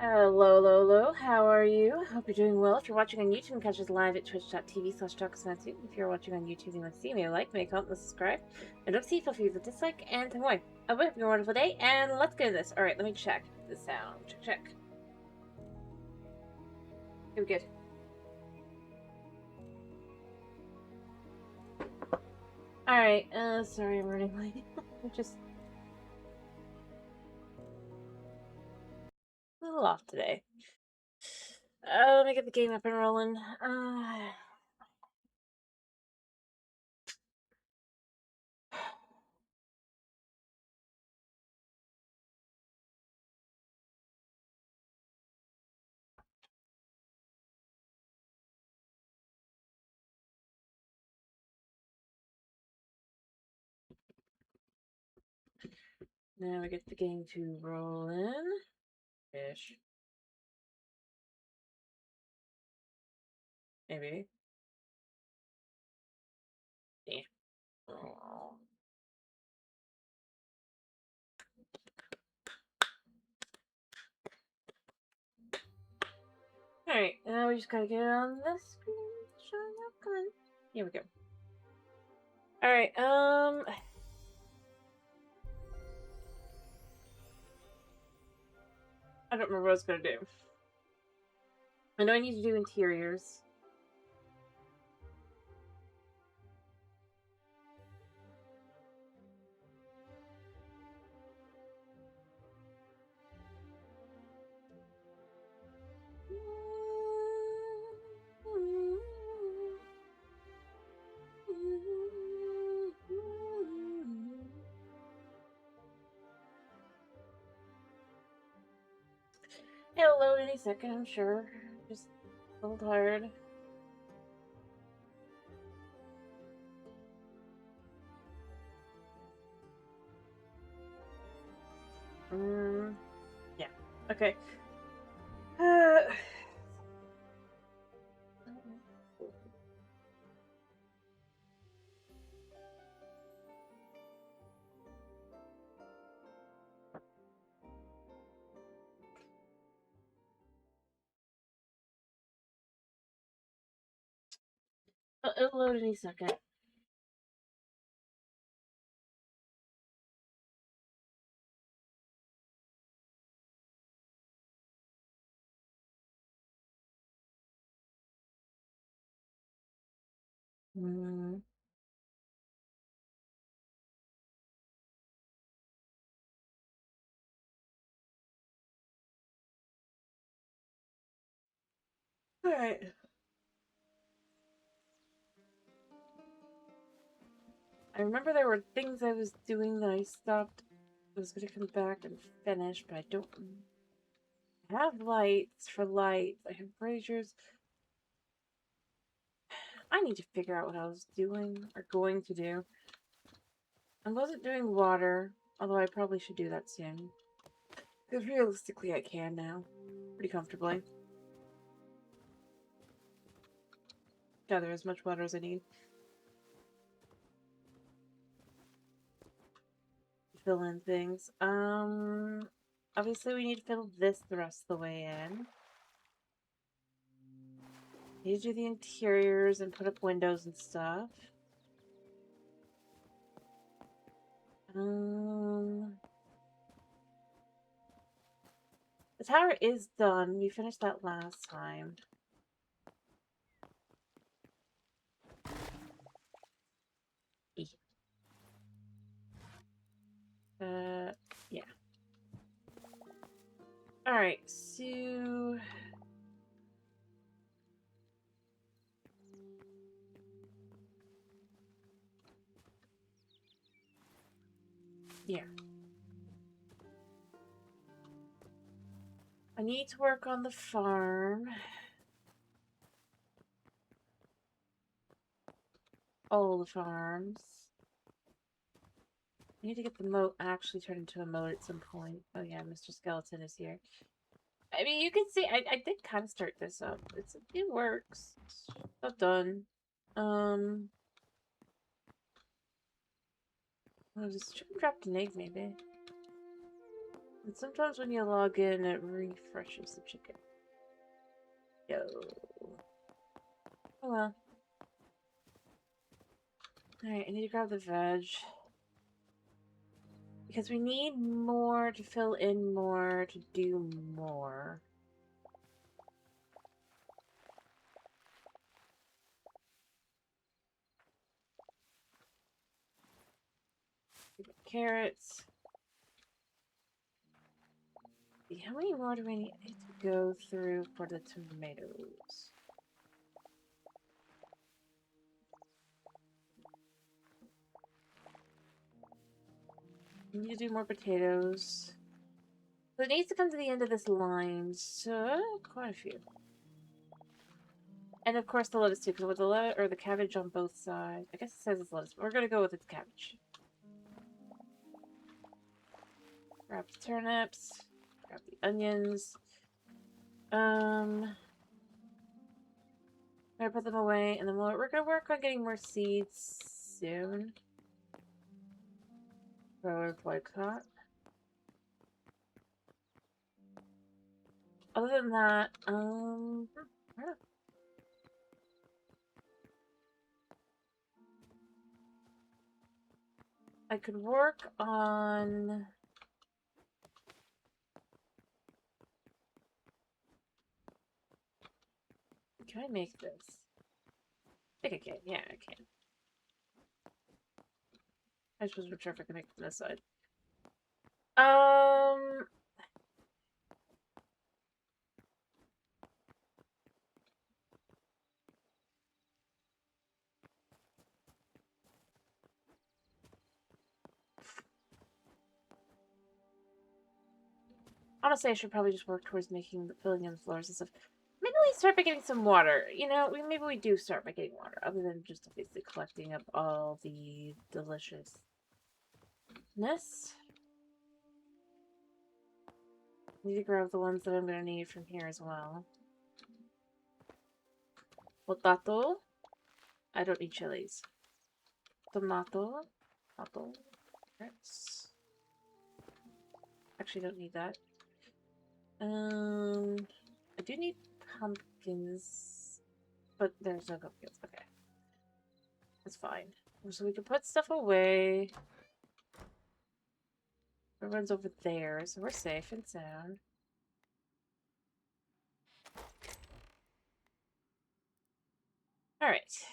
Hello, how are you? Hope you're doing well. If you're watching on YouTube, you can catch us live at twitch.tv/talksmatsu. If you're watching on YouTube, you want to see me, like, make a comment, subscribe. And don't see, feel free to dislike, and I'm going. I hope you have a wonderful day, and let's get into this. Alright, let me check the sound. Check. Okay, good. Alright, sorry I'm running late. I'm just a little off today. Let me get the game up and rolling. Now we get the game to roll in. Ish. Maybe. Yeah. Oh. Alright, now we just gotta get on the screen. Showing up, come on. Here we go. Alright, I don't remember what I was gonna do. I know I need to do interiors. It'll load any second, I'm sure. Just a little tired. Yeah. Okay. It'll load any second. Alright. I remember there were things I was doing that I stopped. I was gonna come back and finish, but I don't have lights for lights. I have braziers. I need to figure out what I was doing or going to do. I wasn't doing water, although I probably should do that soon. Because realistically I can now. Pretty comfortably. Gather as much water as I need. Fill in things. Obviously we need to fill this the rest of the way in. Need to do the interiors and put up windows and stuff. The tower is done. We finished that last time. Yeah. Alright, so... yeah. I need to work on the farm. All the farms. I need to get the moat actually turned into a moat at some point. Oh yeah, Mr. Skeleton is here. I mean, you can see, I did kind of start this up. It works. It's not done. I'll just dropped an egg, maybe. And sometimes when you log in, it refreshes the chicken. Yo. Oh well. Alright, I need to grab the veg. Because we need more to fill in more to do more. Carrots. How many more do we need to go through for the tomatoes? We need to do more potatoes. So it needs to come to the end of this line, so quite a few. And of course the lettuce too, because with the lettuce or the cabbage on both sides. I guess it says it's lettuce, but we're gonna go with its cabbage. Grab the turnips, grab the onions. I'm gonna put them away, and then we're gonna work on getting more seeds soon. Grower boycott. Other than that, I don't know. I could work on... Can I make this? I think I can. Yeah, I can. I just wasn't sure if I can make it from this side. Honestly, I should probably just work towards filling in the floors and stuff. Maybe we start by getting some water. You know, maybe we do start by getting water, other than just basically collecting up all the deliciousness. Need to grab the ones that I'm going to need from here as well. Potato. I don't need chilies. Tomato. Tomato. Carrots. Actually, don't need that. I do need pumpkins, but there's no pumpkins. Okay. That's fine. So we can put stuff away. Everyone's over there, so we're safe and sound. Alright.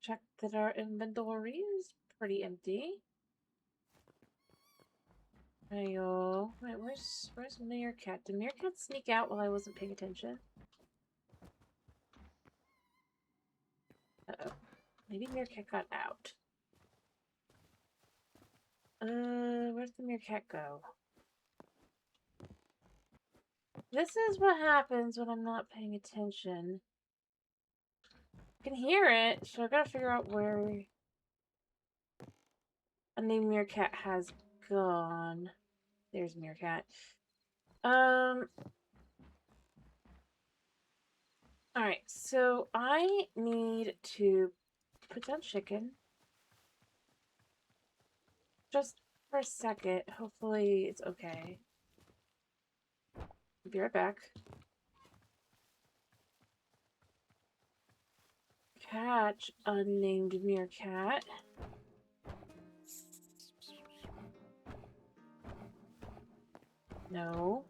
Check that our inventory is pretty empty. Ayo. Wait, where's Meerkat? Did Meerkat sneak out while I wasn't paying attention? Uh-oh. Maybe Meerkat got out. Where'd the Meerkat go? This is what happens when I'm not paying attention. I can hear it, so I gotta figure out where a named Meerkat has gone. There's Meerkat. Alright, so I need to put down chicken. Just for a second. Hopefully it's okay. I'll be right back. Catch unnamed Meerkat. No.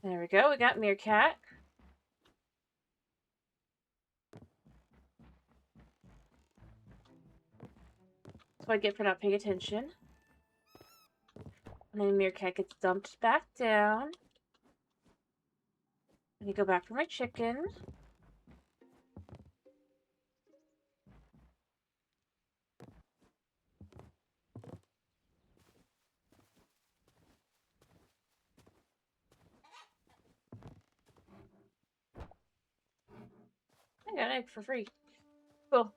There we go, we got Meerkat. That's what I get for not paying attention. And then Meerkat gets dumped back down. I need to go back for my chicken. I got an egg for free. Cool.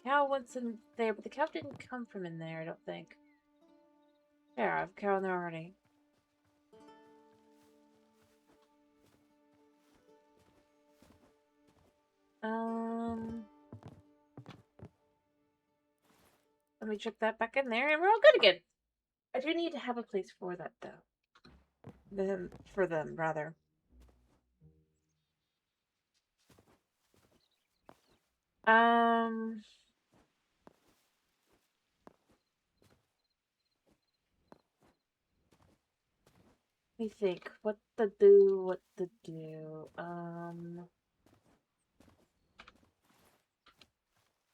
Cow wants in there, but the cow didn't come from in there, I don't think. There, I have a cow in there already. automatically chuck that back in there, and we're all good again. I do need to have a place for that, though. For them, rather. Um... Let me think. What to do.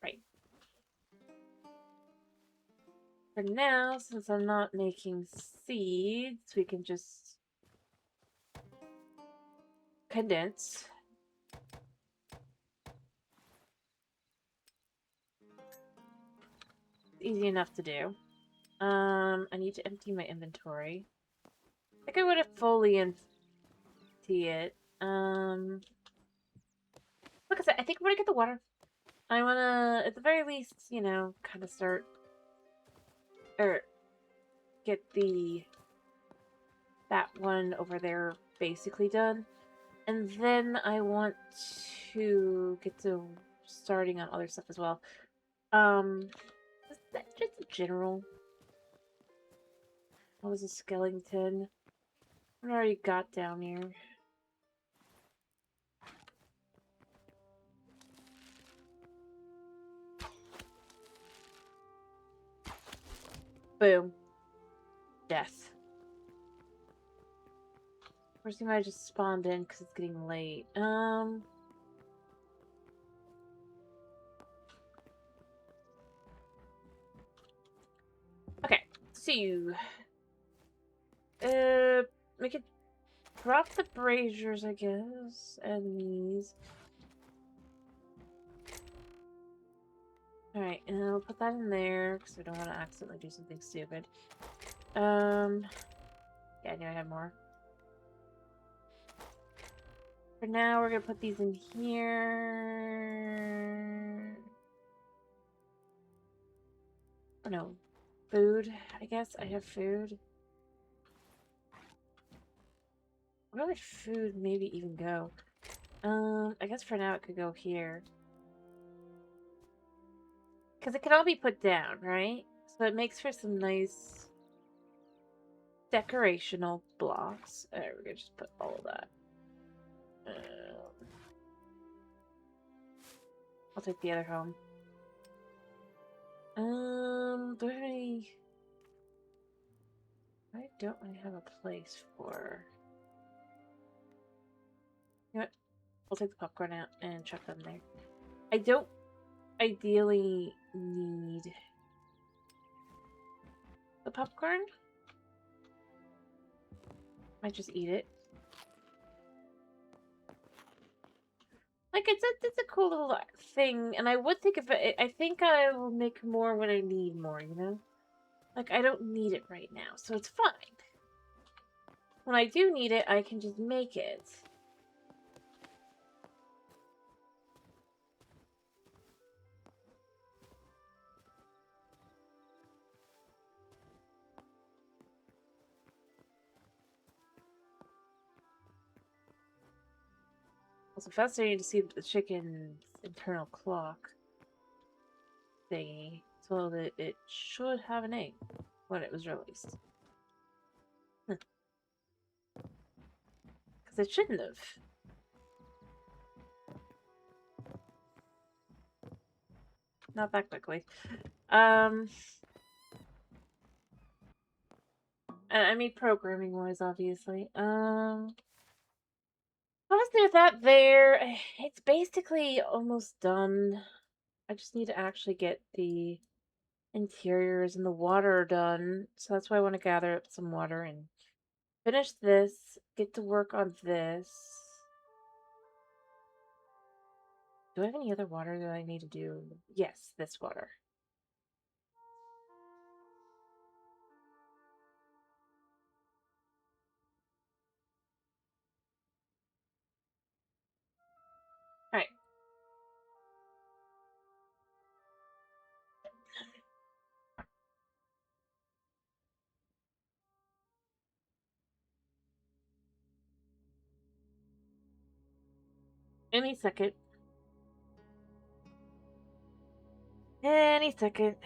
Right. For now, since I'm not making seeds, we can just condense. Easy enough to do. I need to empty my inventory. I think I would have fully empty it. Like I said, I think I'm gonna get the water. I wanna, at the very least, you know, kind of start, or get that one over there basically done. And then I want to get to starting on other stuff as well. Is that just a general? What was a skeleton? What I already got down here? Boom. Death. First thing I just spawned in because it's getting late. Okay. So, we could drop the braziers, I guess, and these. Alright, and I'll put that in there because I don't want to accidentally do something stupid. Yeah, I knew I had more. For now, we're gonna put these in here. Oh no, food. I guess I have food. Where would food maybe even go? I guess for now it could go here. Because it can all be put down, right? So it makes for some nice decorational blocks. Alright, we're gonna just put all of that. I'll take the other home. Do I have any... Why don't I have a place for... You know what? We'll take the popcorn out and chuck them there. I don't ideally need the popcorn. Might just eat it. Like, it's a cool little thing, and I would think of it, I think I will make more when I need more, you know? Like, I don't need it right now, so it's fine. When I do need it, I can just make it. Also fascinating to see the chicken's internal clock thingy, so that it should have an egg when it was released. Because it shouldn't have. Not that quickly. I mean programming-wise, obviously. Honestly, with that there, it's basically almost done. I just need to actually get the interiors and the water done. So that's why I want to gather up some water and finish this, get to work on this. Do I have any other water that I need to do? Yes, this water. Alright. Any second. Any second.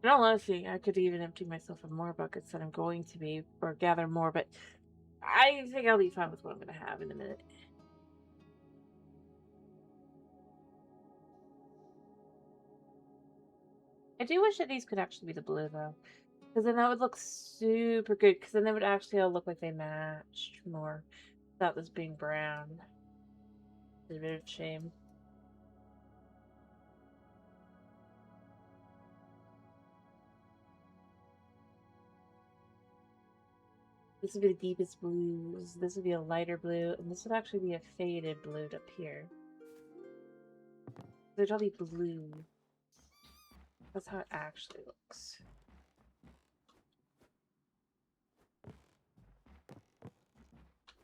In all honesty, I could even empty myself of more buckets than I'm going to be, or gather more, but I think I'll be fine with what I'm going to have in a minute. I do wish that these could actually be the blue, though. Because then that would look super good, because then they would actually all look like they matched more without this being brown. It's a bit of a shame. This would be the deepest blues, this would be a lighter blue, and this would actually be a faded blue up here. They'd all be blue. That's how it actually looks.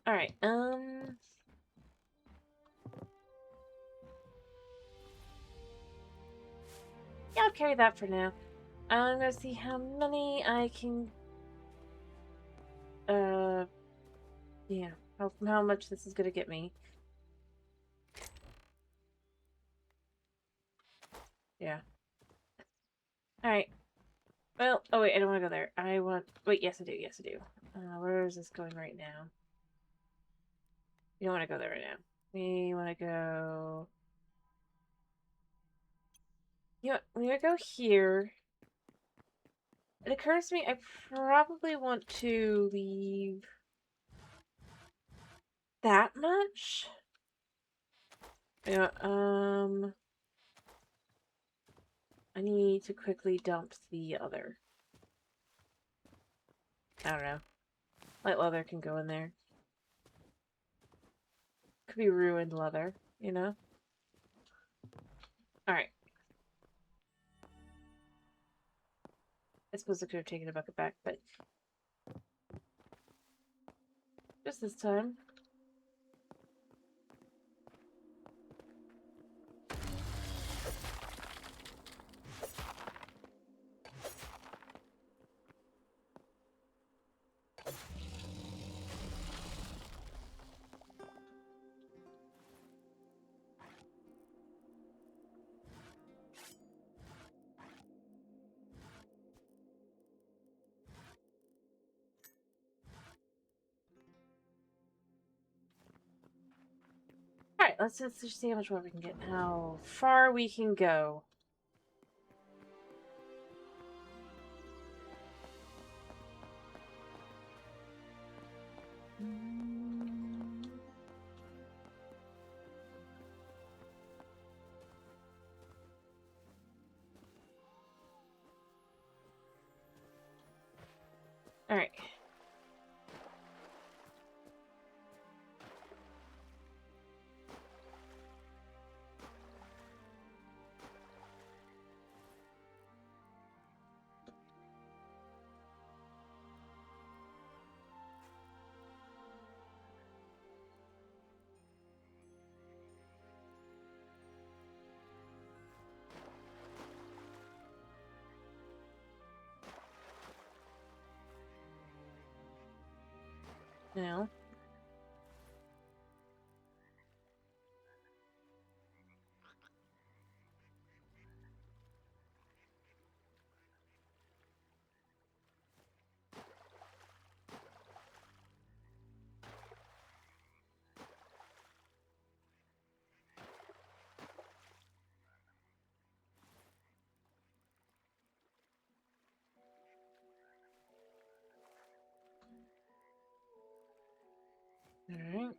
Alright, yeah, I'll carry that for now. I'm gonna see how many I can, yeah, how much this is gonna get me. Yeah. Alright. Well, oh wait, I don't want to go there. I want, wait, yes I do, yes I do. Where is this going right now? We don't want to go there right now. We want to go... You know, we want to go here. It occurs to me I probably want to leave that much. Yeah, I need to quickly dump the other. I don't know. Light leather can go in there. Could be ruined leather, you know? Alright. I suppose I could have taken a bucket back, but... just this time. Alright, let's just see how much more we can get. How far we can go. Alright. Now. Alright.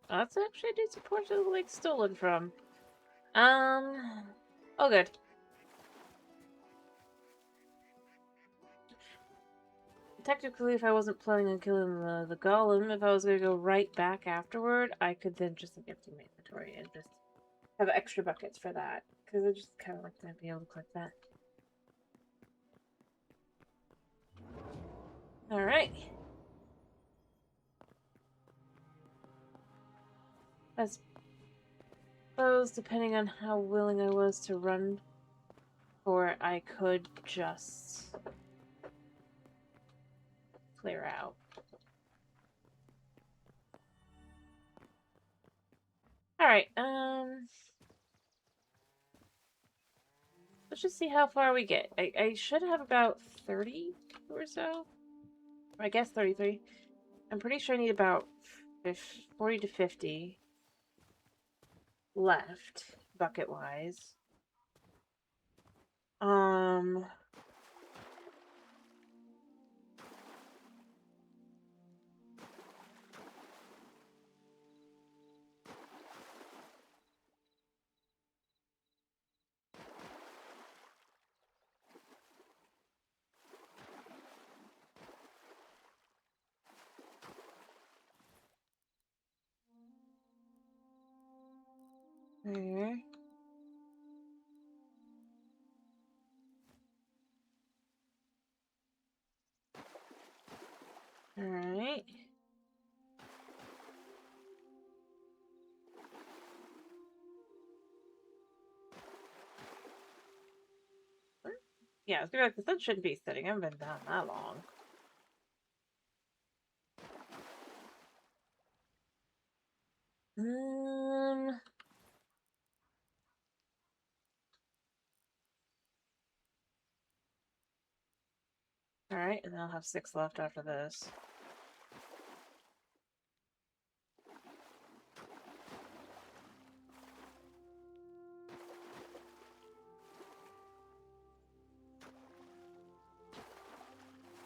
That's actually a decent portion of the lake stolen from. Oh good. Technically, if I wasn't planning on killing the golem, if I was gonna go right back afterward, I could then just like empty my inventory and just have extra buckets for that. Because I just kind of like to be able to collect that. Alright. I suppose, depending on how willing I was to run for it, I could just clear out. Alright, let's just see how far we get. I should have about 30 or so. I guess 33. I'm pretty sure I need about 40 to 50 left, bucket-wise. There. Alright. Yeah, I was gonna be like, the sun shouldn't be setting. I haven't been down that long. Alright, and then I'll have 6 left after this.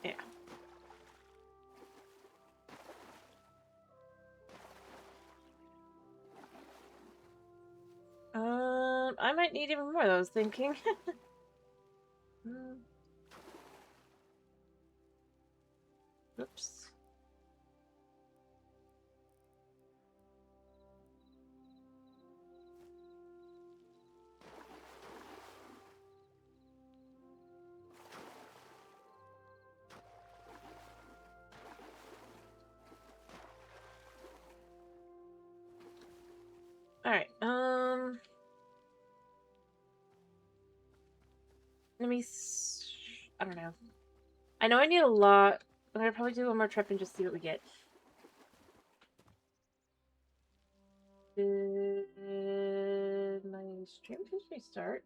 Yeah. I might need even more, I was thinking. Oops. Alright, let me I don't know. I know I need a lot. I'm gonna probably do one more trip and just see what we get. Did my stream just restart?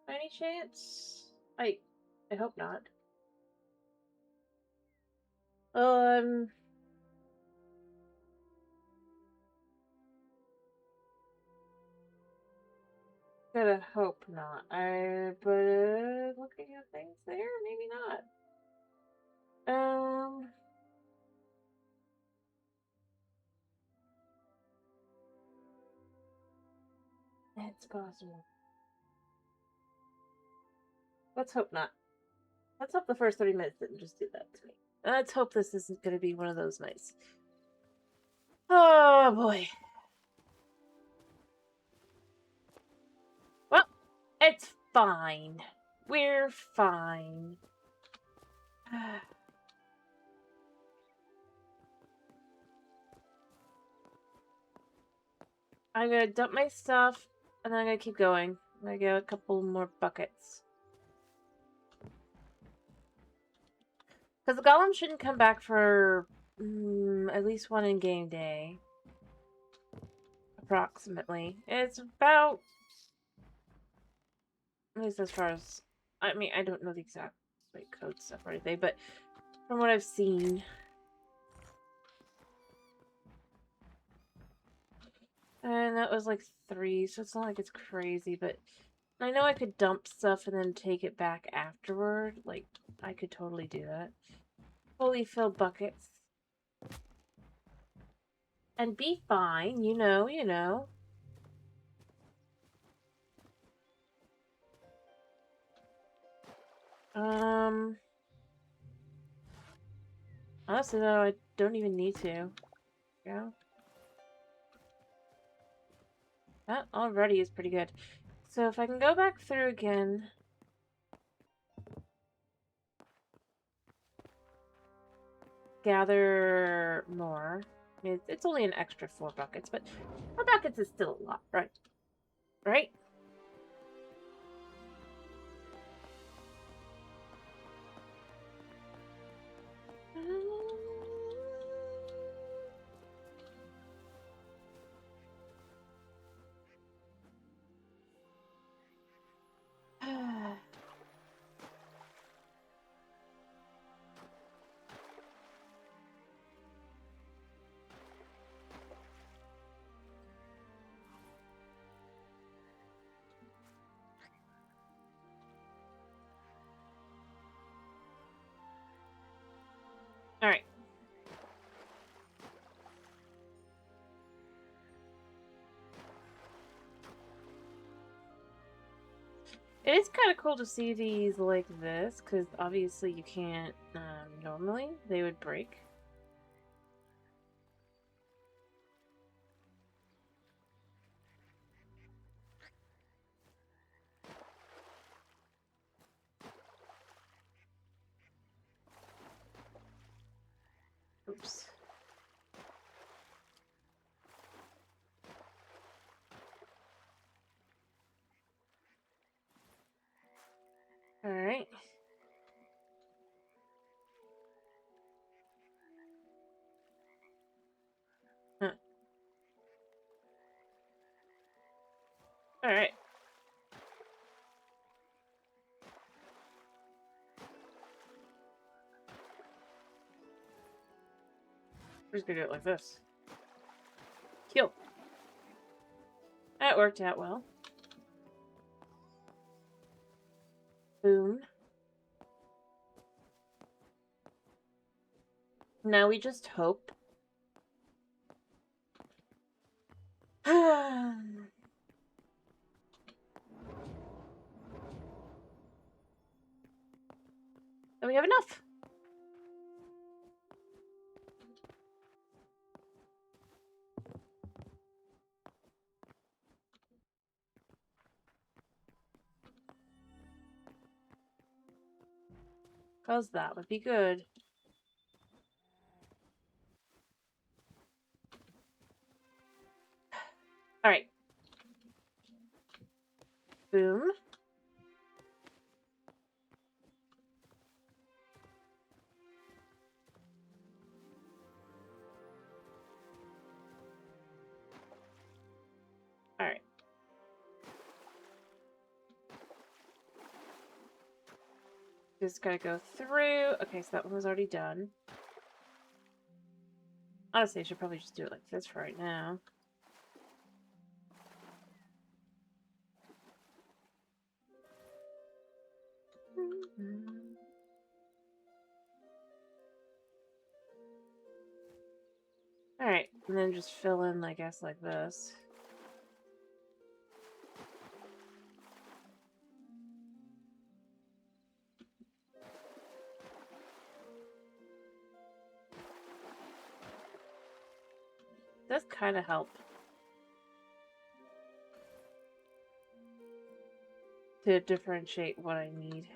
By any chance? I hope not. Gotta hope not. But looking at things there, maybe not. It's possible. Let's hope not. Let's hope the first 30 minutes didn't just do that to me. Let's hope this isn't gonna be one of those nights. Oh boy. Well, it's fine. We're fine. I'm gonna dump my stuff, and then I'm gonna keep going. I'm gonna get a couple more buckets. Because the golem shouldn't come back for at least one in-game day. Approximately. It's about... At least as far as... I mean, I don't know the exact code stuff or anything, but from what I've seen... And that was like 3, so it's not like it's crazy, but... I know I could dump stuff and then take it back afterward. Like, I could totally do that. Fully fill buckets. And be fine, you know. Honestly though, I don't even need to. Yeah. That already is pretty good. So if I can go back through again... Gather more. I mean, it's only an extra 4 buckets, but 4 buckets is still a lot, right? Right? It is kind of cool to see these like this, because obviously you can't, normally they would break. Oops. Alright. Huh. Alright. We're just gonna do it like this. Kill. That worked out well. Boom. Now we just hope. Then we have enough. Cause that would be good. Alright. Boom. Alright. Just gotta go through. Okay, so that one was already done. Honestly, I should probably just do it like this for right now. Alright, and then just fill in, I guess, like this. Does kind of help to differentiate what I need.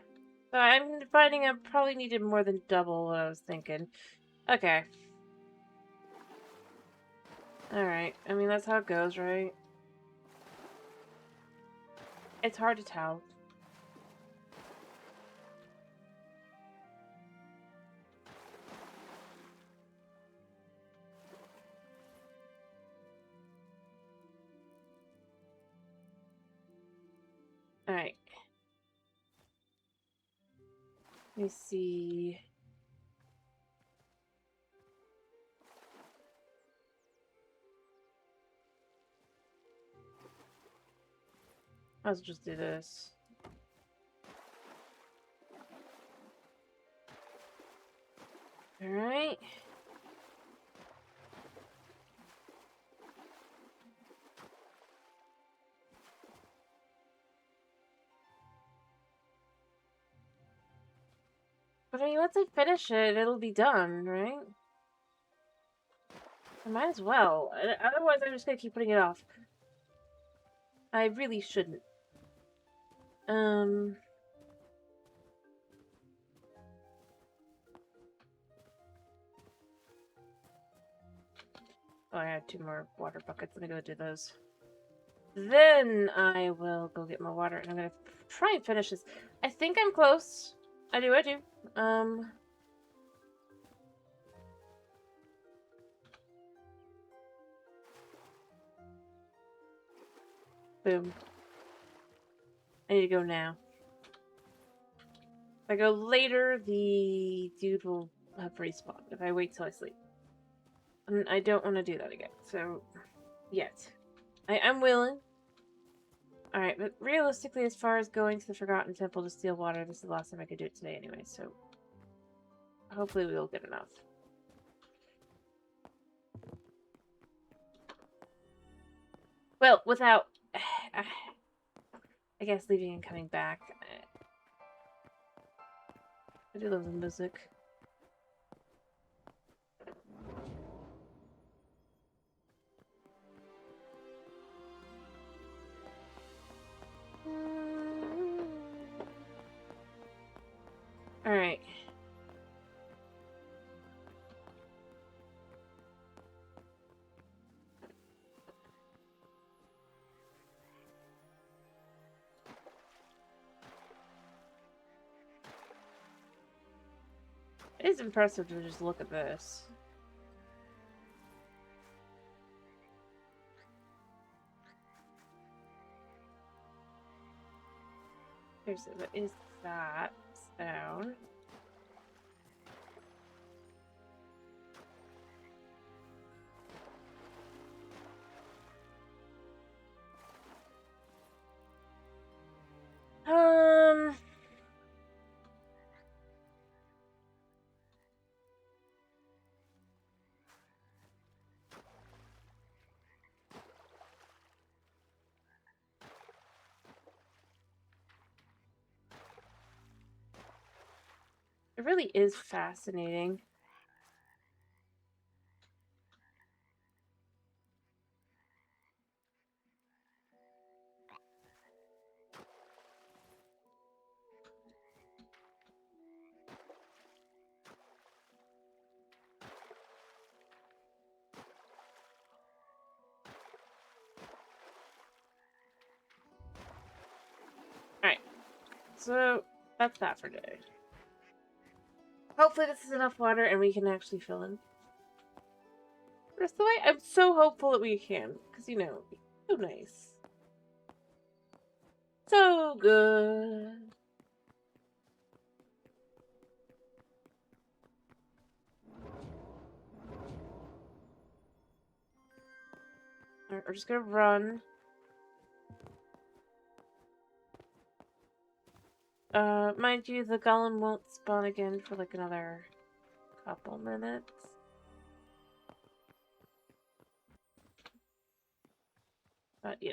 So I'm finding I probably needed more than double what I was thinking. Okay. Alright, I mean, that's how it goes, right? It's hard to tell. Alright. Let me see. Let's just do this. Alright. But I mean, once I finish it, it'll be done, right? I might as well. Otherwise, I'm just gonna keep putting it off. I really shouldn't. Oh, I had 2 more water buckets. Let me go do those. Then I will go get more water, and I'm gonna try and finish this. I think I'm close. I do. Boom. I need to go now. If I go later, the dude will have respawned if I wait till I sleep. And I don't want to do that again, so... Yet. I'm willing. Alright, but realistically, as far as going to the Forgotten Temple to steal water, this is the last time I could do it today anyway, so... Hopefully we'll get enough. Well, without... I guess leaving and coming back. I do love the music. Alright. It is impressive to just look at this. Seriously, what is that sound? It really is fascinating. Alright, so that's that for today. Hopefully this is enough water and we can actually fill in the rest of the way. I'm so hopeful that we can, because, you know, so nice. So good. Alright, we're just gonna run. Mind you, the golem won't spawn again for like another couple minutes. But, you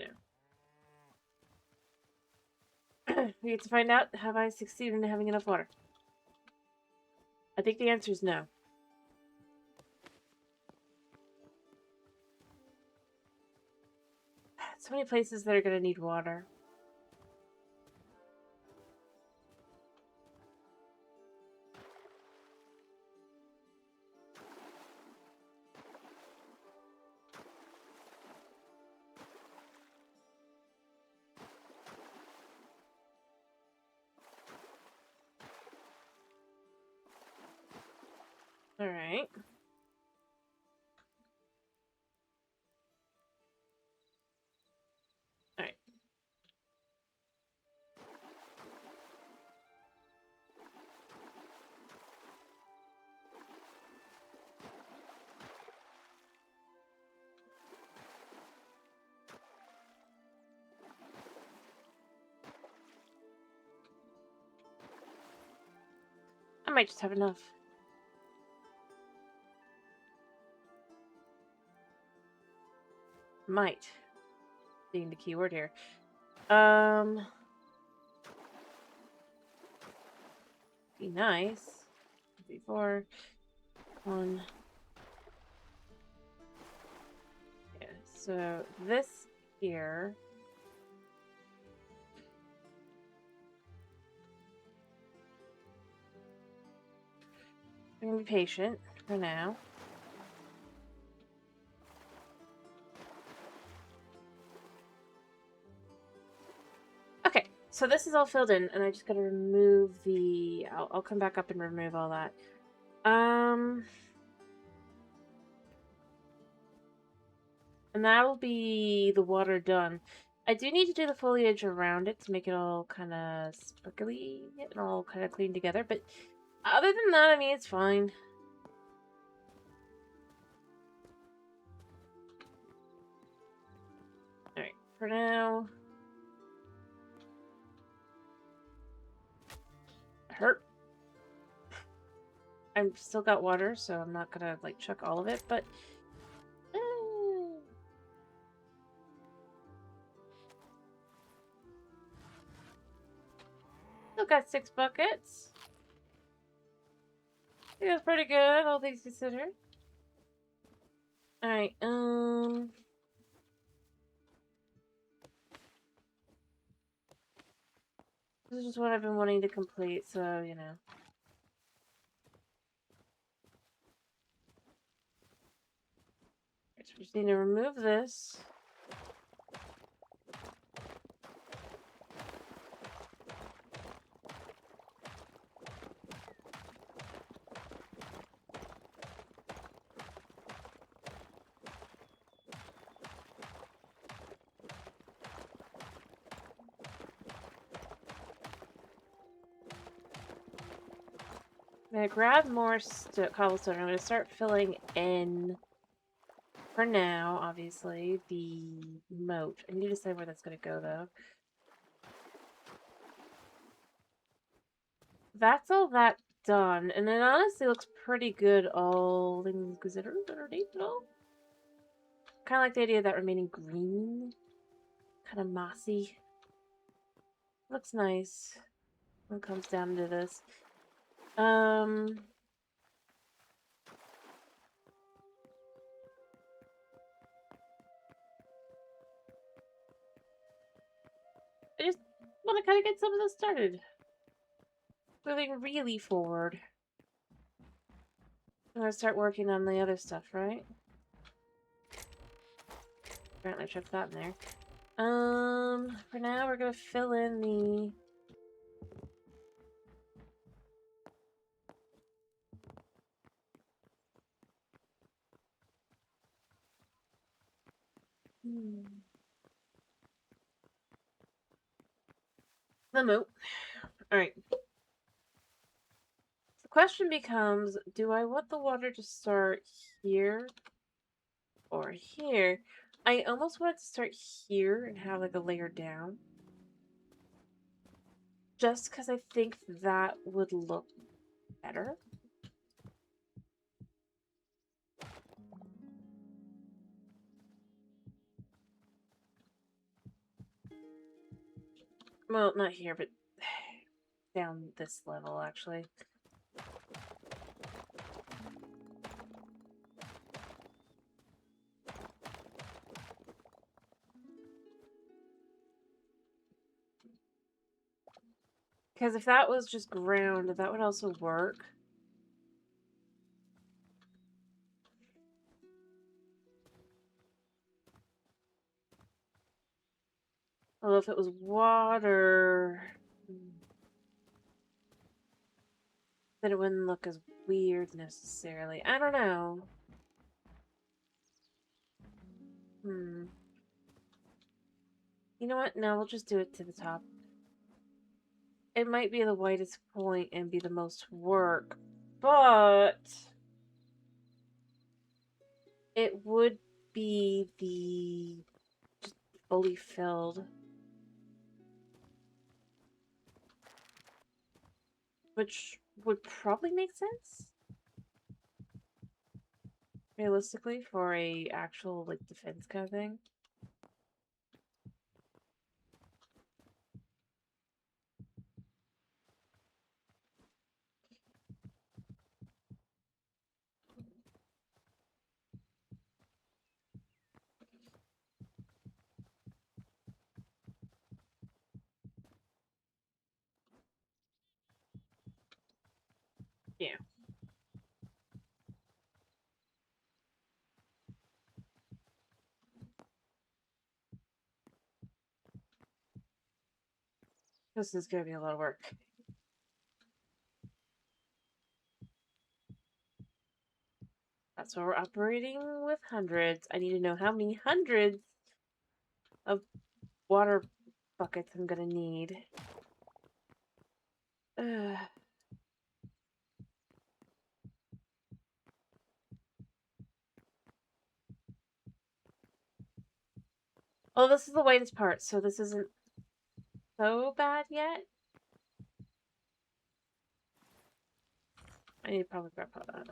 know. We get to find out, have I succeeded in having enough water? I think the answer is no. So many places that are gonna need water. Alright. Alright. I might just have enough. Might. Being the key word here. Be nice. Before. One. Yeah, so this here. I'm gonna be patient for now. Okay, so this is all filled in, and I just gotta remove the... I'll come back up and remove all that. And that'll be the water done. I do need to do the foliage around it to make it all kind of sparkly and all kind of clean together, but other than that, I mean, it's fine. Alright, for now... Hurt. I've still got water, so I'm not gonna, like, chuck all of it, but... still got 6 buckets. I think that's pretty good, all things considered. Alright, this is just what I've been wanting to complete, so, you know. So we just need to remove this. I'm gonna grab more cobblestone. I'm gonna start filling in, for now, obviously, the moat. I need to decide where that's gonna go, though. That's all that done, and it honestly looks pretty good, all things considered, underneath it all. Kind of like the idea of that remaining green. Kind of mossy. Looks nice when it comes down to this. I just want to kind of get some of this started. Moving really forward. I'm gonna start working on the other stuff, right? Apparently I tripped that in there. For now we're gonna fill in the... The moat. Alright. The question becomes, do I want the water to start here or here? I almost want it to start here and have like a layer down. Just because I think that would look better. Well, not here, but down this level, actually. Because if that was just ground, that would also work. Although if it was water, then it wouldn't look as weird necessarily. I don't know. You know what? No, we'll just do it to the top. It might be the whitest point and be the most work, but it would be the just fully filled, which would probably make sense realistically for a actual like defense kind of thing. Yeah. This is gonna be a lot of work. That's why we're operating with hundreds. I need to know how many hundreds of water buckets I'm gonna need. Ugh. Oh, this is the whitest part, so this isn't so bad yet. I need to probably grab that.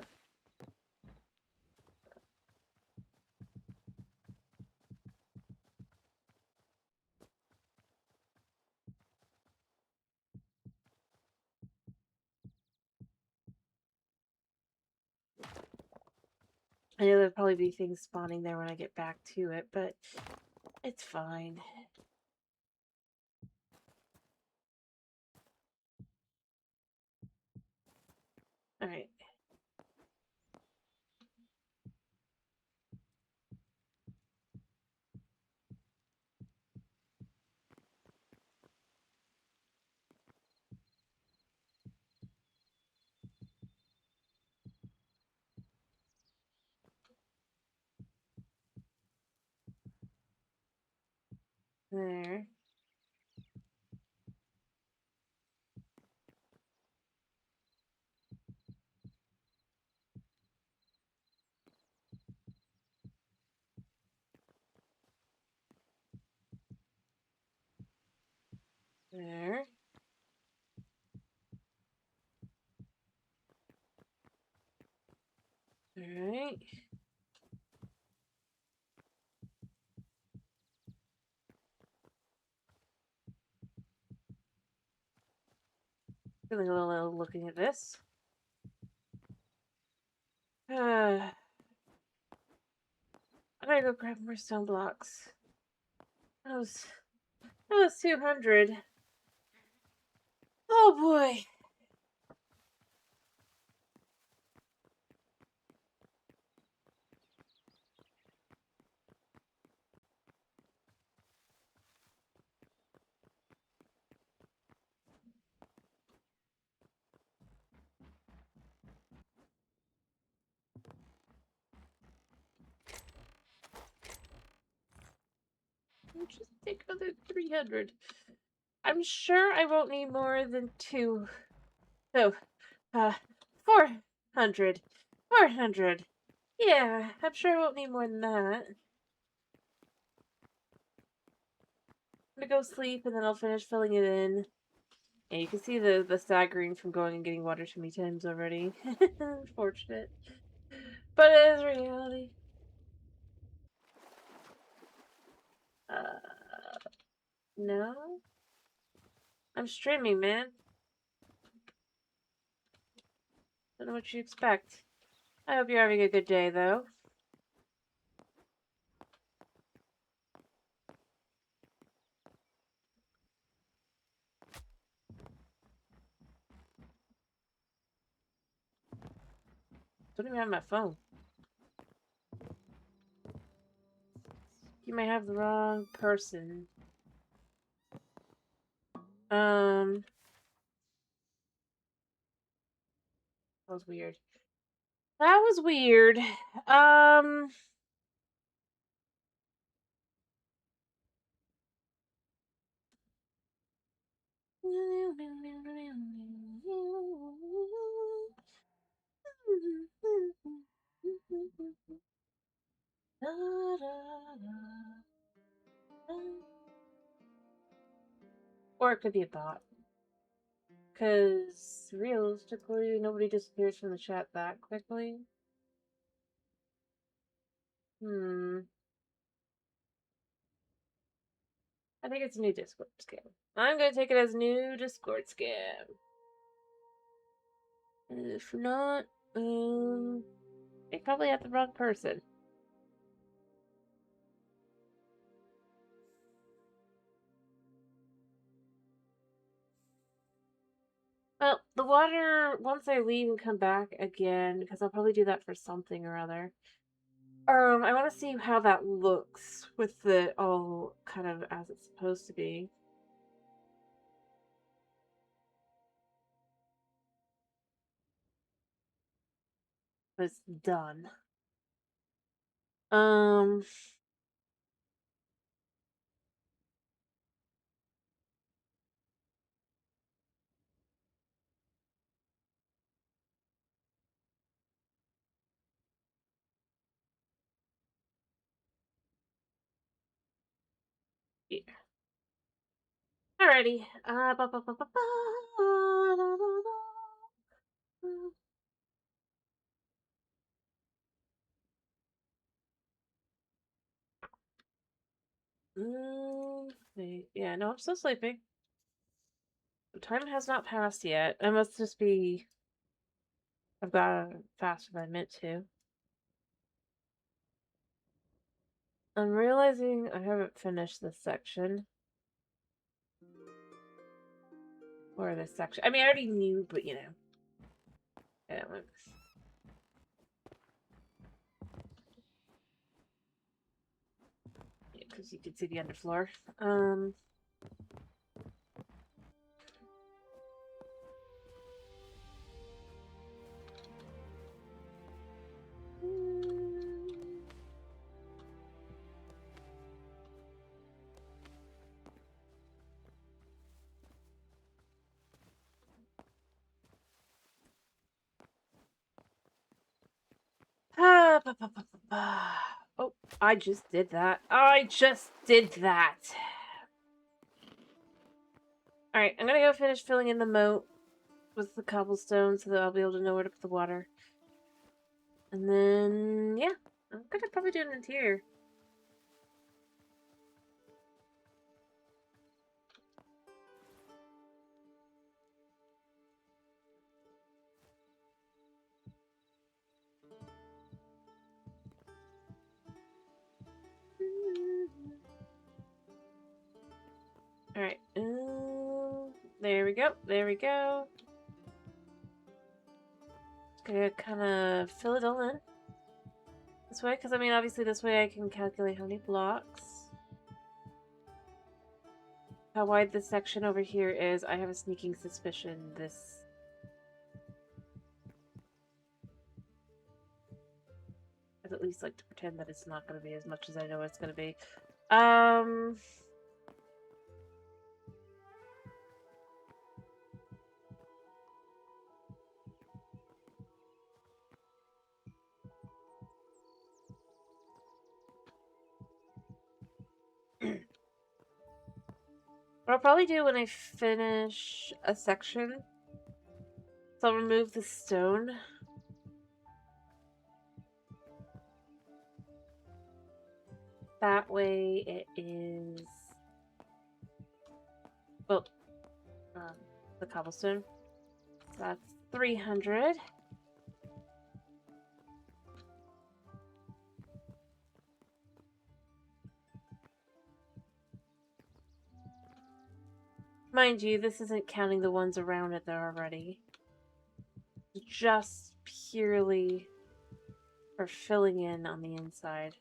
I know there'll probably be things spawning there when I get back to it, but it's fine. Alright. There. There. Alright. Feeling a little looking at this. I gotta go grab more stone blocks. That was 200. Oh boy. I'll just take another 300. I'm sure I won't need more than 2. So, 400. 400. Yeah, I'm sure I won't need more than that. I'm gonna go sleep and then I'll finish filling it in. Yeah, you can see the staggering from going and getting water too many times already. Unfortunate. But it is reality. No? I'm streaming, man. Don't know what you expect. I hope you're having a good day, though. Don't even have my phone. You might have the wrong person. That was weird. That was weird. Or it could be a bot. Because realistically, nobody disappears from the chat that quickly. I think it's a new Discord scam. I'm gonna take it as new Discord scam. If not, they probably had the wrong person. Well, the water, once I leave and come back again, because I'll probably do that for something or other. I want to see how that looks with the all kind of as it's supposed to be. It's done. Yeah. Alrighty. Yeah, no, I'm still sleeping. The time has not passed yet. I must just be. I've got faster than I meant to. I'm realizing I haven't finished this section. Or this section. I mean, I already knew, but you know. Yeah, because you could see the underfloor. Oh, I just did that. I just did that. Alright, I'm gonna go finish filling in the moat with the cobblestone so that I'll be able to know where to put the water. And then, yeah, I'm gonna probably do an interior. Alright, there we go, there we go. Just gonna kind of fill it all in. This way, because I mean, obviously this way I can calculate how many blocks. How wide this section over here is, I have a sneaking suspicion this... I'd at least like to pretend that it's not going to be as much as I know it's going to be. What I'll probably do when I finish a section is I'll remove the stone. That way it is... Well, the cobblestone. So that's 300. Mind you, this isn't counting the ones around it there already. Just purely for filling in on the inside.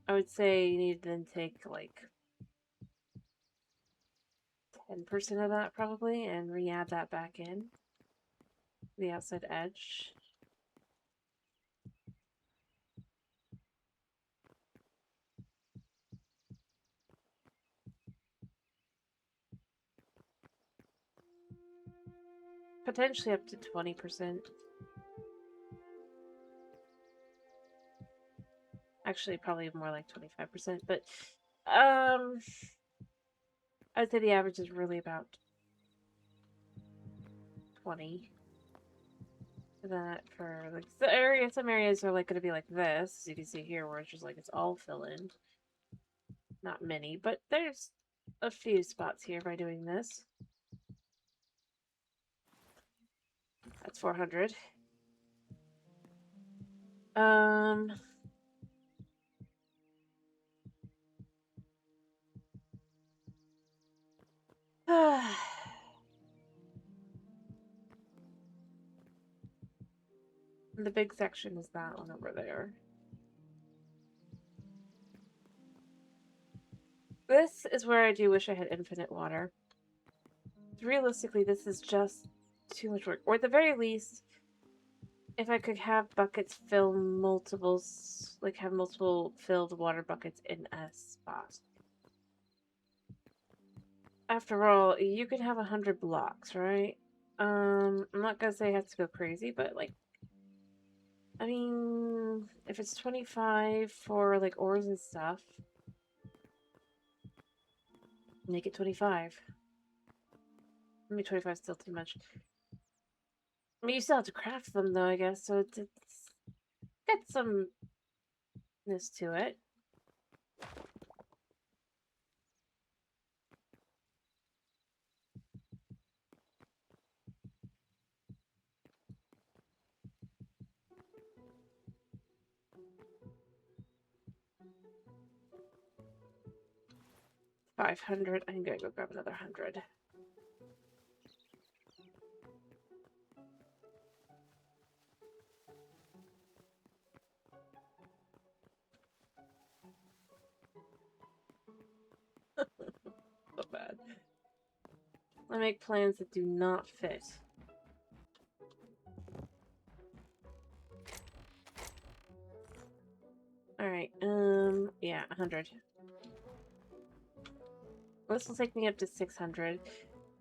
I would say you need to then take like 10% of that probably and re-add that back in. The outside edge. Potentially up to 20%. Actually, probably more like 25%, but I would say the average is really about 20. That for like some areas are like going to be like this, as you can see here, where it's just like it's all fill in. Not many, but there's a few spots here by doing this. That's 400. The big section is that one over there. This is where I do wish I had infinite water. Realistically, this is just too much work. Or at the very least, if I could have buckets fill multiples, like have multiple filled water buckets in a spot. After all, you could have 100 blocks, right? I'm not gonna say it has to go crazy, but like, I mean, if it's 25 for like ores and stuff, make it 25. Maybe 25 is still too much. I mean, you still have to craft them though, I guess, so it's got some ness to it. 500. I'm gonna go grab another 100. So bad. I make plans that do not fit. Alright, yeah, 100. This will take me up to 600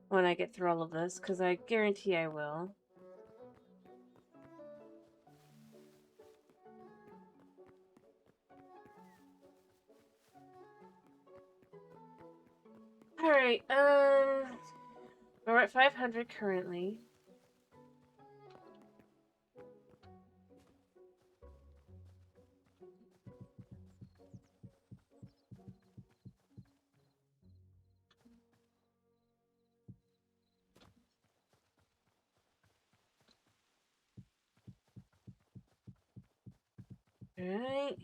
when I get through all of this, because I guarantee I will. Alright, we're at 500 currently. Alright.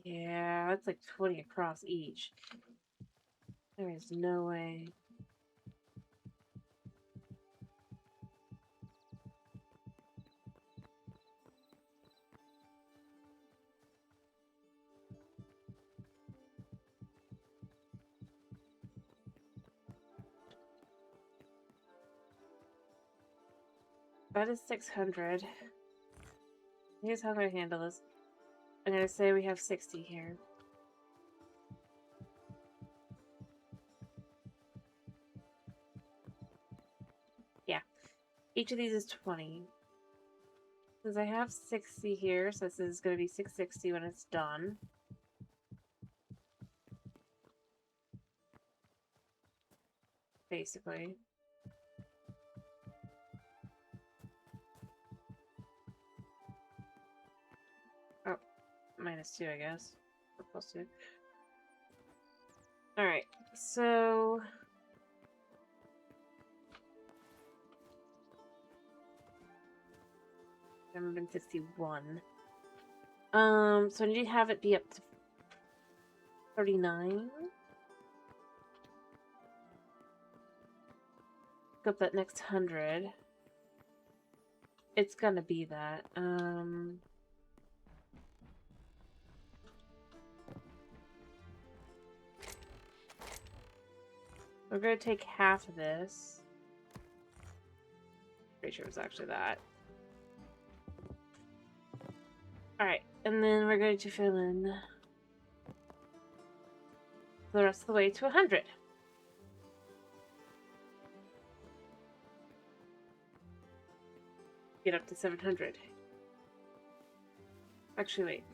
Yeah, that's like 20 across each. There is no way. That is 600. Here's how I'm gonna handle this. I'm gonna say we have 60 here. Yeah. Each of these is 20. Since I have 60 here, so this is gonna be 660 when it's done. Basically. Oh, -2, I guess. Or +2. Alright, so... 161. So I need to have it be up to 39. Pick up that next 100. It's gonna be that. We're gonna take half of this. Pretty sure it was actually that. Alright, and then we're going to fill in the rest of the way to 100. Get up to 700. Actually, wait.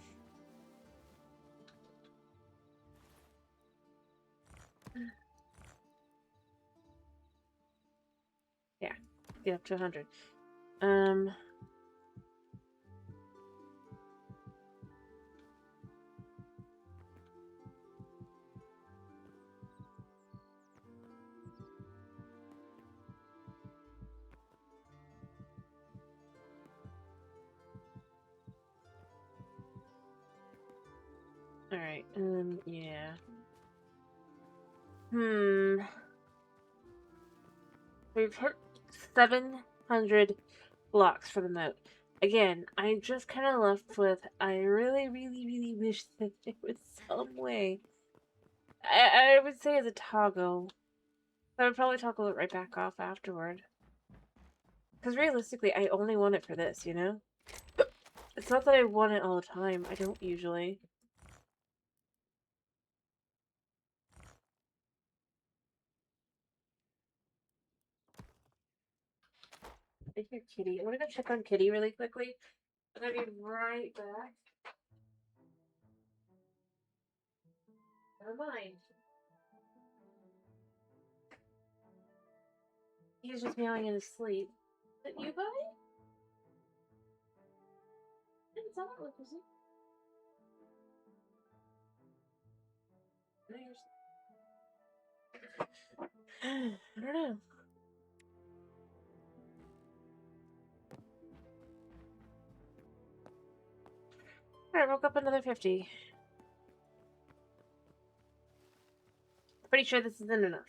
Yeah, get up to 100. Alright, yeah. We've hit 700 blocks for the moat. Again, I'm just kind of left with, I really, really, really wish that there was some way. I would say as a toggle. I would probably toggle it right back off afterward. Because realistically, I only want it for this, you know? It's not that I want it all the time. I don't usually. I hear Kitty. I'm gonna go check on Kitty really quickly. I'm gonna be right back. Never mind. He's just meowing in his sleep. Is it you, buddy? Didn't sound like it, was it? I don't know. Alright, woke up another 50. Pretty sure this isn't enough.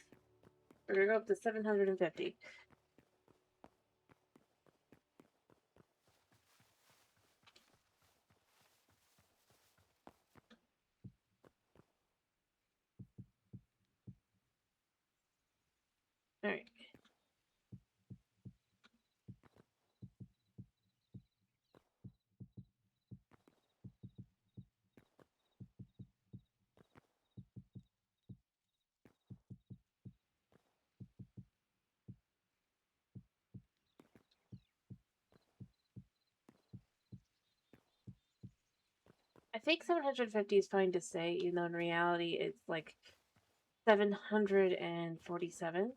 We're gonna go up to 750. Alright. I think 750 is fine to say, even though in reality it's like 747.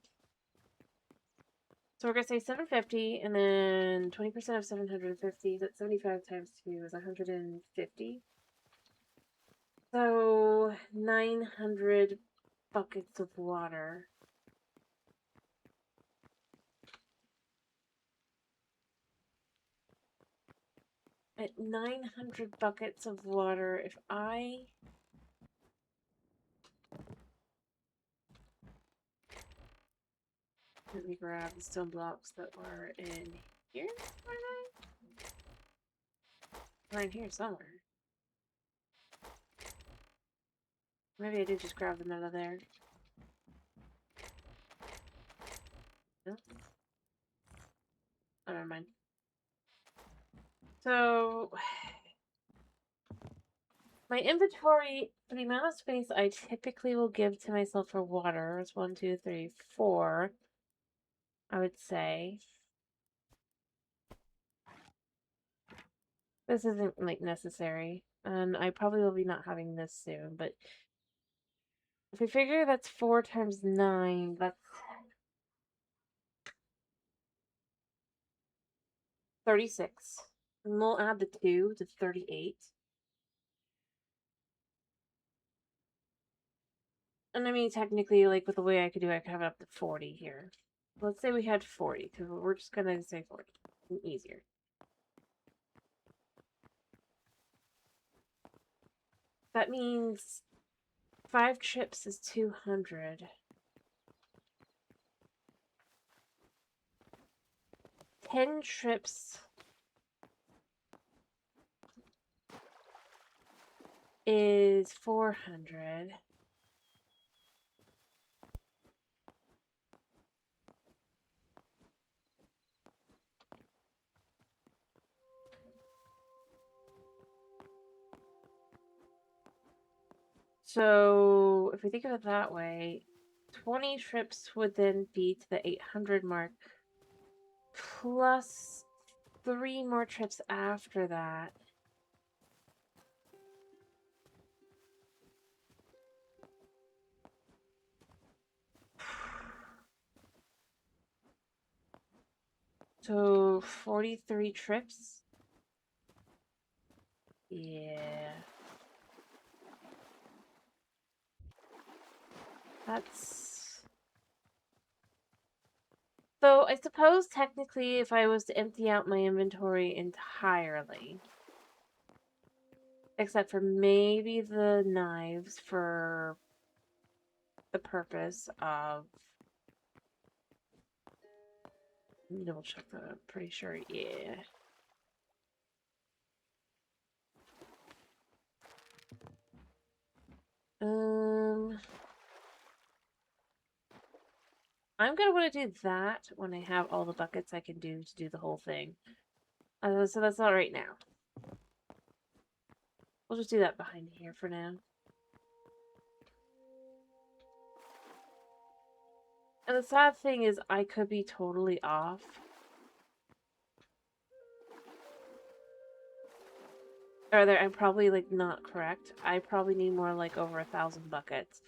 So we're gonna say 750, and then 20% of 750, that's 75 times 2 is 150. So 900 buckets of water. At 900 buckets of water, if I... Let me grab the stone blocks that were in here, are they? They're in here somewhere. Maybe I did just grab them out of there. No? Oh, never mind. So... My inventory, for the amount of space I typically will give to myself for water, is 1, 2, 3, 4, I would say. This isn't, like, necessary. And I probably will be not having this soon, but... If we figure that's 4 times 9, that's 36. And we'll add the 2 to 38. And I mean, technically, like, with the way I could do it, I could have it up to 40 here. Let's say we had 40, because we're just gonna say 40. Easier. That means 5 trips is 200. 10 trips is 400. So, if we think of it that way, 20 trips would then be to the 800 mark, plus 3 more trips after that. So, 43 trips? Yeah. That's... So, I suppose technically if I was to empty out my inventory entirely, except for maybe the knives for the purpose of... Double check that, I'm pretty sure, yeah. I'm gonna want to do that when I have all the buckets I can do to do the whole thing. So that's not right now. We'll just do that behind here for now. And the sad thing is I could be totally off. Or I'm probably, like, not correct. I probably need more, like, over 1,000 buckets.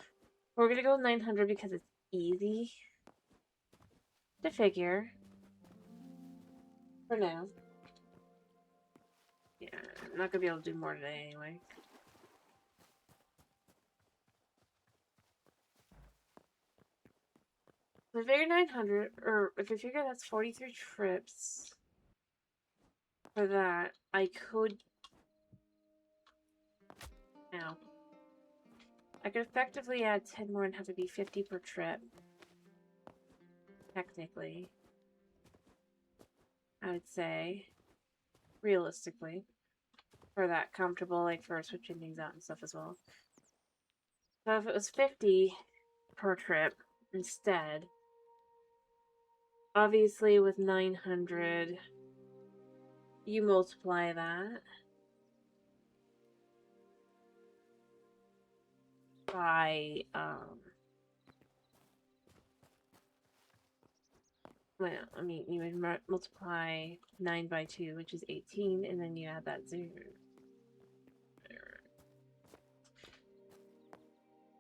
We're gonna go with 900 because it's easy to figure. For now. Yeah, I'm not gonna be able to do more today anyway. So if I figure 900, or if I figure that's 43 trips for that, I could Now, I could effectively add 10 more and have it be 50 per trip. Technically. I would say. Realistically. For that comfortable, like for switching things out and stuff as well. So if it was 50 per trip instead, obviously with 900, you multiply that by, well, I mean, you would multiply 9 by 2, which is 18, and then you add that 0.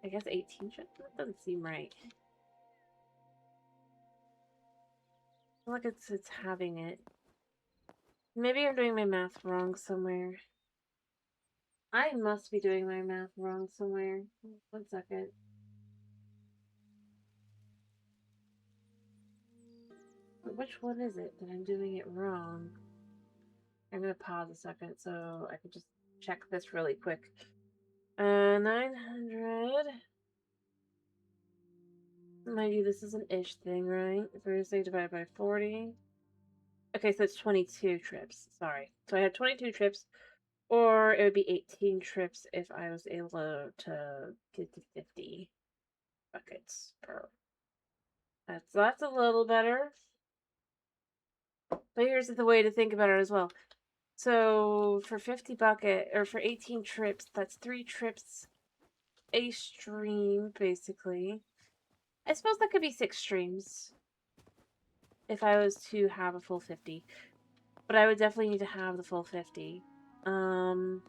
I guess 18 should, that doesn't seem right. I feel like it's having it. Maybe I'm doing my math wrong somewhere. I must be doing my math wrong somewhere. 1 second. But which one is it that I'm doing it wrong? I'm gonna pause a second so I can just check this really quick. 900. Mind you, this is an ish thing, right? If we say divided by 40. Okay, so it's 22 trips. Sorry. So I had 22 trips, or it would be 18 trips if I was able to get to 50 buckets per. That's a little better. But here's the way to think about it as well. So for 50 bucket, or for 18 trips, that's 3 trips a stream, basically. I suppose that could be 6 streams if I was to have a full 50. But I would definitely need to have the full 50. I'm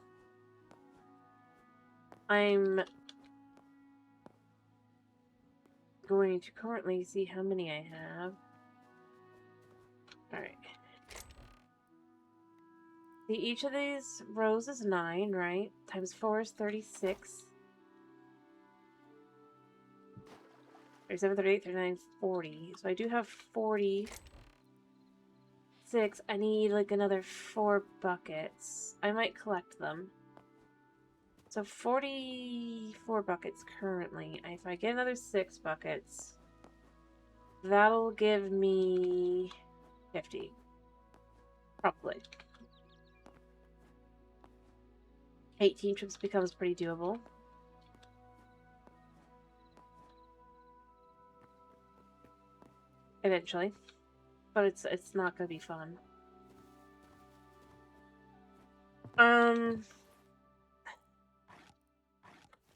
going to currently see how many I have. Alright. See, each of these rows is 9, right? Times 4 is 36. 37, 38, 39, 40. So I do have 46. I need like another 4 buckets. I might collect them. So 44 buckets currently. If I get another 6 buckets, that'll give me 50. Probably. 18 trips becomes pretty doable. Eventually. But it's not gonna be fun.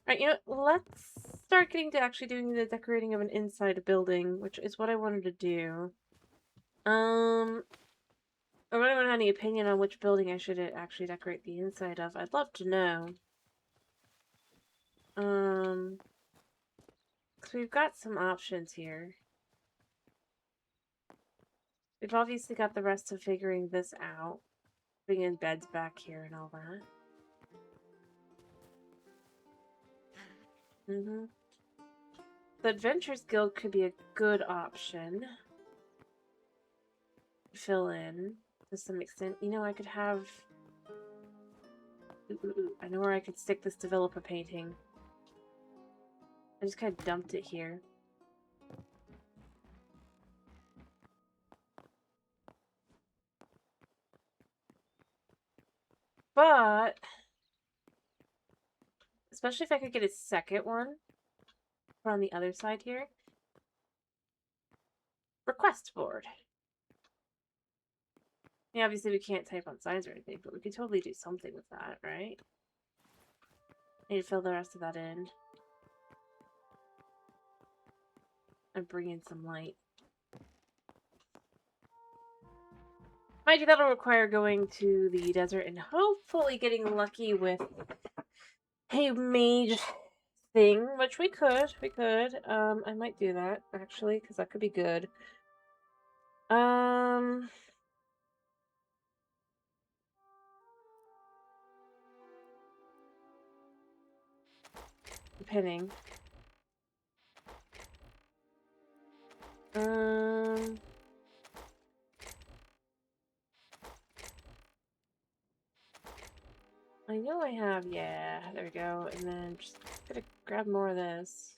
Right, you know, let's start getting to actually doing the decorating of an inside building, which is what I wanted to do. If anyone had any opinion on which building I should actually decorate the inside of, I'd love to know. So we've got some options here. We've obviously got the rest of figuring this out. Putting in beds back here and all that. The Adventurers Guild could be a good option. Fill in to some extent. You know, I could have... I know where I could stick this developer painting. I just kind of dumped it here. But... especially if I could get a second one on the other side here. Request board. Yeah, obviously we can't type on signs or anything, but we could totally do something with that, right? I need to fill the rest of that in. And bring in some light. Mind you, that'll require going to the desert and hopefully getting lucky with a mage thing, which we could. I might do that, actually, because that could be good. Depending. I know I have, yeah, there we go. And then just gonna grab more of this.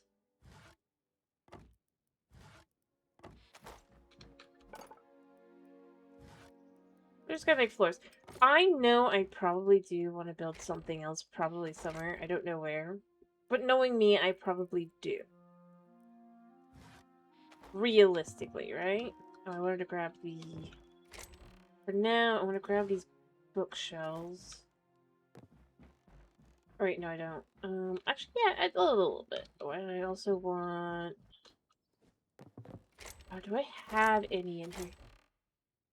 We're just gonna make floors. I know I probably do want to build something else, probably somewhere. I don't know where. But knowing me, I probably do. Realistically, right? Oh, I wanted to grab the... For now, I want to grab these bookshelves. Oh, wait, no, I don't. Actually, yeah, a little bit. Oh, and I also want... Oh, do I have any in here?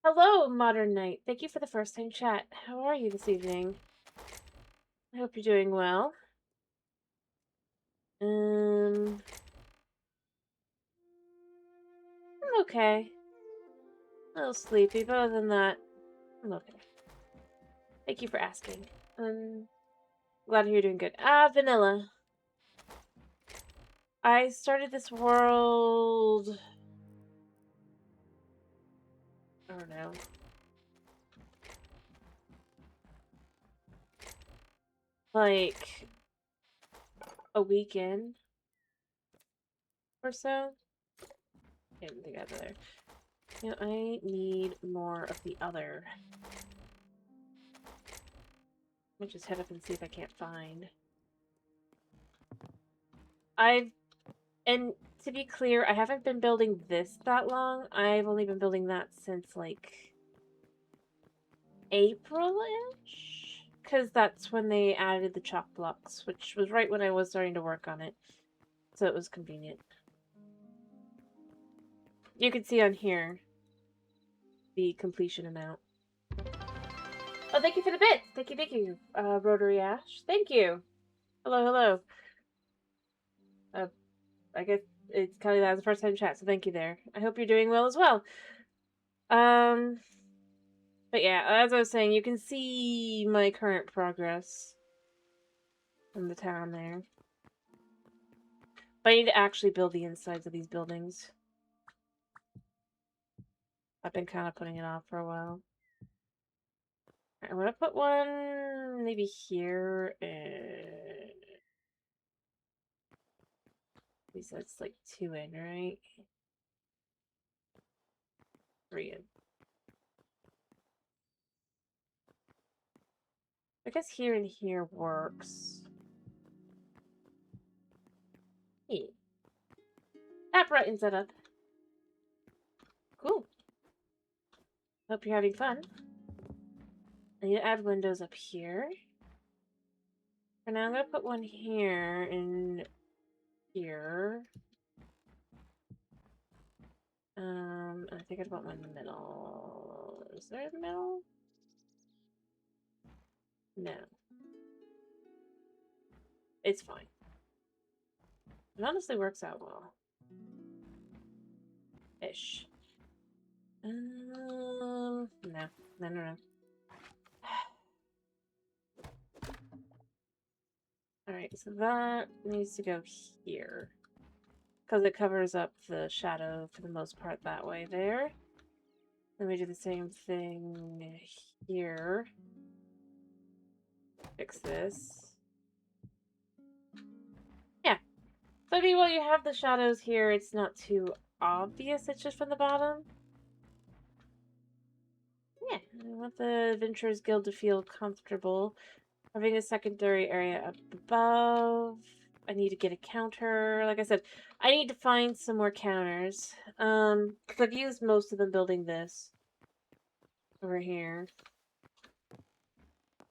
Hello, Modern Knight. Thank you for the first time chat. How are you this evening? I hope you're doing well. I'm okay. A little sleepy, but other than that, I'm okay. Thank you for asking. Glad to hear you're doing good. Vanilla. I started this world... I don't know. Like... a weekend or so. I didn't think I have there. You know, I need more of the other. Let me just head up and see if I can't find. And to be clear, I haven't been building this that long. I've only been building that since, like, April-ish? Because that's when they added the chalk blocks, which was right when I was starting to work on it. So it was convenient. You can see on here the completion amount. Oh, thank you for the bits! Thank you, Rotary Ash. Thank you! Hello, hello. I guess it's kind of that was the first time chat, so thank you there. I hope you're doing well as well. But yeah, as I was saying, you can see my current progress in the town there. But I need to actually build the insides of these buildings. I've been kind of putting it off for a while. I'm gonna put one maybe here, and... At least that's like 2 in, right? 3 in. I guess here and here works. Yeah. That brightens it up. Cool. Hope you're having fun. I need to add windows up here. For now, I'm gonna put one here and here. I think I'd want one in the middle. Is there a middle? No. It's fine. It honestly works out well. Ish. No. No. Alright, so that needs to go here. Because it covers up the shadow for the most part that way there. Then we do the same thing here. Fix this. Yeah. So maybe while you have the shadows here, it's not too obvious it's just from the bottom. Yeah, I want the Adventurers Guild to feel comfortable. Having a secondary area up above. I need to get a counter. Like I said, I need to find some more counters. Because I've used most of them building this. Over here.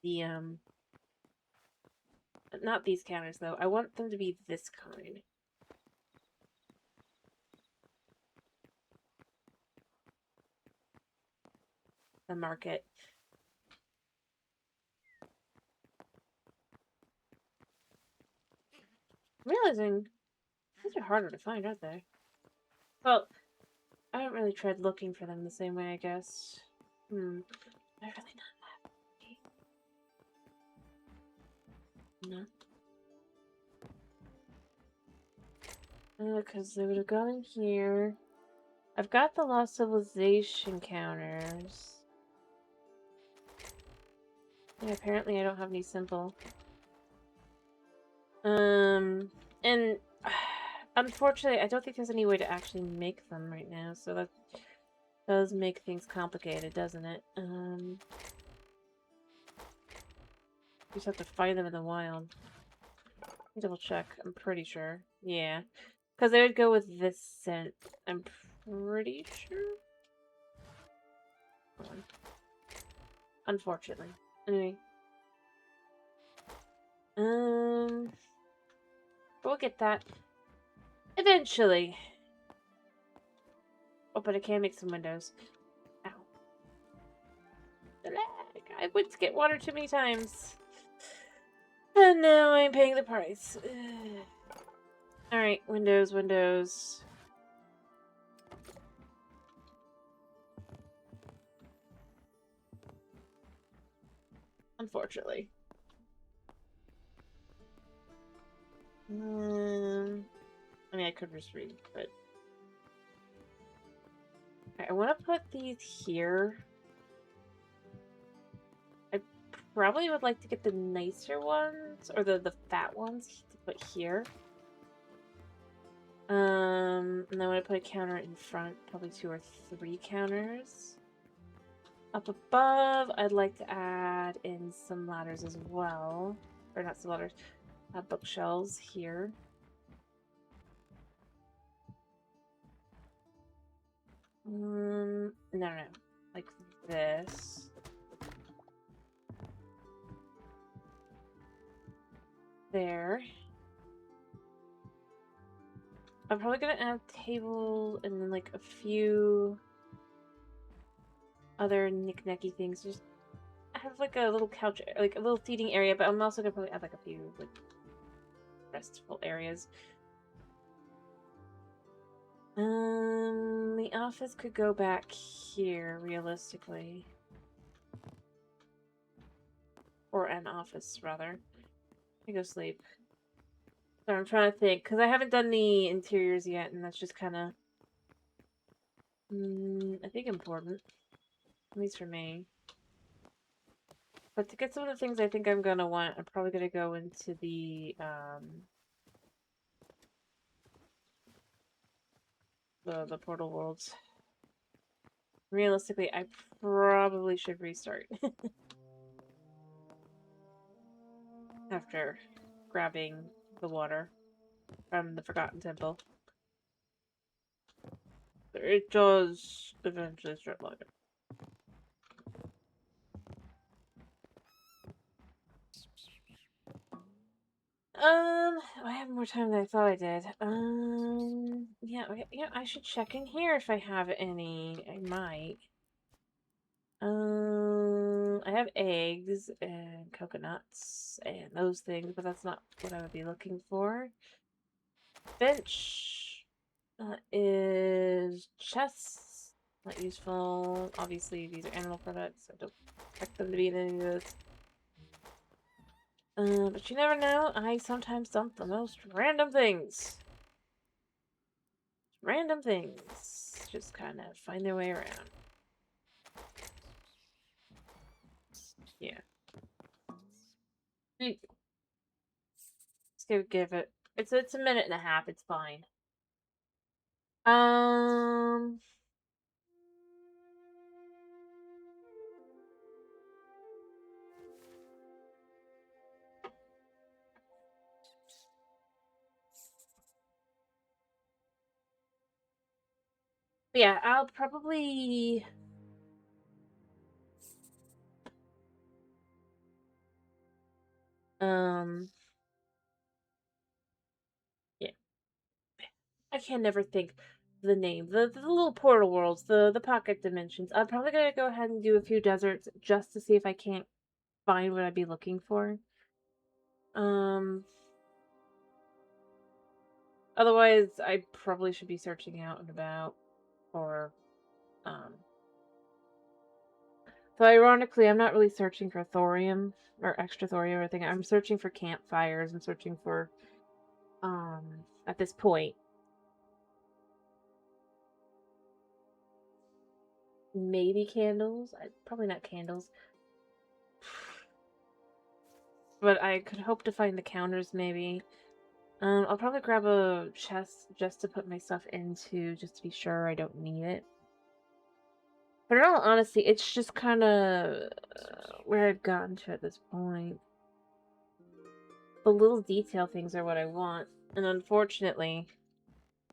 The, not these counters, though. I want them to be this kind. The market. I'm realizing these are harder to find, aren't they? Well, I don't really tread looking for them the same way, I guess. They're really not that. No. Because they would have gone in here. I've got the Lost Civilization counters. Yeah, apparently I don't have any simple. And unfortunately, I don't think there's any way to actually make them right now, so that does make things complicated, doesn't it? You just have to find them in the wild. Let me double check. I'm pretty sure. Yeah. Because I would go with this scent. I'm pretty sure. Hold on. Unfortunately. Anyway. We'll get that eventually. Oh, but I can make some windows. Ow. The lag. I went to get water too many times. And now I'm paying the price. Alright, windows, windows. Unfortunately. I mean, I could just read, but... I want to put these here. I probably would like to get the nicer ones, or the fat ones to put here. And then I want to put a counter in front, probably 2 or 3 counters. Up above, I'd like to add in some ladders as well. Or not some ladders, bookshelves here. No. Like this. There. I'm probably gonna add tables and then like a few other knick-knacky things. Just have like a little couch, like a little seating area, but I'm also gonna probably add like a few like restful areas. The office could go back here, realistically. Or an office, rather. I go sleep. So I'm trying to think, because I haven't done the interiors yet, and that's just kind of, I think important. At least for me. But to get some of the things I think I'm gonna want, I'm probably gonna go into the portal worlds. Realistically, I probably should restart. After grabbing the water from the Forgotten Temple. It does eventually start lagging. I have more time than I thought I did. Yeah, I should check in here if I have any. I might. I have eggs and coconuts and those things, but that's not what I would be looking for. Bench is chests. Not useful. Obviously, these are animal products. I don't expect them to be in any of this. But you never know. I sometimes dump the most random things. Random things. Just kind of find their way around. Yeah. Let's give it. It's a minute and a half. It's fine. Yeah, I'll probably yeah. I can never think the name. The little portal worlds, the pocket dimensions. I'm probably gonna go ahead and do a few deserts just to see if I can't find what I'd be looking for. Otherwise I probably should be searching out and about for so ironically, I'm not really searching for thorium or extra thorium or anything. I'm searching for campfires and searching for, at this point, maybe candles. Probably not candles. But I could hope to find the counters, maybe. I'll probably grab a chest just to put my stuff into, just to be sure I don't need it. But in all honesty, it's just kind of where I've gotten to at this point. The little detail things are what I want, and unfortunately,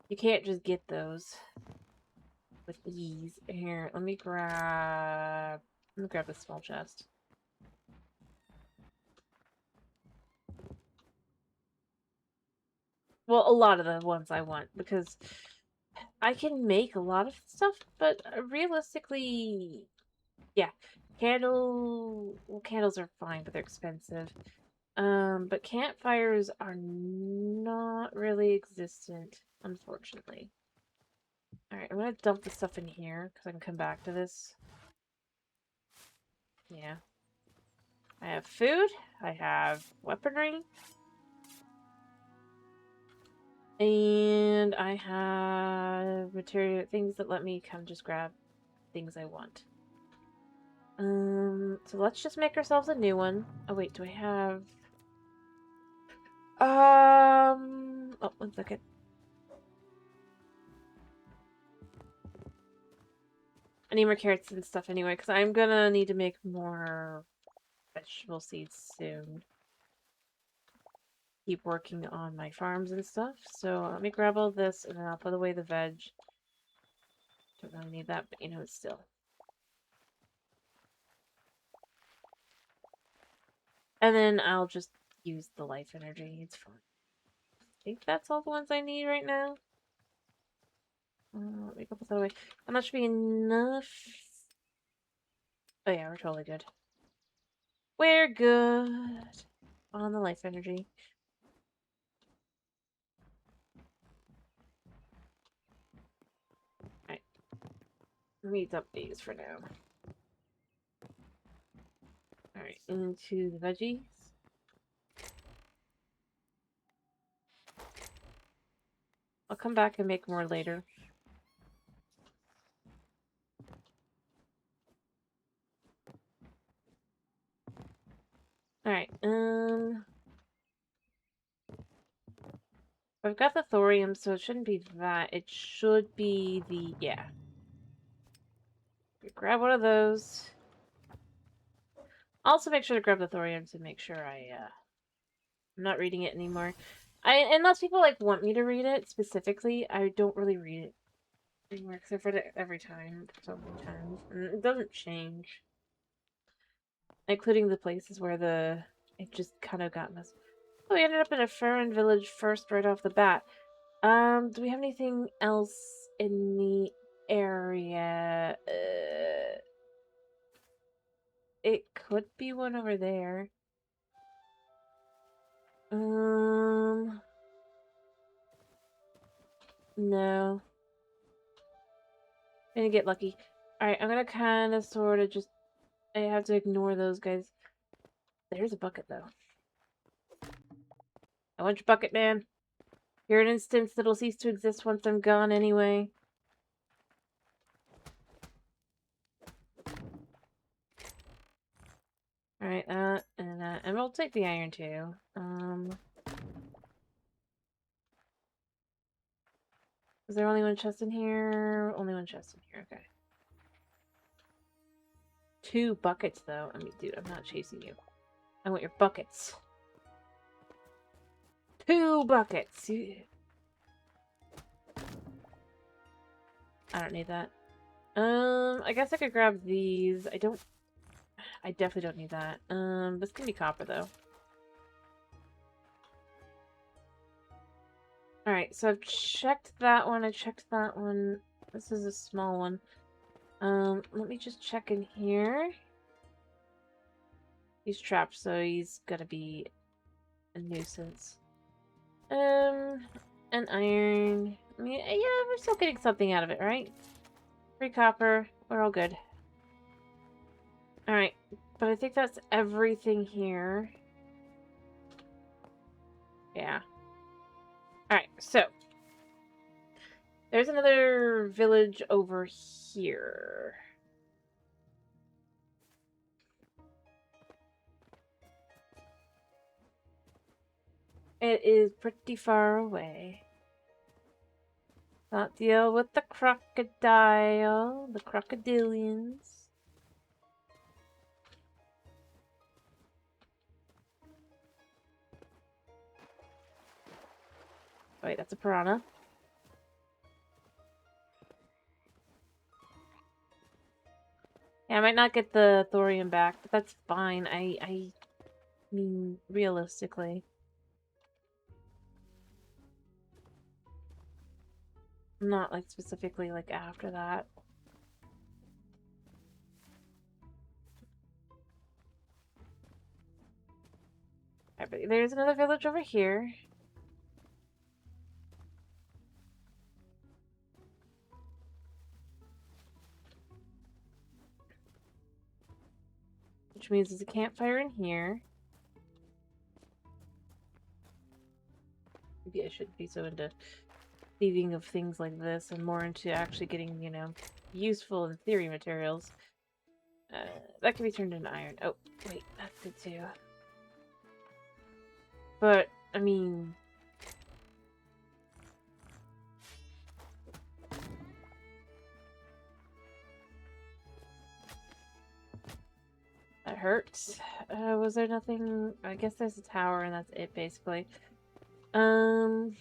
you can't just get those with ease. Here, let me grab this small chest. Well, a lot of the ones I want, because I can make a lot of stuff, but realistically, yeah, candles are fine, but they're expensive. But campfires are not really existent, unfortunately. Alright, I'm gonna dump the stuff in here, because I can come back to this. Yeah. I have food, I have weaponry, and I have material things that let me come just grab things I want. So let's just make ourselves a new one. Oh wait, do I have... Oh, 1 second. I need more carrots and stuff anyway, because I'm gonna need to make more vegetable seeds soon. Keep working on my farms and stuff. So let me grab all this, and then I'll put away the veg. Don't really need that, but you know, it's still. And then I'll just use the life energy. It's fine. I think that's all the ones I need right now. Let me put that away. And that should be enough. Oh yeah, we're totally good. We're good on the life energy. Alright. Let me dump these for now. Alright, into the veggies. I'll come back and make more later. Alright, I've got the thorium, so it shouldn't be that. It should be the... yeah. Grab one of those. Also make sure to grab the thorium to make sure I'm not reading it anymore. Unless people, like, want me to read it specifically, I don't really read it anymore, because I've read it every time, so many times, and it doesn't change. Including the places where it just kind of got messed. Oh, we ended up in a Farron village first right off the bat. Do we have anything else in the area? It could be one over there. No. I'm gonna get lucky. Alright, I'm gonna kind of sort of just... I have to ignore those guys. There's a bucket, though. I want your bucket, man. You're an instance that'll cease to exist once I'm gone anyway. Alright, and we'll take the iron, too. Is there only one chest in here? Only one chest in here, okay. 2 buckets, though. I mean, dude, I'm not chasing you. I want your buckets. 2 buckets! I don't need that. I guess I could grab these. I definitely don't need that. This can be copper, though. Alright, so I've checked that one. I checked that one. This is a small one. Let me just check in here. He's trapped, so he's gonna be a nuisance. An iron. I mean, yeah, we're still getting something out of it, right? 3 copper. We're all good. Alright, but I think that's everything here. Yeah. Alright, so. There's another village over here. It is pretty far away. Not deal with the crocodile, the crocodilians. Wait, that's a piranha. Yeah, I might not get the thorium back, but that's fine. I mean, realistically. Not, like, specifically, like, after that. Alright, but there's another village over here. Which means there's a campfire in here. Maybe I shouldn't be so into thieving of things like this and more into actually getting, you know, useful in theory materials. That can be turned into iron. Oh, wait, that's good too. But, I mean... that hurts. Was there nothing... I guess there's a tower and that's it, basically. Alright,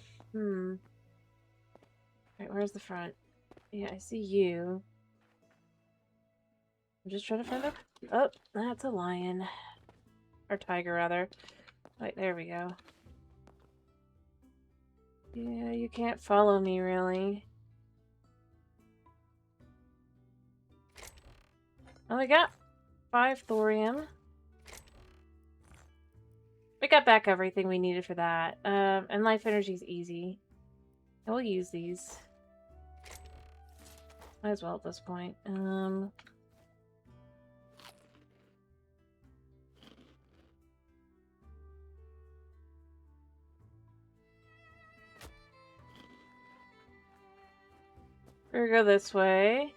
where's the front? Yeah, I see you. I'm just trying to find a... Oh, that's a lion. Or tiger, rather. Wait, there we go. Yeah, you can't follow me, really. Oh, we got 5 thorium. We got back everything we needed for that. And life energy is easy. And we'll use these. Might as well at this point. We're gonna go this way.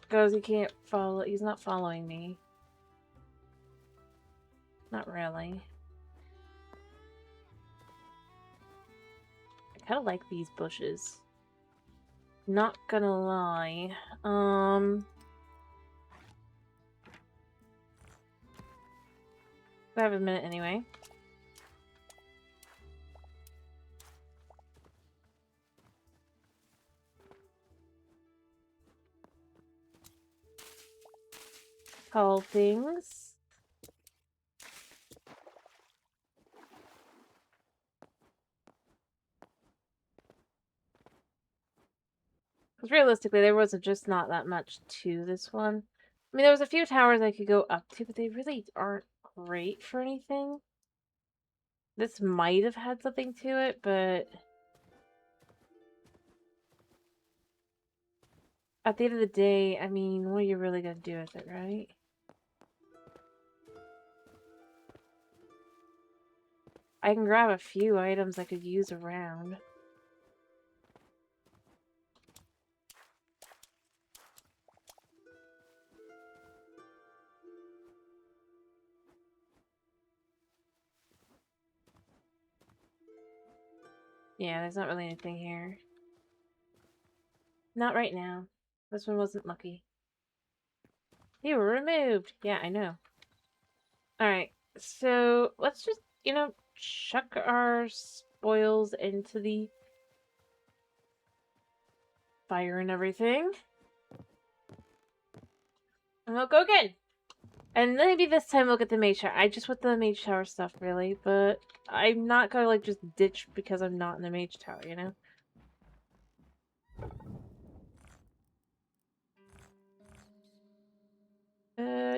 Because he can't follow. He's not following me. Not really. I kind of like these bushes. Not gonna lie. I have a minute anyway. Call things. Because realistically, there was just not that much to this one. I mean, there was a few towers I could go up to, but they really aren't great for anything. This might have had something to it, but... at the end of the day, I mean, what are you really gonna do with it, right? I can grab a few items I could use around. Yeah, there's not really anything here. Not right now. This one wasn't lucky. You were removed! Yeah, I know. Alright, so let's just, you know, chuck our spoils into the fire and everything. And we'll go again! And maybe this time we'll get the mage tower. I just want the mage tower stuff, really, but I'm not gonna, like, just ditch because I'm not in the mage tower, you know?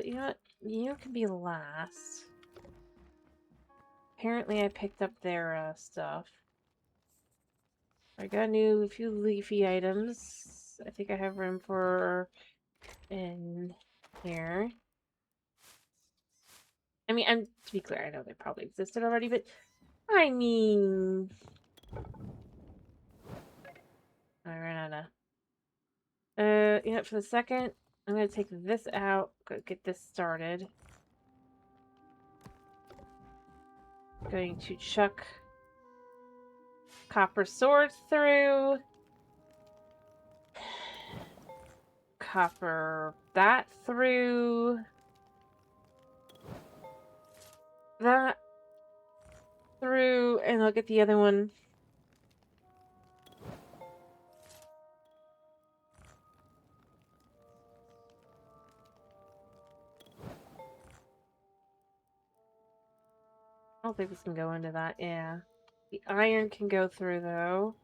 You know what? You can be last. Apparently I picked up their, stuff. I got a few leafy items. I think I have room for in here. I mean, to be clear, I know they probably existed already, but I mean... I ran out of... you know, for the second, I'm gonna take this out, go get this started. Going to chuck copper sword through. Copper that through. That through, and I'll get the other one. I don't think this can go into that, yeah. The iron can go through, though.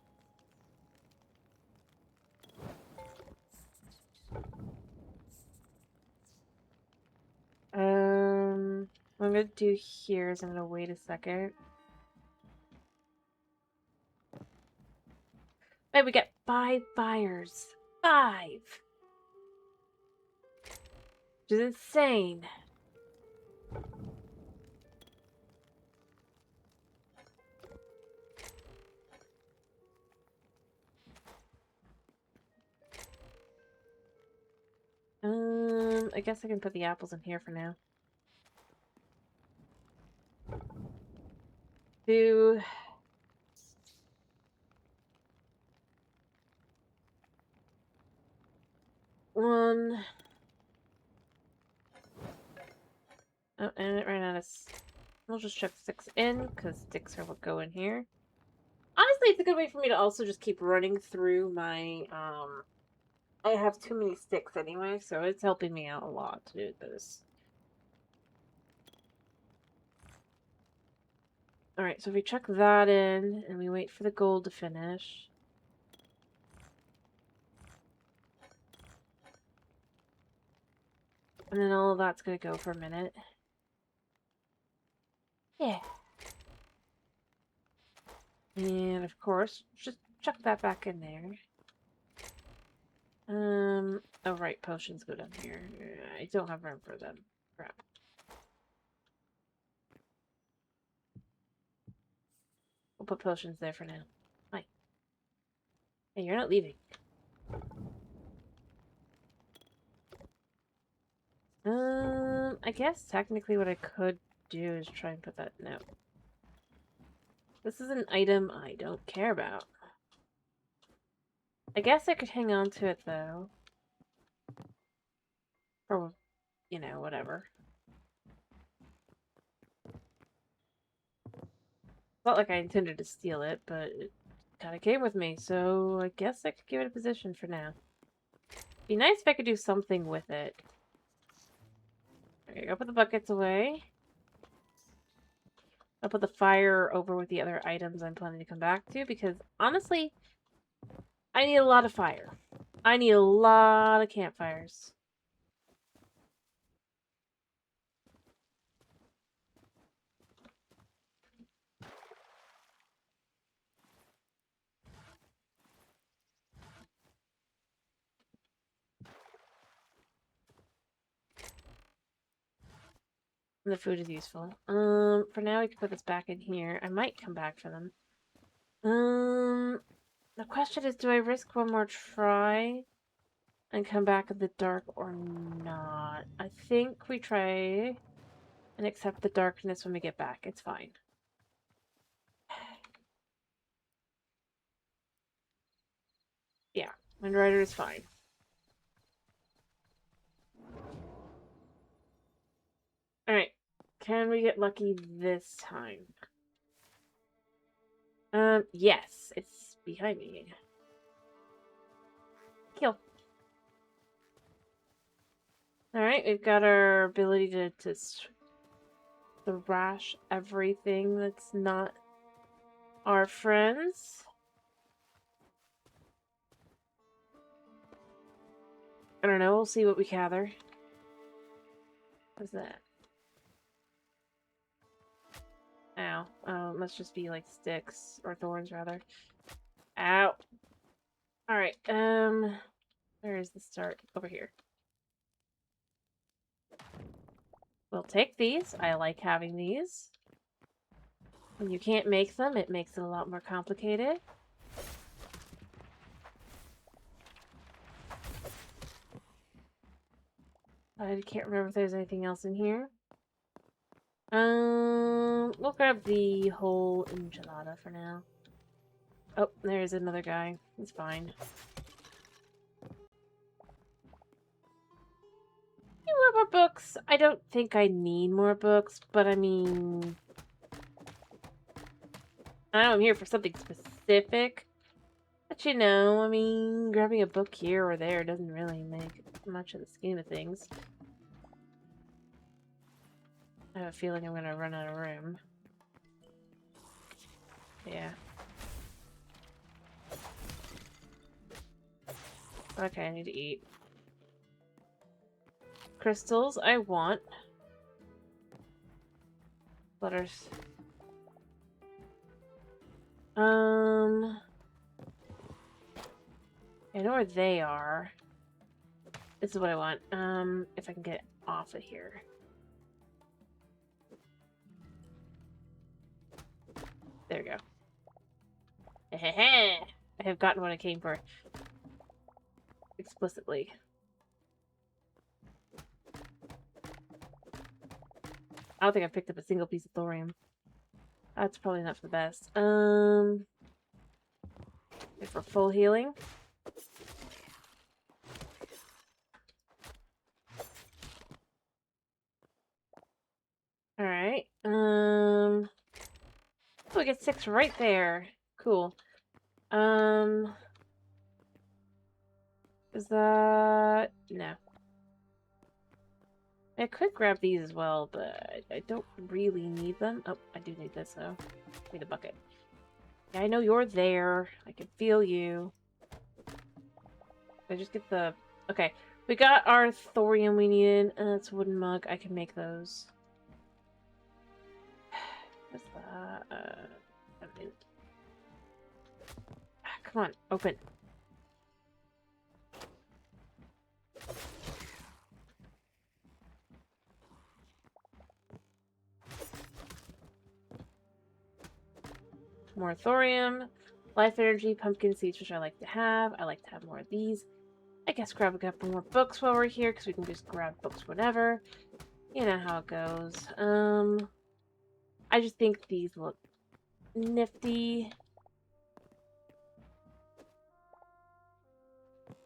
What I'm gonna do here is I'm gonna wait a second. Wait, we get 5 fires. 5! Which is insane. I guess I can put the apples in here for now. 2. 1. Oh, and it ran out of... We'll just chuck 6 in, because sticks are what go in here. Honestly, it's a good way for me to also just keep running through my, I have too many sticks anyway, so it's helping me out a lot to do this. Alright, so if we chuck that in, and we wait for the gold to finish. And then all of that's gonna go for a minute. Yeah. And of course, just chuck that back in there. Oh right, potions go down here. I don't have room for them. Crap. We'll put potions there for now. Hi. Hey, you're not leaving. I guess technically what I could do is try and put that... No. This is an item I don't care about. I guess I could hang on to it, though. Or, you know, whatever. It's not like I intended to steal it, but it kind of came with me, so I guess I could give it a position for now. Be nice if I could do something with it. There you go, put the buckets away. I'll put the fire over with the other items I'm planning to come back to, because honestly, I need a lot of fire. I need a lot of campfires. And the food is useful. For now we can put this back in here. I might come back for them. The question is, do I risk one more try and come back in the dark or not? I think we try and accept the darkness when we get back. It's fine. Yeah, Windrider is fine. Alright, can we get lucky this time? Yes, it's behind me. Kill. Alright, we've got our ability to thrash everything that's not our friends. I don't know, we'll see what we gather. What's that? Ow. Oh, it must just be like sticks, or thorns rather. Ow. Alright, where is the start? Over here. We'll take these. I like having these. When you can't make them, it makes it a lot more complicated. I can't remember if there's anything else in here. We'll grab the whole enchilada for now. Oh, there's another guy. He's fine. More books. I don't think I need more books, but I mean, I know I'm here for something specific. But you know, I mean, grabbing a book here or there doesn't really make much of the scheme of things. I have a feeling I'm gonna run out of room. Yeah. Okay, I need to eat. Crystals, I want. Letters. I know where they are. This is what I want. If I can get off of here. There we go. I have gotten what I came for. Explicitly. I don't think I picked up a single piece of thorium. That's probably not for the best. For full healing. Alright. Oh, we get 6 right there. Cool. Is that... No. I could grab these as well, but I don't really need them. Oh, I do need this, though. Need a bucket. Yeah, I know you're there. I can feel you. I just get the... Okay. We got our thorium we needed. That's a wooden mug. I can make those. What's that? Come on, open. More thorium, life energy, pumpkin seeds, which I like to have. I like to have more of these. I guess grab a couple more books while we're here, because we can just grab books whenever. You know how it goes. I just think these look nifty.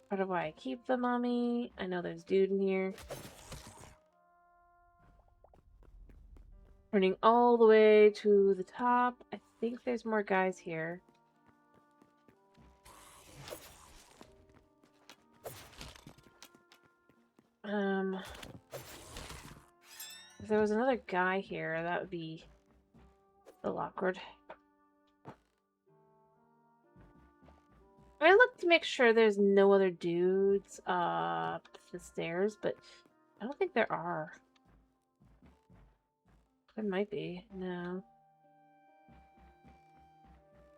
I don't know why I keep them on me. I know there's dude in here. Running all the way to the top. I think there's more guys here. If there was another guy here, that would be a little awkward. I look to make sure there's no other dudes up the stairs, but I don't think there are. There might be. No.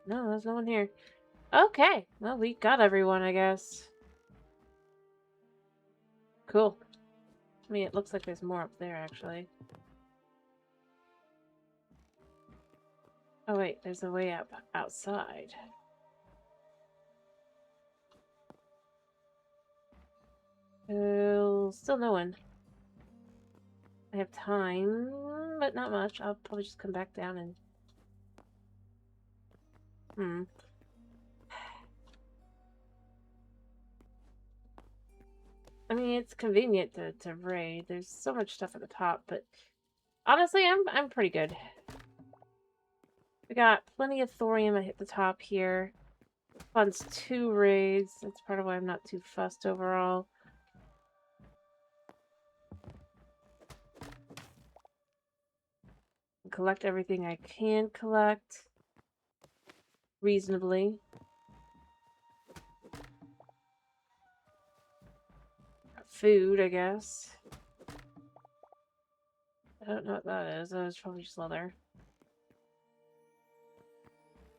No, there's no one here. Okay. Well, we got everyone, I guess. Cool. I mean, it looks like there's more up there, actually. Oh, wait. There's a way up outside. Still no one. I have time, but not much. I'll probably just come back down and... I mean, it's convenient to raid. There's so much stuff at the top, but honestly, I'm pretty good. We got plenty of thorium at the top here. Funds 2 raids. That's part of why I'm not too fussed overall. Collect everything I can collect reasonably. Food, I guess. I don't know what that is. That was probably just leather.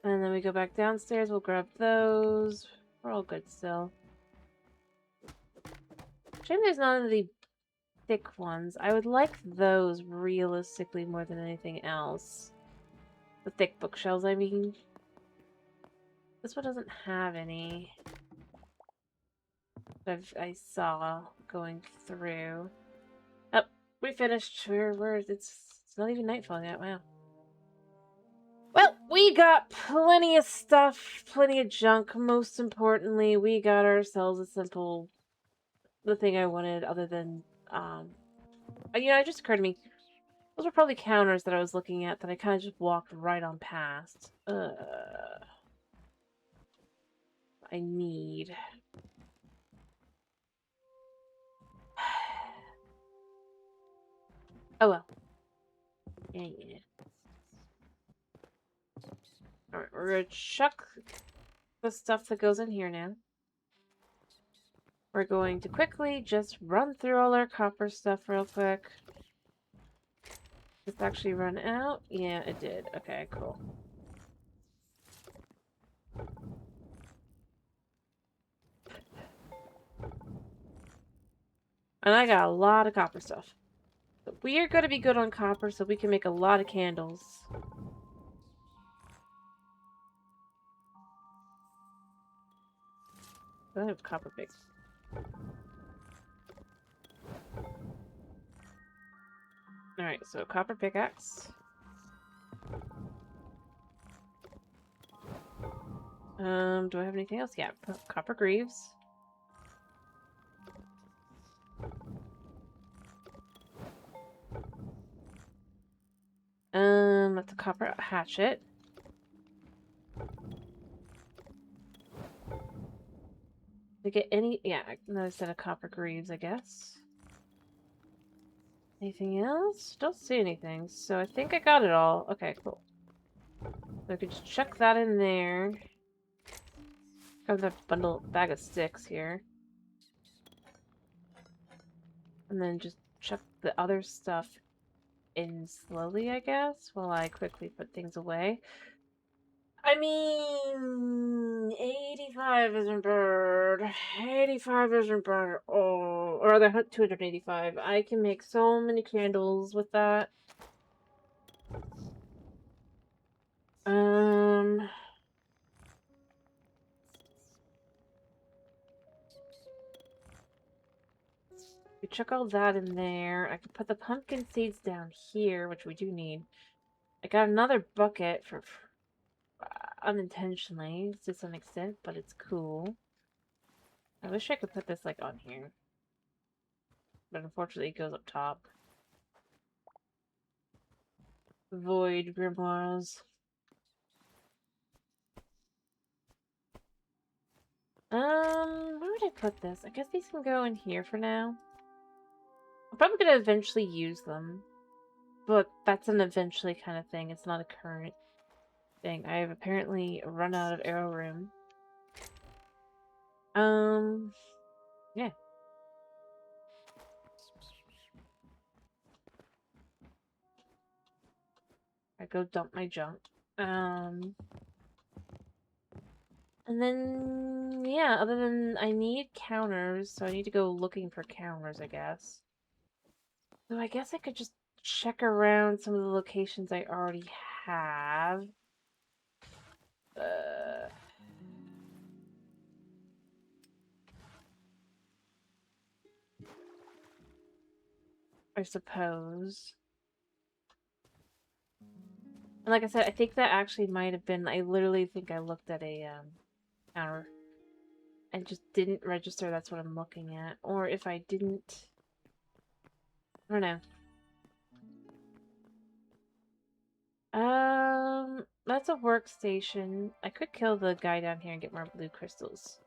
And then we go back downstairs. We'll grab those. We're all good still. Shame there's none of the thick ones. I would like those realistically more than anything else. The thick bookshelves, I mean. This one doesn't have any that I saw going through. Oh, we finished. It's It's not even nightfall yet, wow. Well, we got plenty of stuff, plenty of junk. Most importantly, we got ourselves the thing I wanted, other than, it just occurred to me, those were probably counters that I was looking at that I kind of just walked right on past. I need... Oh well. Yeah. Alright, we're gonna chuck the stuff that goes in here now. We're going to quickly just run through all our copper stuff real quick. This actually run out? Yeah, it did. Okay, cool. And I got a lot of copper stuff. But we are going to be good on copper, so we can make a lot of candles. I have copper picks. Alright, so copper pickaxe. Do I have anything else? Yeah, copper greaves. That's a copper hatchet. To get any, yeah, another set of copper greaves, I guess. Anything else? Don't see anything, so I think I got it all. Okay, cool. So I could just chuck that in there. Got that bag of sticks here. And then just chuck the other stuff in slowly, I guess, while I quickly put things away. I mean, 85 isn't bad. 85 isn't bad. Oh, or rather, 285. I can make so many candles with that. We chuck all that in there. I could put the pumpkin seeds down here, which we do need. I got another bucket for unintentionally to some extent, but it's cool. I wish I could put this like on here, but unfortunately it goes up top. Void grimoires. Where would I put this? I guess these can go in here for now. I'm probably gonna eventually use them, but that's an eventually kind of thing. It's not a current thing. I have apparently run out of arrow room. Yeah. I go dump my junk. And then, yeah, other than I need counters, so I need to go looking for counters, I guess. So I guess I could just check around some of the locations I already have. I suppose. And like I said, I think that actually might have been, I literally think I looked at a counter and just didn't register that's what I'm looking at. Or if I didn't, I don't know. That's a workstation. I could kill the guy down here and get more blue crystals.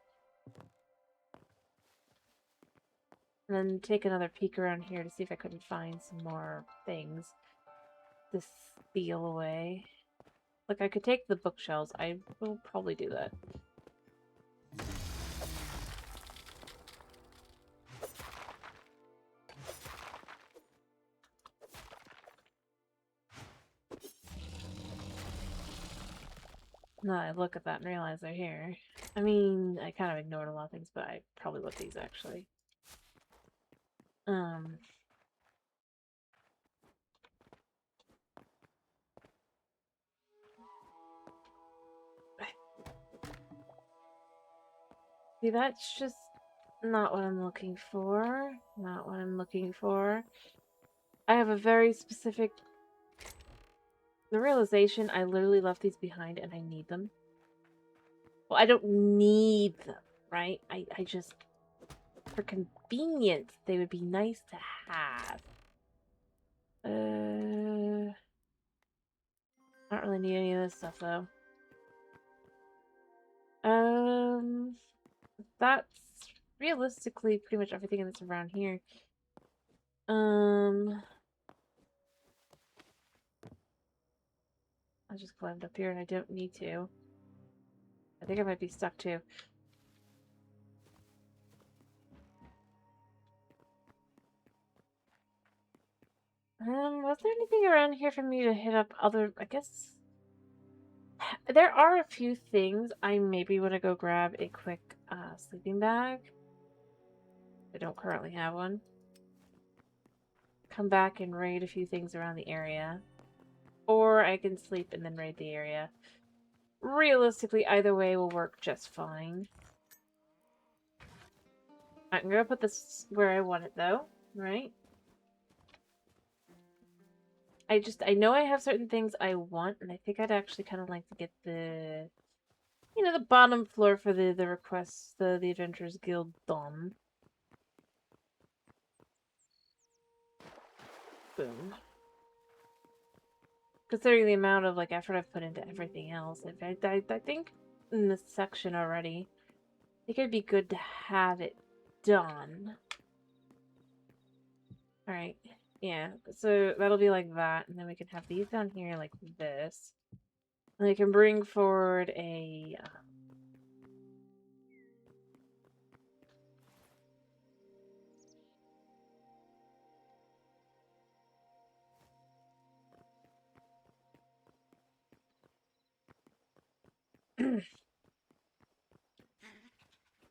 And then take another peek around here to see if I couldn't find some more things to steal away. Look, I could take the bookshelves. I will probably do that. Now I look at that and realize they're here. I mean, I kind of ignored a lot of things, but I probably looked these actually. See, that's just not what I'm looking for. Not what I'm looking for. I have a very specific The realization I literally left these behind and I need them. Well, I don't need them, right? I just, for convenience, they would be nice to have. I don't really need any of this stuff though. That's realistically pretty much everything that's around here. I just climbed up here and I don't need to. I think I might be stuck too. Was there anything around here for me to hit up other, I guess... There are a few things. I maybe want to go grab a quick sleeping bag. I don't currently have one. Come back and raid a few things around the area. Or I can sleep and then raid the area. Realistically, either way will work just fine. I'm gonna put this where I want it though, right? I know I have certain things I want, and I think I'd actually kind of like to get the, you know, the bottom floor for the requests, the Adventurers Guild done. Boom. Considering the amount of like effort I've put into everything else, I think in this section already, I think it'd be good to have it done. All right, yeah. So that'll be like that, and then we can have these down here like this. And we can bring forward a.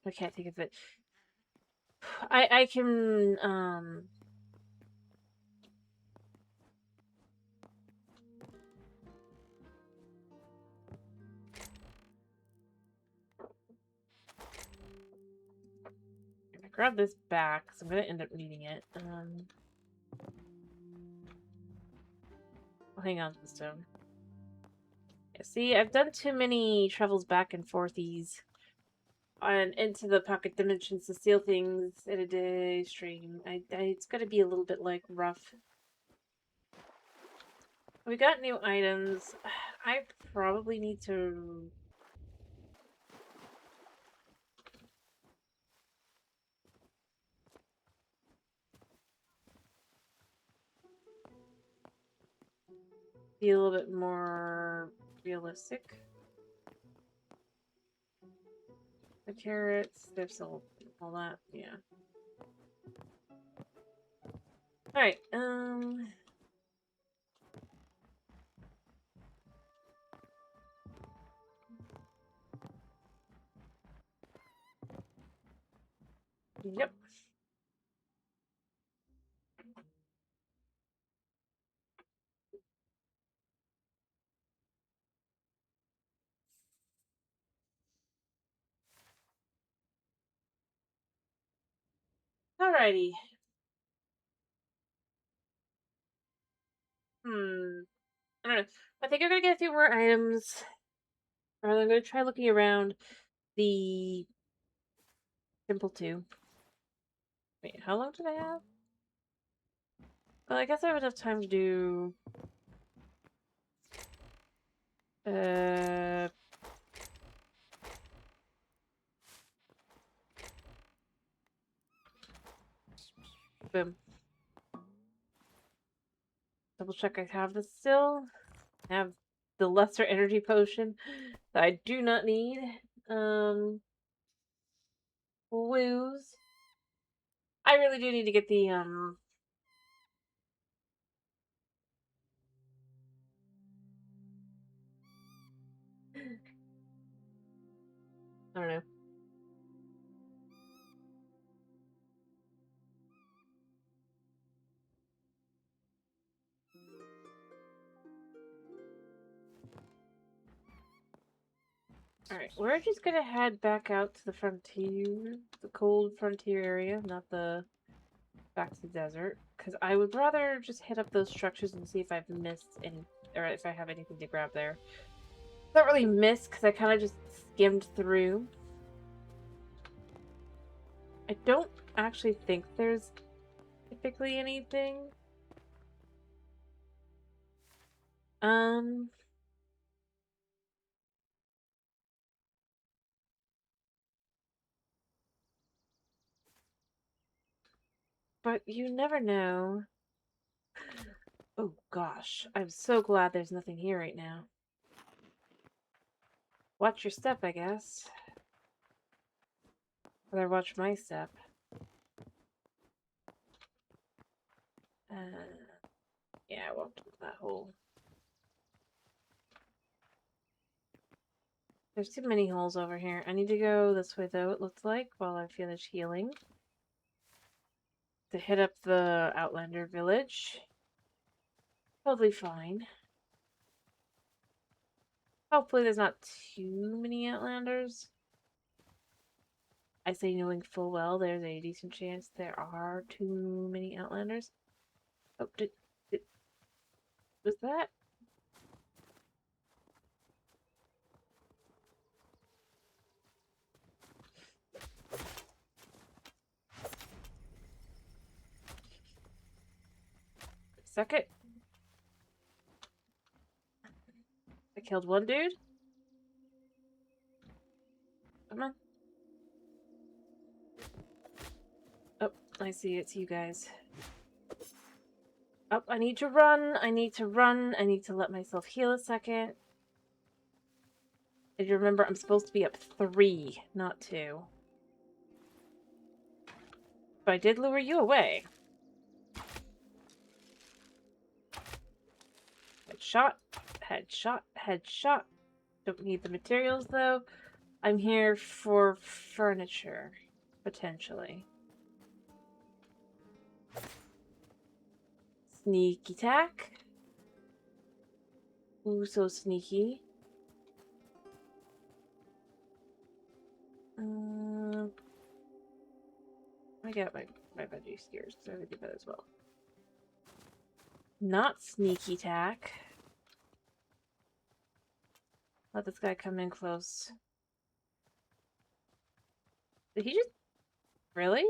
I can't think of it. I can grab this back because I'm gonna end up needing it. I'll hang on to the stone. Yeah, see, I've done too many travels back and forthies and into the pocket dimensions to steal things in a day stream. It's gonna be a little bit like rough. We got new items. I probably need to. Be a little bit more realistic. The carrots, there's all that, yeah. Alright, yep. Alrighty. I don't know. I think I'm gonna get a few more items. Or I'm gonna try looking around the temple too. Wait, how long did I have? Well, I guess I have enough time to do... Boom. Double check I have this still. I have the lesser energy potion that I do not need. Woos. I really do need to get the, I don't know. Alright, we're just gonna head back out to the frontier, the cold frontier area, not the back to the desert, because I would rather just hit up those structures and see if I've missed any or if I have anything to grab there. Not really missed because I kind of just skimmed through. I don't actually think there's typically anything. But you never know. Oh gosh, I'm so glad there's nothing here right now. Watch your step, I guess. Or watch my step. Yeah, I walked into that hole. There's too many holes over here. I need to go this way, though, it looks like, while I finish healing. To hit up the Outlander village. Totally fine. Hopefully there's not too many Outlanders. I say knowing full well there's a decent chance there are too many Outlanders. Oh, was that? Second. I killed one dude. Come on. Oh, I see. It's you guys. Oh, I need to run. I need to run. I need to let myself heal a second. Did you remember I'm supposed to be up 3, not 2. But I did lure you away. Headshot. Headshot. Headshot. Don't need the materials, though. I'm here for furniture. Potentially. Sneak attack. Ooh, so sneaky. I got my veggie skewers, so I would do that as well. Not sneaky attack. Let this guy come in close. Did he just... Really?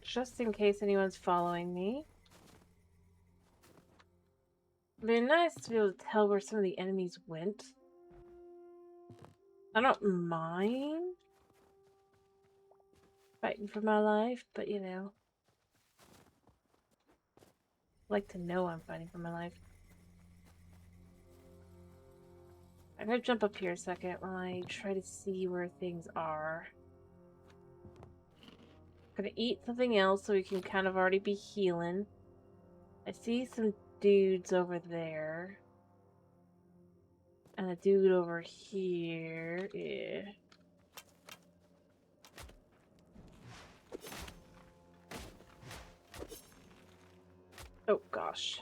Just in case anyone's following me. It'd be nice to be able to tell where some of the enemies went. I don't mind fighting for my life, but you know. I like to know I'm fighting for my life. I'm gonna jump up here a second while I try to see where things are. I'm gonna eat something else so we can kind of already be healing. I see some dudes over there. And a dude over here. Yeah. Oh gosh.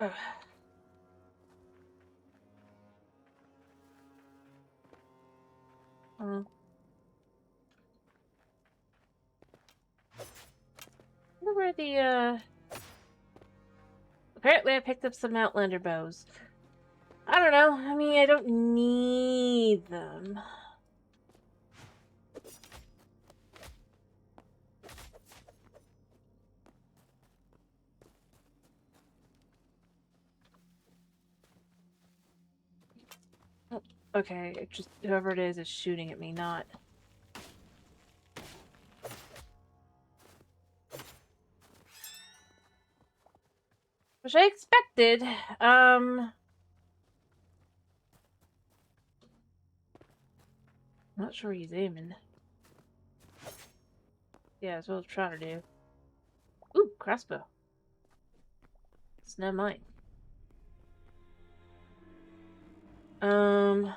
Ugh. I wonder where the apparently I picked up some Outlander bows. I don't know. I mean, I don't need them. Oh, okay, it just whoever it is shooting at me, not... Which I expected. Not sure he's aiming. Yeah, that's what I was trying to do. Ooh, crossbow. It's not mine. I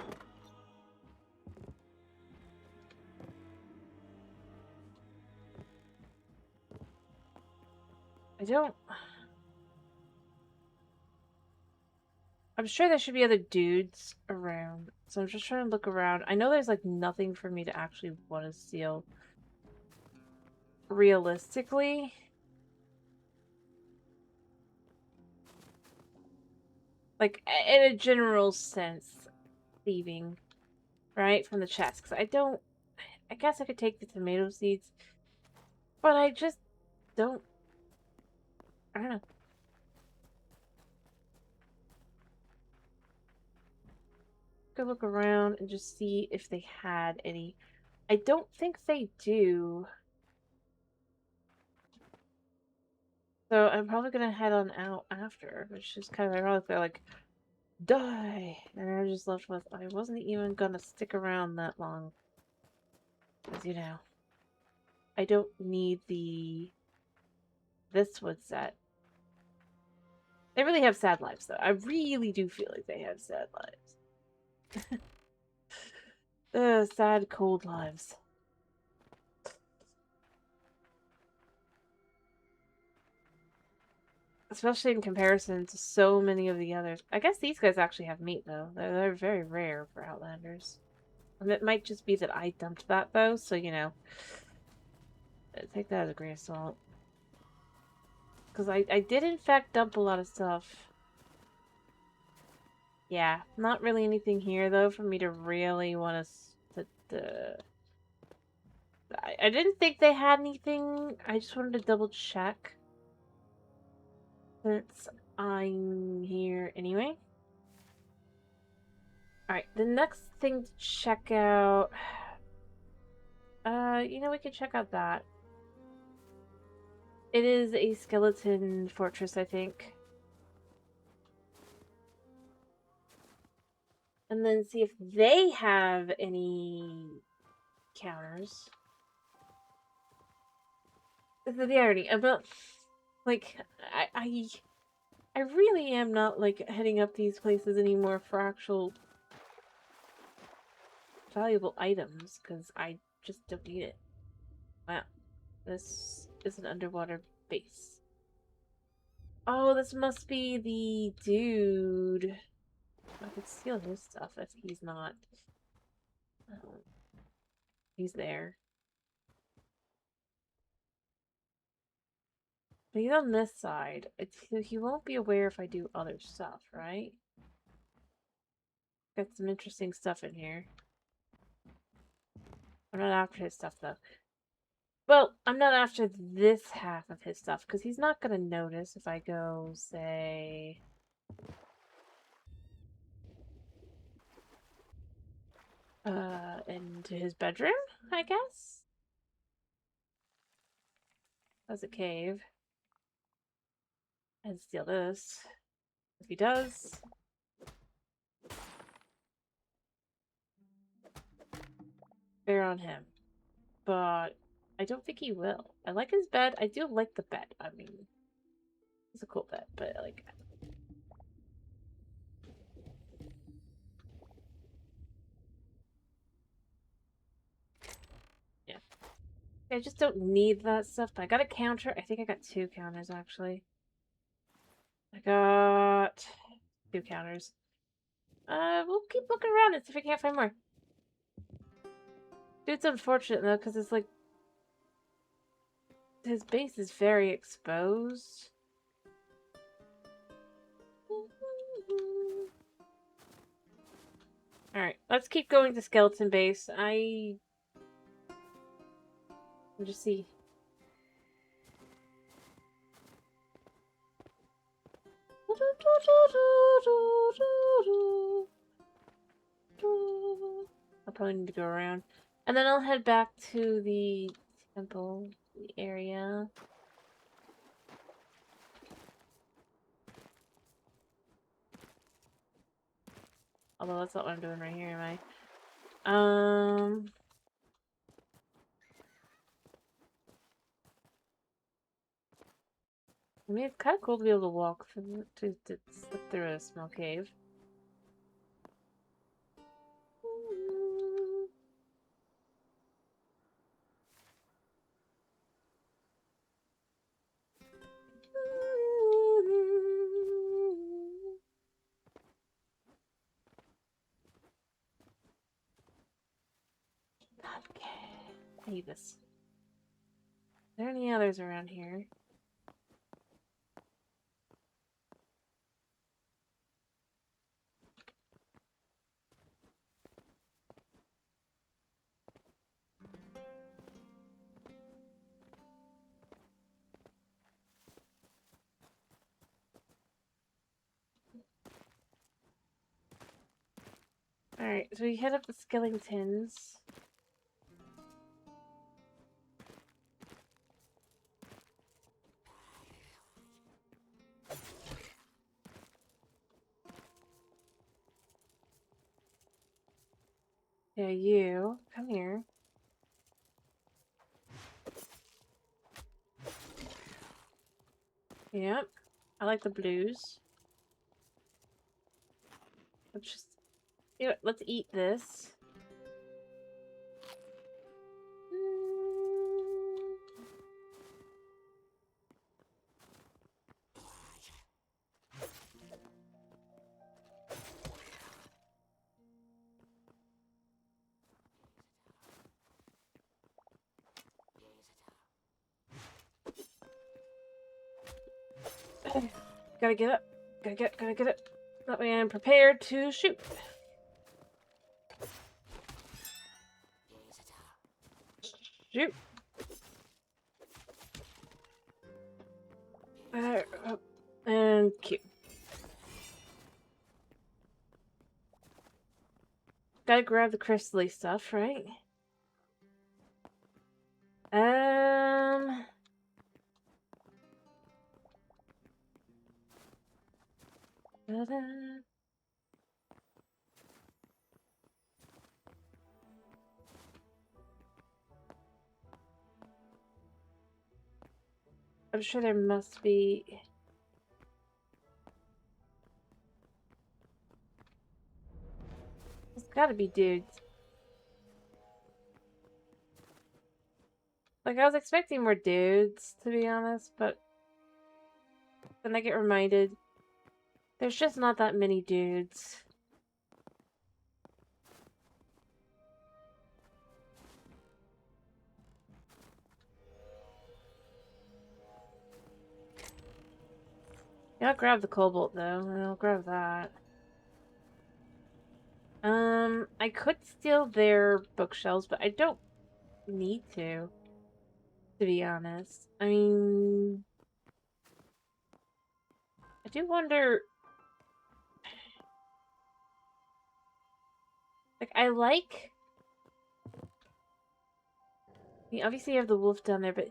don't... I'm sure there should be other dudes around. So I'm just trying to look around. I know there's like nothing for me to actually want to steal realistically. Like in a general sense, thieving, right? From the chest. Because I guess I could take the tomato seeds, but I just don't. I don't know. Go look around and just see if they had any. I don't think they do. So I'm probably gonna head on out after, which is kind of ironic. They're like, die! And I just left with, I wasn't even gonna stick around that long. As you know. I don't need this wood set. They really have sad lives, though. I really do feel like they have sad lives. Sad, cold lives. Especially in comparison to so many of the others. I guess these guys actually have meat, though. They're very rare for Outlanders. And it might just be that I dumped that, though, so, you know. Take that as a grain of salt. Because I did, in fact, dump a lot of stuff. Yeah, not really anything here, though, for me to really want to... I didn't think they had anything. I just wanted to double check. Since I'm here anyway. Alright, the next thing to check out... you know, we can check out that. It is a skeleton fortress, I think. And then see if they have any counters. The irony about, like, I really am not, like, heading up these places anymore for actual valuable items, because I just don't need it. Wow. This is an underwater base. Oh, this must be the dude. I could steal his stuff if he's not. Oh, he's there. But he's on this side. He won't be aware if I do other stuff, right? Got some interesting stuff in here. I'm not after his stuff, though. Well, I'm not after this half of his stuff, because he's not going to notice if I go, say... into his bedroom, I guess? That's a cave. And steal this. If he does... Fair on him. But I don't think he will. I like his bed. I do like the bed. I mean, it's a cool bed, but like... Yeah. I just don't need that stuff, but I got a counter. I think I got 2 counters, actually. I got 2 counters. We'll keep looking around and see if we can't find more. Dude's unfortunate, though, because it's like... His base is very exposed. Alright, let's keep going to Skeleton Base. I'll just see. I'll probably need to go around. And then I'll head back to the temple area. Although that's not what I'm doing right here, am I? I mean, it's kind of cool to be able to walk through, to slip through a small cave. this. Are there any others around here? Alright, so we hit up the skeletons. Yeah, you. Come here. Yep. I like the blues. Let's just... You know, let's eat this. Gotta get up. Gotta get up. That way I'm prepared to shoot. Shoot. And cute. Gotta grab the crystally stuff, right? Ta-da. I'm sure there must be... There's gotta be dudes. Like, I was expecting more dudes, to be honest, but then I get reminded there's just not that many dudes. Yeah, I'll grab the cobalt though, and I'll grab that. I could steal their bookshelves, but I don't need to be honest. I mean, I do wonder... Like, I mean, obviously you have the wolf down there, but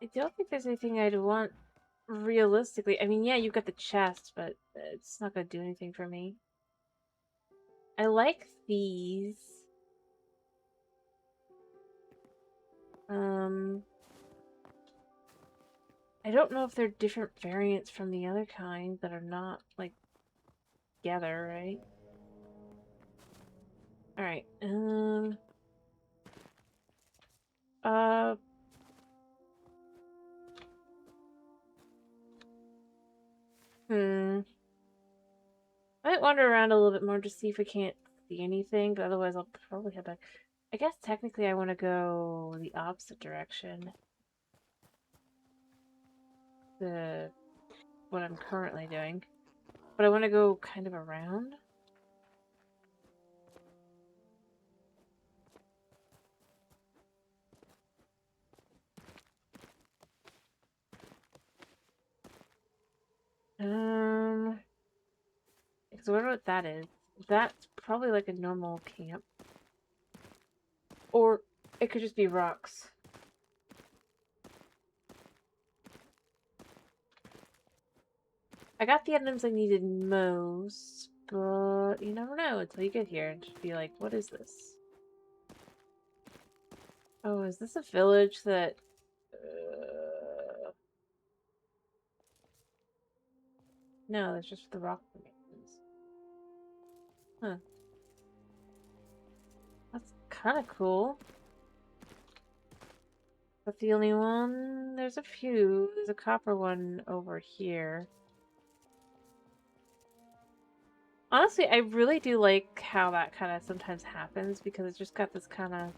I don't think there's anything I'd want realistically. I mean, yeah, you've got the chest, but it's not gonna do anything for me. I like these. I don't know if they're different variants from the other kind that are not, like, together, right? Alright, I might wander around a little bit more to see if I can't see anything, but otherwise I'll probably head back. I guess technically I want to go the opposite direction to what I'm currently doing. But I want to go kind of around. Because I wonder what that is. That's probably like a normal camp. Or it could just be rocks. I got the items I needed most, but you never know until you get here and just be like, what is this? Oh, is this a village that... No, it's just the rock formations. Huh. That's kind of cool. That's the only one? There's a few. There's a copper one over here. Honestly, I really do like how that kind of sometimes happens because it's just got this kind of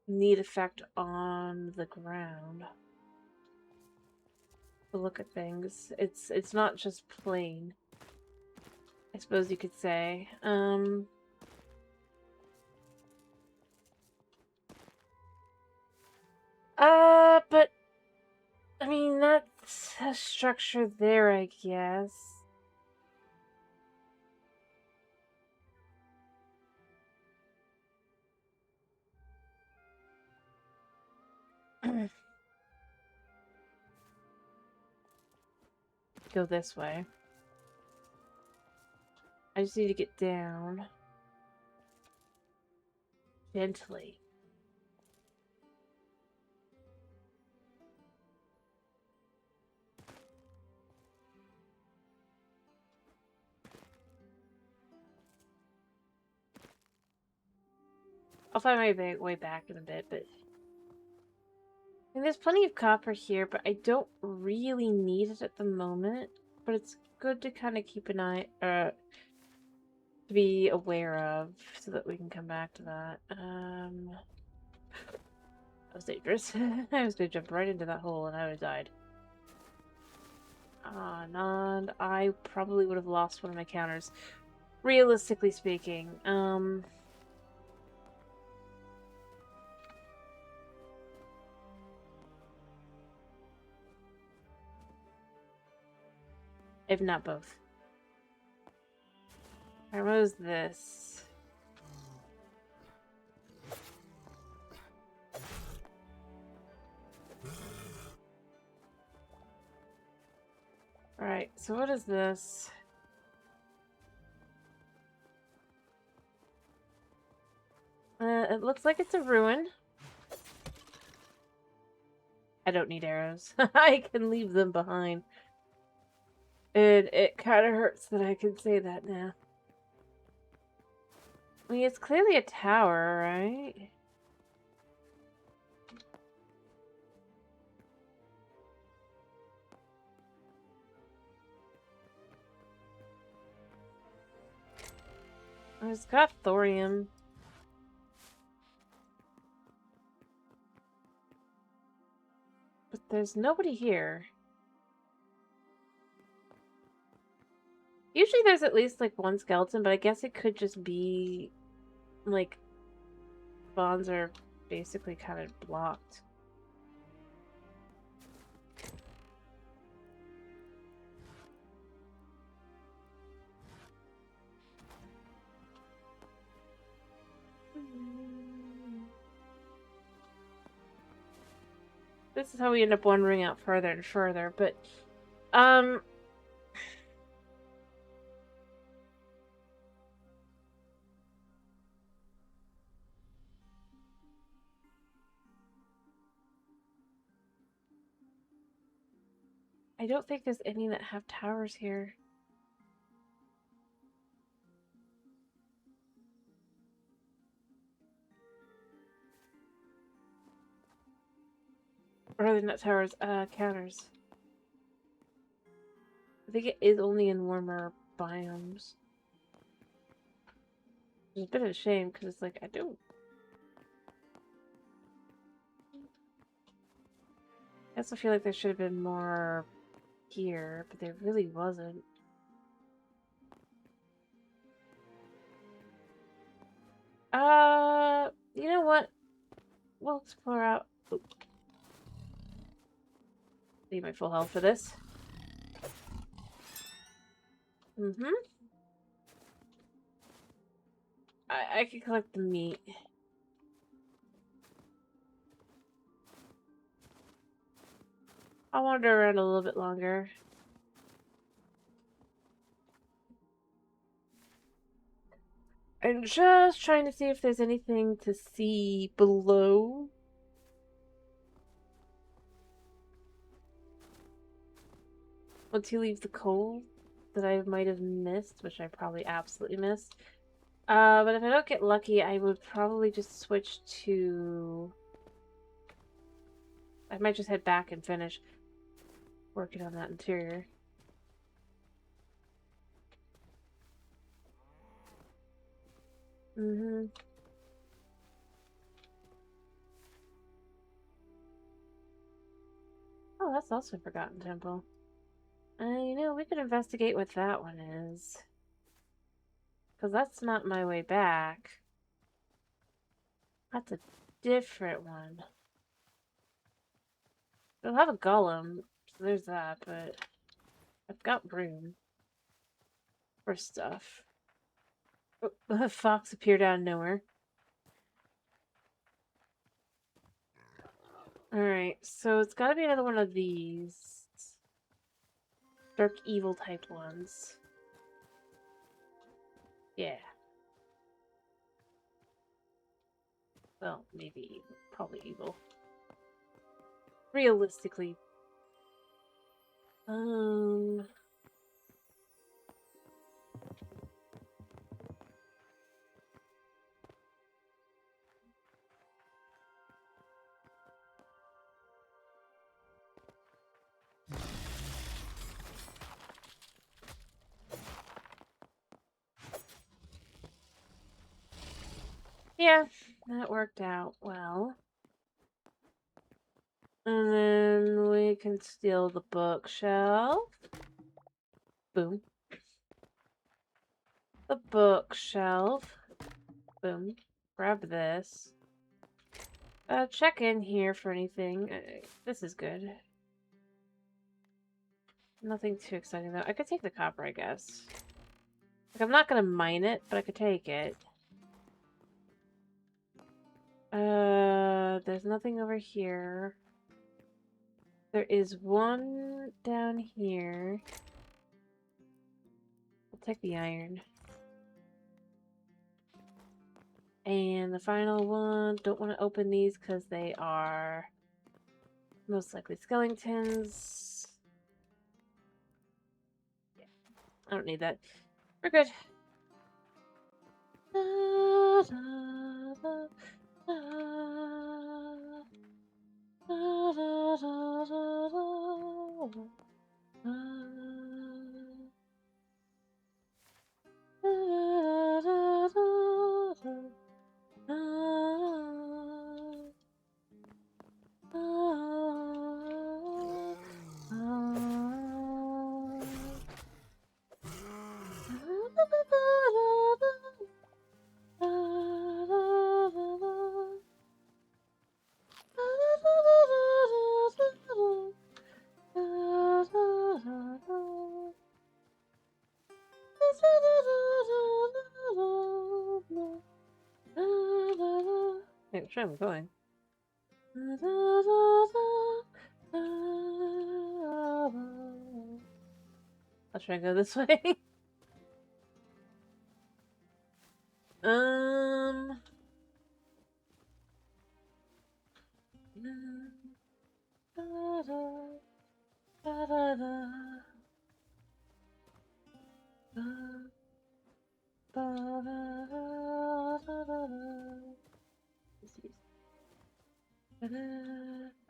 neat effect on the ground. To look at things. It's not just plain, I suppose you could say. But I mean that's a structure there, I guess. Go this way. I just need to get down. Gently. I'll find my way back in a bit, but... And there's plenty of copper here, but I don't really need it at the moment. But it's good to kind of keep an eye... to be aware of, so that we can come back to that. That was dangerous. I was gonna jump right into that hole and I would have died. And I probably would have lost one of my counters. Realistically speaking, if not both. Alright, what was this? Alright, so what is this? It looks like it's a ruin. I don't need arrows. I can leave them behind. And it kind of hurts that I can say that now. I mean, it's clearly a tower, right? It's got thorium. But there's nobody here. Usually there's at least like one skeleton, but I guess it could just be like spawns are basically kind of blocked. This is how we end up wandering out further and further, but I don't think there's any that have towers here. Or they're not towers, counters. I think it is only in warmer biomes. It's a bit of a shame, because it's like, I also feel like there should have been more here, but there really wasn't. You know what? We'll explore out. Oop. Need my full health for this. I can collect the meat. I'll wander around a little bit longer. I'm just trying to see if there's anything to see below. Once you leave the coal that I might have missed, which I probably absolutely missed. But if I don't get lucky, I would probably just switch to... I might just head back and finish working on that interior. Mm-hmm. Oh, that's also Forgotten Temple. We could investigate what that one is. Because that's not my way back. That's a different one. It'll have a golem, so there's that, but I've got room for stuff. Oh, a fox appeared out of nowhere. Alright, so it's gotta be another one of these. Dark evil type ones. Yeah. Well, maybe evil. Probably evil. Realistically. Yeah, that worked out well. And then we can steal the bookshelf. Boom. The bookshelf. Boom. Grab this. Check in here for anything. This is good. Nothing too exciting though. I could take the copper, I guess. Like, I'm not gonna mine it, but I could take it. There's nothing over here. There is one down here. I'll take the iron. And the final one, don't want to open these because they are most likely skeletons. Yeah, I don't need that. We're good. Wait, which way am I going? I'll try and go this way.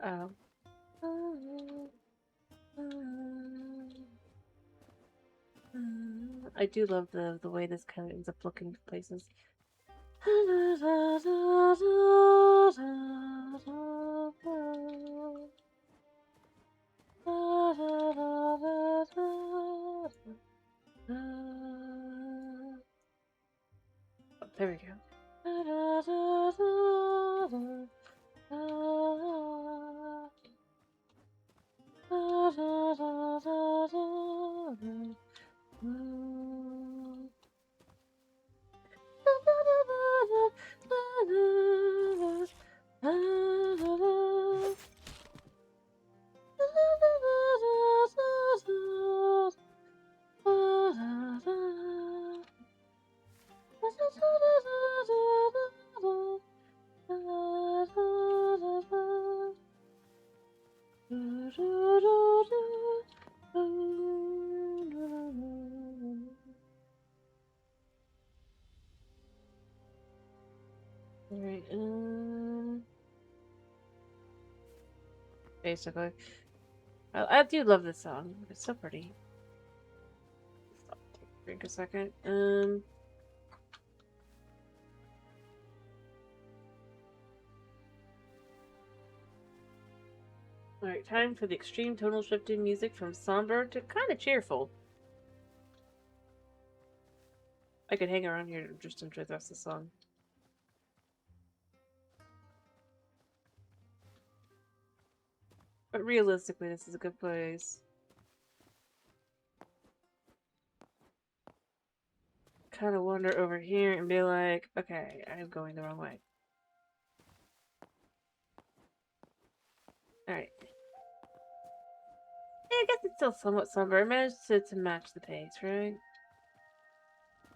Oh. I do love the way this kind of ends up looking for places. Oh, there we go. Alright, basically. I do love this song. It's so pretty. Stop, drink a second. Alright, time for the extreme tonal shifting music from somber to kind of cheerful. I could hang around here and just enjoy the rest of the song. But realistically, this is a good place. Kind of wander over here and be like, okay, I'm going the wrong way. Alright. I guess it's still somewhat somber. I managed to match the pace, right?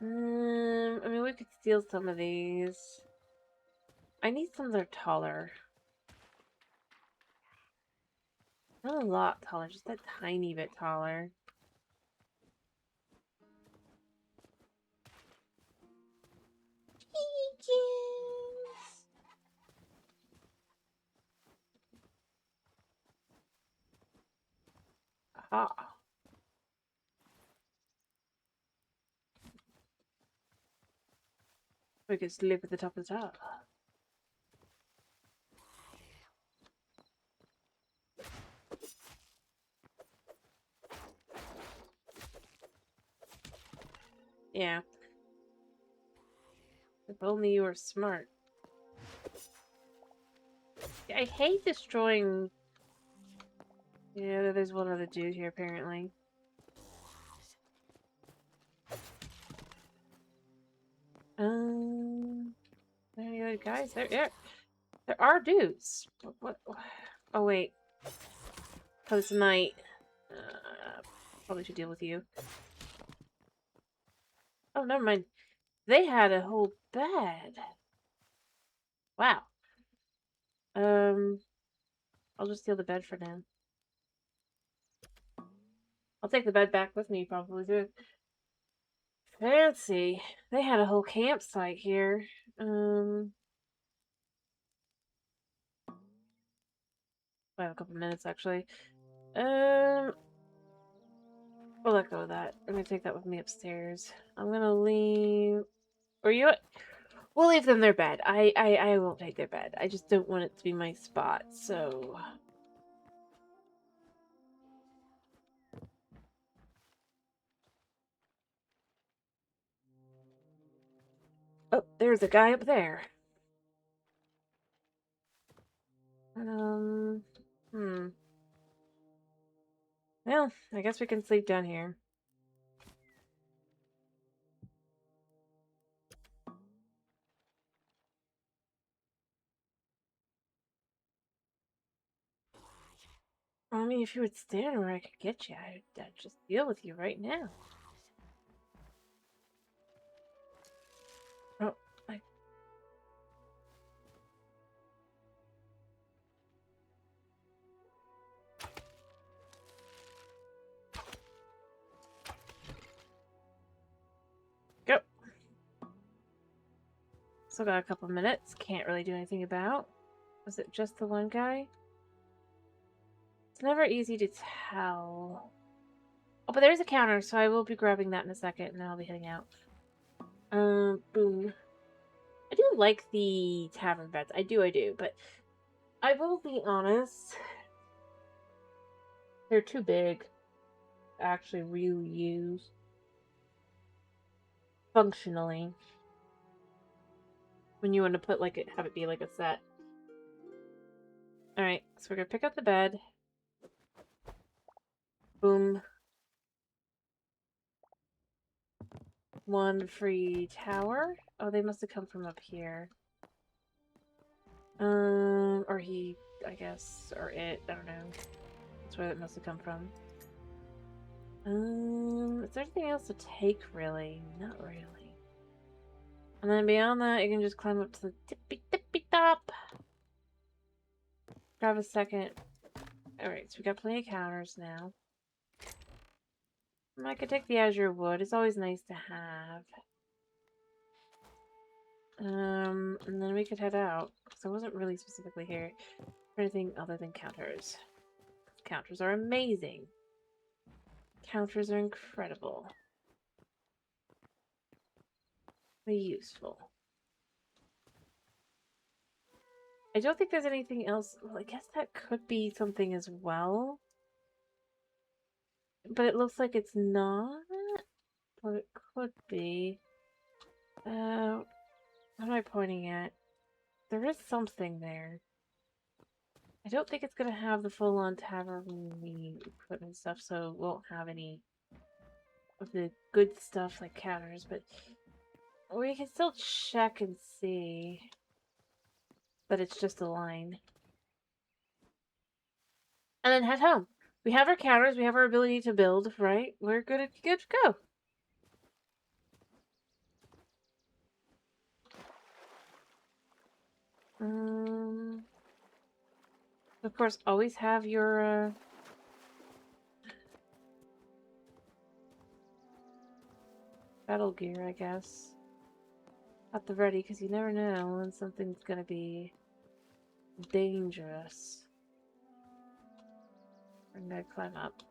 I mean, we could steal some of these. I need some that are taller. Not a lot taller, just a tiny bit taller. Aha. We could sleep at the top of the top. Yeah. If only you were smart. I hate destroying... Yeah, there's one other dude here, apparently. Any other guys? There are dudes. What? Oh, wait. Oh, this might... probably should deal with you. Oh, never mind. They had a whole bed. Wow. I'll just steal the bed for now. I'll take the bed back with me, probably, too. Fancy. They had a whole campsite here. I have a couple minutes, actually. We'll let go of that. I'm gonna take that with me upstairs. I'm gonna leave... Or you... We'll leave them their bed. I won't take their bed. I just don't want it to be my spot, so... Oh, there's a guy up there. Well, I guess we can sleep down here. I mean, if you would stand where I could get you, I'd just deal with you right now. Oh, Go! Still got a couple minutes. Can't really do anything about. Was it just the one guy? It's never easy to tell. Oh, but there's a counter, so I will be grabbing that in a second, and then I'll be heading out. Boom. I do like the tavern beds. I do, but I will be honest. They're too big to actually really use functionally. When you want to put have it be like a set. Alright, so we're gonna pick up the bed. Boom. One free tower. Oh, they must have come from up here. Or he, I guess, or it, I don't know. That's where it must have come from. Is there anything else to take, really? Not really. And then beyond that, you can just climb up to the tippy top. Grab a second. Alright, so we got plenty of counters now. I could take the azure wood. It's always nice to have. And then we could head out. Because I wasn't really specifically here for anything other than counters. Counters are amazing. Counters are incredible. They're useful. I don't think there's anything else. Well, I guess that could be something as well. But it looks like it's not. But it could be. What am I pointing at? There is something there. I don't think it's gonna have the full-on tavern equipment stuff, so it won't have any of the good stuff like counters, but we can still check and see. But it's just a line. And then head home. We have our counters, we have our ability to build, right? We're good to go. Of course, always have your battle gear, I guess, at the ready, because you never know when something's gonna be dangerous. I'm gonna climb up.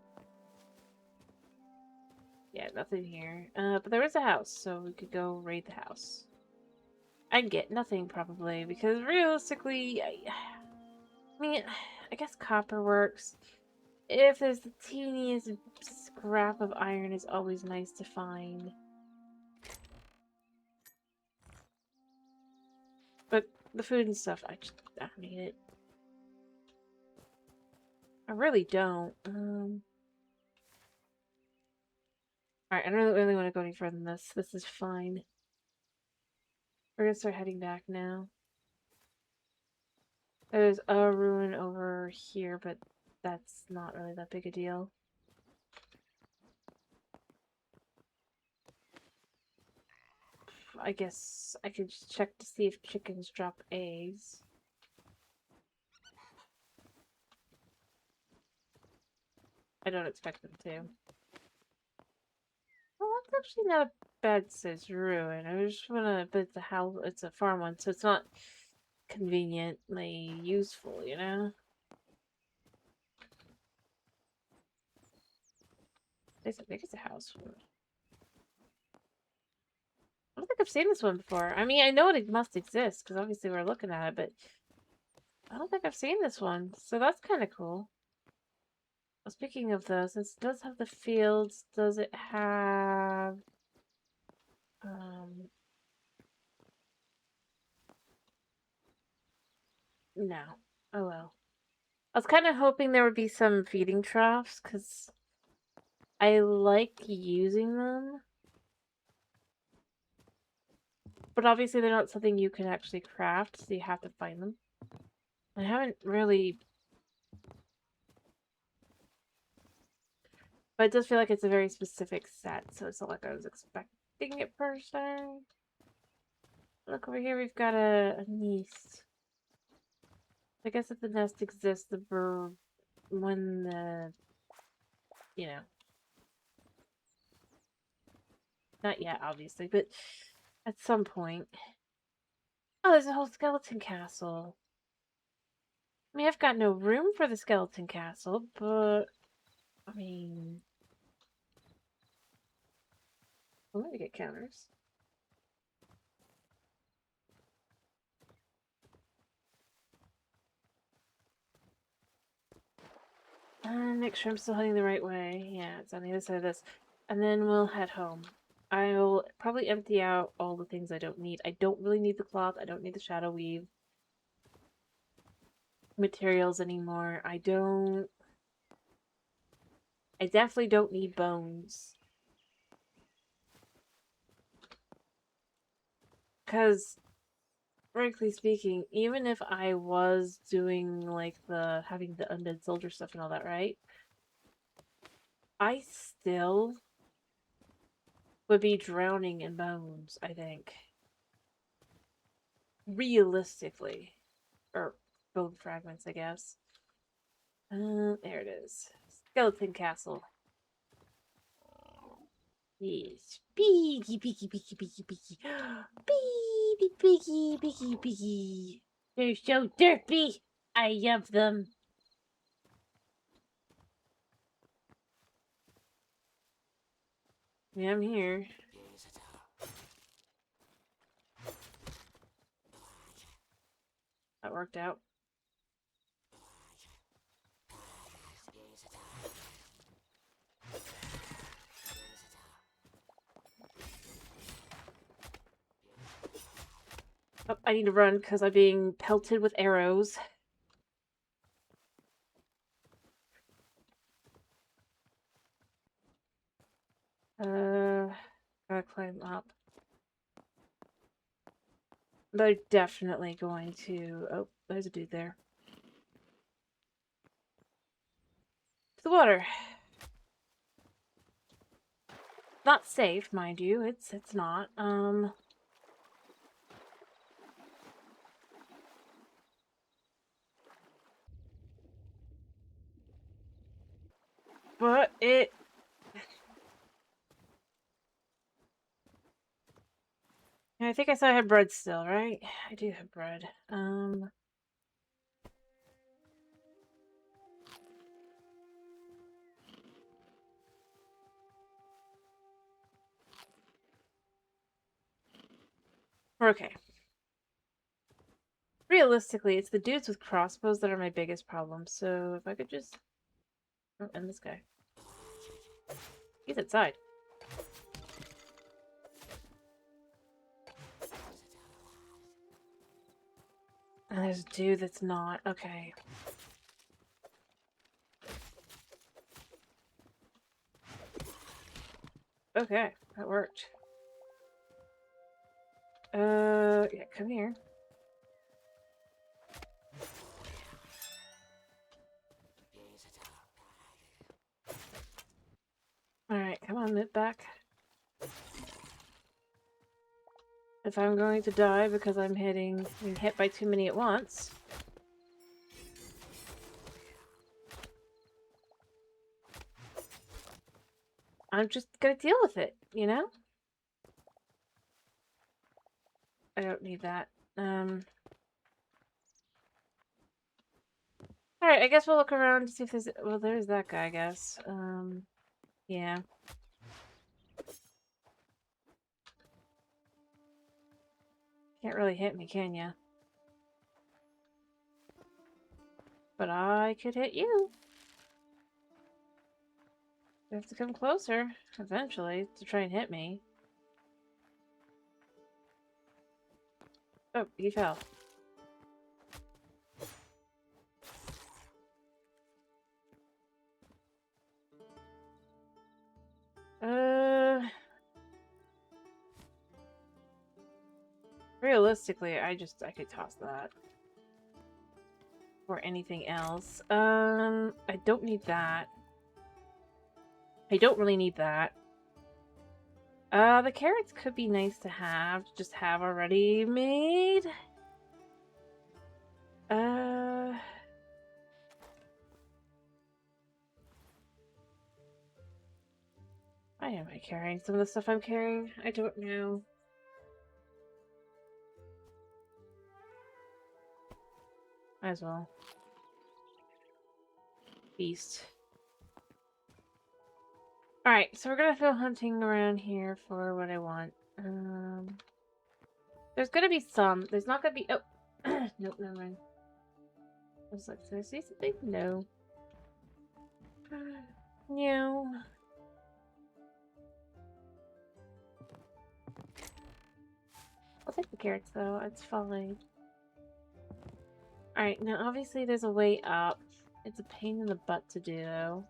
Yeah, nothing here. But there is a house, so we could go raid the house. I'd get nothing, probably, because realistically, I mean, I guess copper works. If there's the teeniest scrap of iron, is always nice to find. But the food and stuff, I don't need it. I really don't. Alright, I don't really want to go any further than this. This is fine. We're gonna start heading back now. There's a ruin over here, but that's not really that big a deal. I guess I could just check to see if chickens drop eggs. I don't expect them to. Well, that's actually not a bad size ruin. I just wanna, but it's a house, it's a farm one, so it's not conveniently useful, you know? I think it's a house. I don't think I've seen this one before. I mean, I know it must exist, because obviously we're looking at it, but I don't think I've seen this one, so that's kind of cool. Well, speaking of those, this does have the fields. Does it have... No. Oh well. I was kind of hoping there would be some feeding troughs, because I like using them. But obviously they're not something you can actually craft, so you have to find them. I haven't really... But it does feel like it's a very specific set, so it's not like I was expecting it per se. Look over here, we've got a nest. I guess if the nest exists, the bird... When the... You know... Not yet, obviously, but at some point. Oh, there's a whole skeleton castle. I mean, I've got no room for the skeleton castle, but... I mean... I'm gonna get counters. Make sure I'm still heading the right way. Yeah, it's on the other side of this. And then we'll head home. I'll probably empty out all the things I don't need. I don't really need the cloth. I don't need the shadow weave materials anymore. I definitely don't need bones. Because, frankly speaking, even if I was doing, like, having the undead soldier stuff and all that, right? I still would be drowning in bones, I think. Realistically. Or bone fragments, I guess. There it is. Skeleton castle. Yes. Beaky, beaky, beaky, beaky, beaky. Beaky, beaky, beaky, beaky. They're so derpy. I love them. Yeah, I'm here. That worked out. Oh, I need to run because I'm being pelted with arrows. Gotta climb up. They're definitely going to... Oh, there's a dude there. To the water. Not safe, mind you. It's not. But it... I think I saw I had bread still, right? I do have bread. Okay. Realistically, it's the dudes with crossbows that are my biggest problem, so if I could just... Oh, and this guy. He's outside. And there's a dude that's not. Okay. Okay, that worked. Yeah, come here. Alright, come on, move back. If I'm going to die because I'm being hit by too many at once... I'm just gonna deal with it, you know? I don't need that. Alright, I guess we'll look around to see if there's... Well, there's that guy, I guess. Yeah. Can't really hit me, can ya? But I could hit you. You have to come closer, eventually, to try and hit me. Oh, he fell. Realistically, I could toss that. Or anything else. I don't need that. I don't really need that. The carrots could be nice to have. Just have already made. Why am I carrying some of the stuff I'm carrying? I don't know. Might as well. Beast. Alright, so we're gonna go hunting around here for what I want. There's gonna be some. There's not gonna be... Oh! Nope, never mind. I was like, did I see something? No. No. I'll take the carrots, though. It's fine. Alright, now obviously there's a way up. It's a pain in the butt to do, though.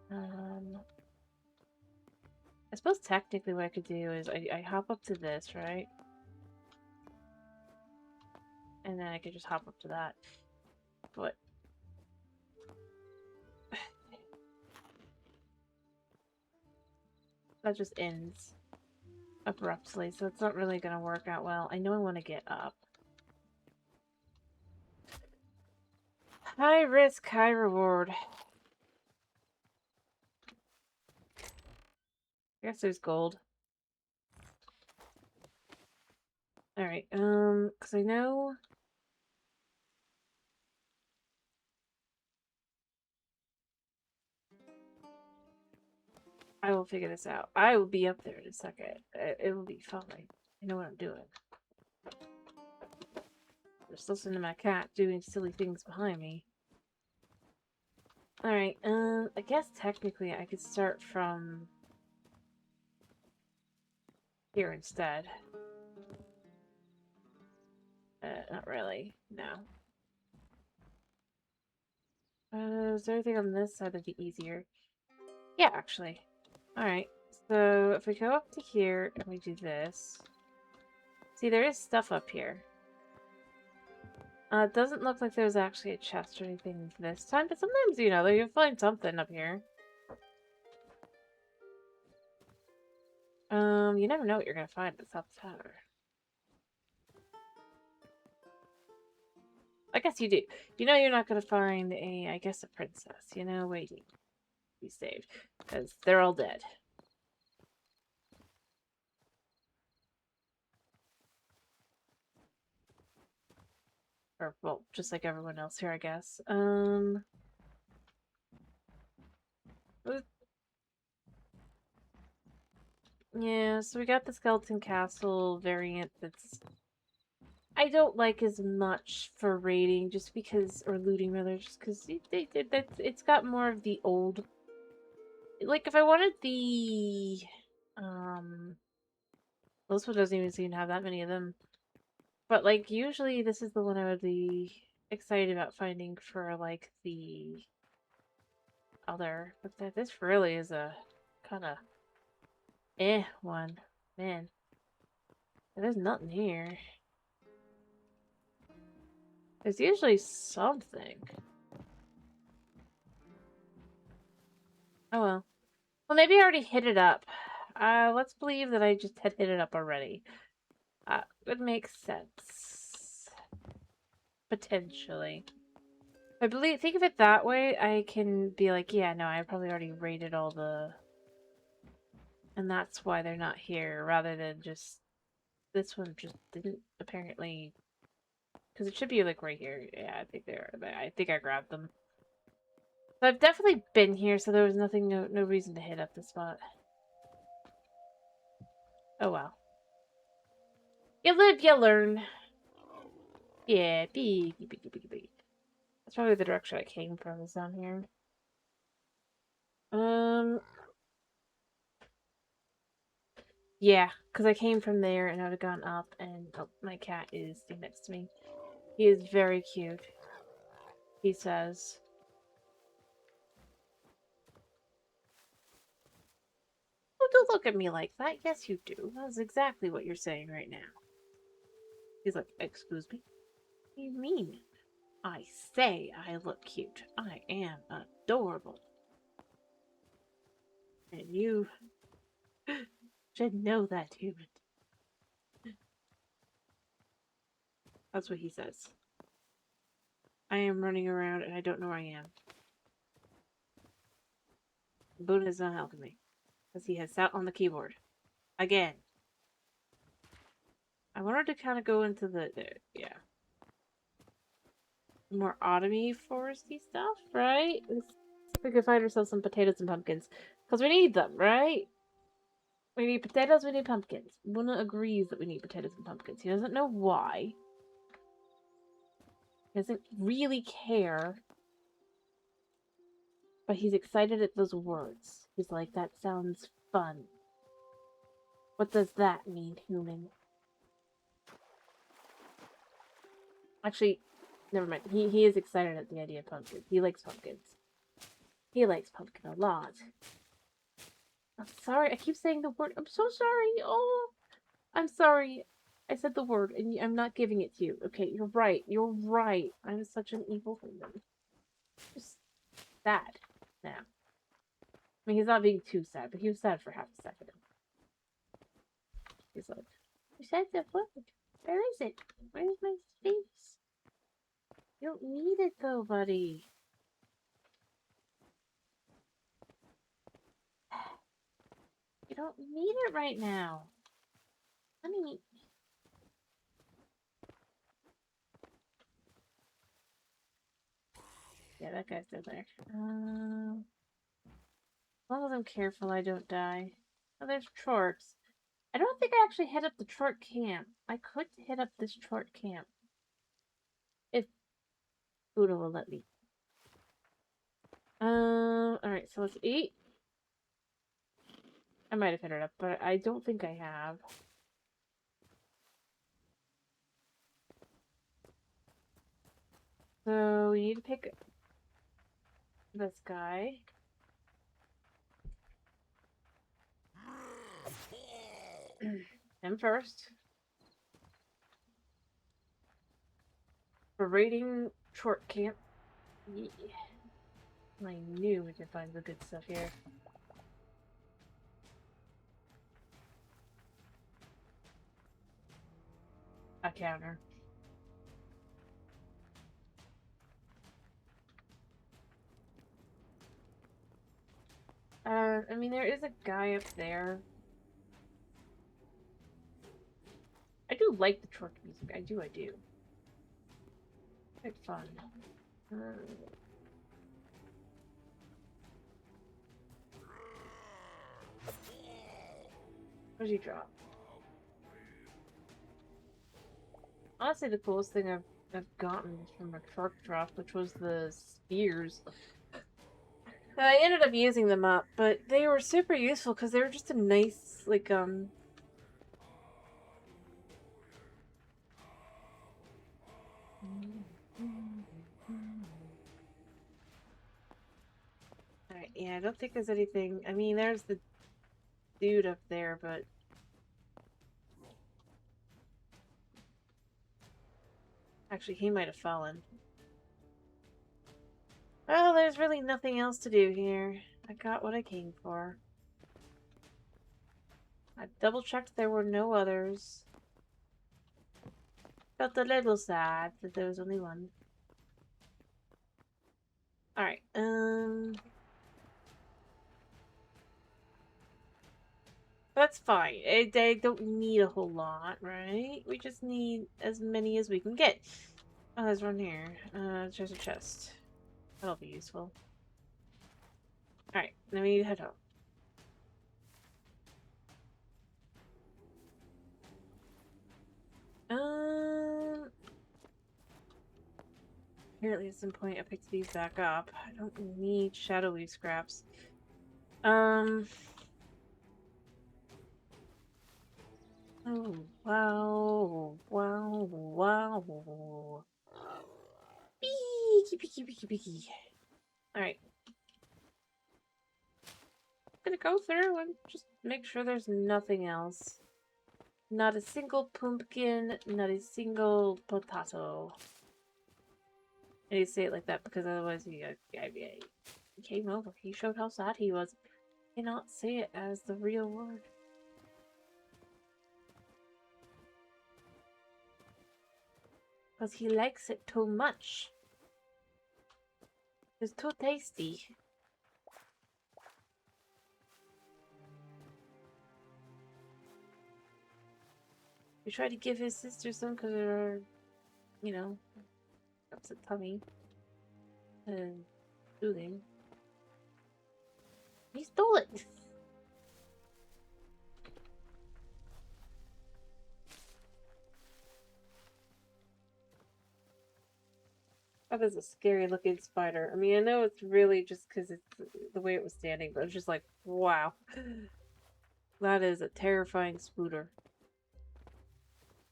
I suppose technically what I could do is I hop up to this, right? And then I could just hop up to that. But... that just ends abruptly, so it's not really gonna work out well. I know I want to get up. High risk, high reward. I guess there's gold. Alright, because I know... I will figure this out. I will be up there in a second. It will be fine. I know what I'm doing. Just listen to my cat doing silly things behind me. Alright, I guess technically I could start from here instead. Not really. No. Is there anything on this side that'd be easier? Yeah, actually. Alright, so if we go up to here and we do this... See, there is stuff up here. It doesn't look like there's actually a chest or anything this time, but sometimes, you know, you'll find something up here. You never know what you're gonna find at the top of the tower. I guess you do. You know you're not gonna find I guess a princess. You know, waiting. Be saved. Because they're all dead. Or, well, just like everyone else here, I guess. Yeah, so we got the Skeleton Castle variant that's... I don't like as much for raiding, just because... Or looting, rather, just because it's got more of the old... Like, if I wanted the... This one doesn't even seem to have that many of them. But, like, usually this is the one I would be excited about finding for, like, the other. But this really is a kind of one. Man. There's nothing here. There's usually something. Oh well. Well, maybe I already hit it up. Let's believe that I just had hit it up already. Would make sense. Potentially. Think of it that way, I can be like, yeah, no, I probably already rated all the... And that's why they're not here, rather than just... This one just didn't, apparently... Because it should be, like, right here. Yeah, I think they are. I think I grabbed them. So I've definitely been here, so there was no reason to hit up the spot. Oh, well. You live, you learn. Yeah, big. That's probably the direction I came from, is down here. Yeah, because I came from there and I would have gone up, and oh, my cat is next to me. He is very cute. He says. Oh, don't look at me like that. Yes, you do. That's exactly what you're saying right now. He's like, excuse me? What do you mean? I say I look cute. I am adorable. And you should know that, human. That's what he says. I am running around and I don't know where I am. Boone is not helping me. Because he has sat on the keyboard. Again. I wanted to kind of go into yeah. More autumny, foresty stuff, right? Let's see if we can find ourselves some potatoes and pumpkins. Because we need them, right? We need potatoes, we need pumpkins. Luna agrees that we need potatoes and pumpkins. He doesn't know why. He doesn't really care. But he's excited at those words. He's like, that sounds fun. What does that mean, human? Actually, never mind. He is excited at the idea of pumpkins. He likes pumpkins. He likes pumpkin a lot. I'm sorry, I keep saying the word. I'm so sorry. Oh, I'm sorry. I said the word, and I'm not giving it to you. Okay, you're right. You're right. I'm such an evil human. Just sad now. I mean, he's not being too sad, but he was sad for half a second. He's like, you said the word. Where is it? Where's my face? You don't need it though, buddy. You don't need it right now. Honey. Yeah, that guy's still there. As long as I'm careful, I don't die. Oh, there's Chorts. I don't think I actually hit up the Chort camp. I could hit up this Chort camp. If Buddha will let me. Alright, so let's eat. I might have hit it up, but I don't think I have. So we need to pick this guy. Him first. For raiding short camp. Yeah. I knew we could find the good stuff here. A counter. I mean, there is a guy up there. I do like the truck music. I do. It's fun. What did you drop? Honestly, the coolest thing I've gotten from a truck drop, which was the spears. I ended up using them up, but they were super useful because they were just a nice, like, Alright, yeah, I don't think there's anything. I mean, there's the dude up there, but actually, he might have fallen. Well, there's really nothing else to do here. I got what I came for. I double-checked there were no others. Felt a little sad that there was only one. Alright, that's fine. They don't need a whole lot, right? We just need as many as we can get. Oh, there's one here. Treasure chest. That'll be useful. Alright, then we need to head home. Apparently at some point I picked these back up. I don't need shadowy scraps. Oh, wow. Wow. Wow. Peeky, peeky, peeky, peeky. Alright. Gonna go through and just make sure there's nothing else. Not a single pumpkin, not a single potato. I need to say it like that because otherwise he came over. He showed how sad he was. I cannot say it as the real word. Because he likes it too much. It's too tasty. He tried to give his sister some because of her, you know, upset tummy. And soothing. He stole it! That is a scary looking spider. I mean, I know it's really just because it's the way it was standing, but it's just like, wow. That is a terrifying spooter.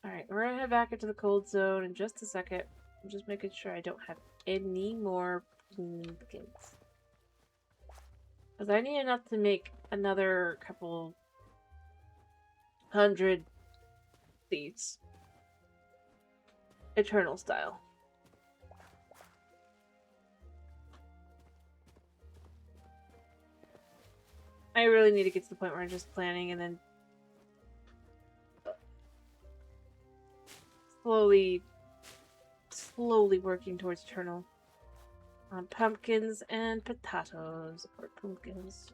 Alright, we're gonna head back into the cold zone in just a second. I'm just making sure I don't have any more pumpkins. Because I need enough to make another couple 100 seeds. Eternal style. I really need to get to the point where I'm just planning and then slowly working towards eternal. On pumpkins and potatoes. Or pumpkins.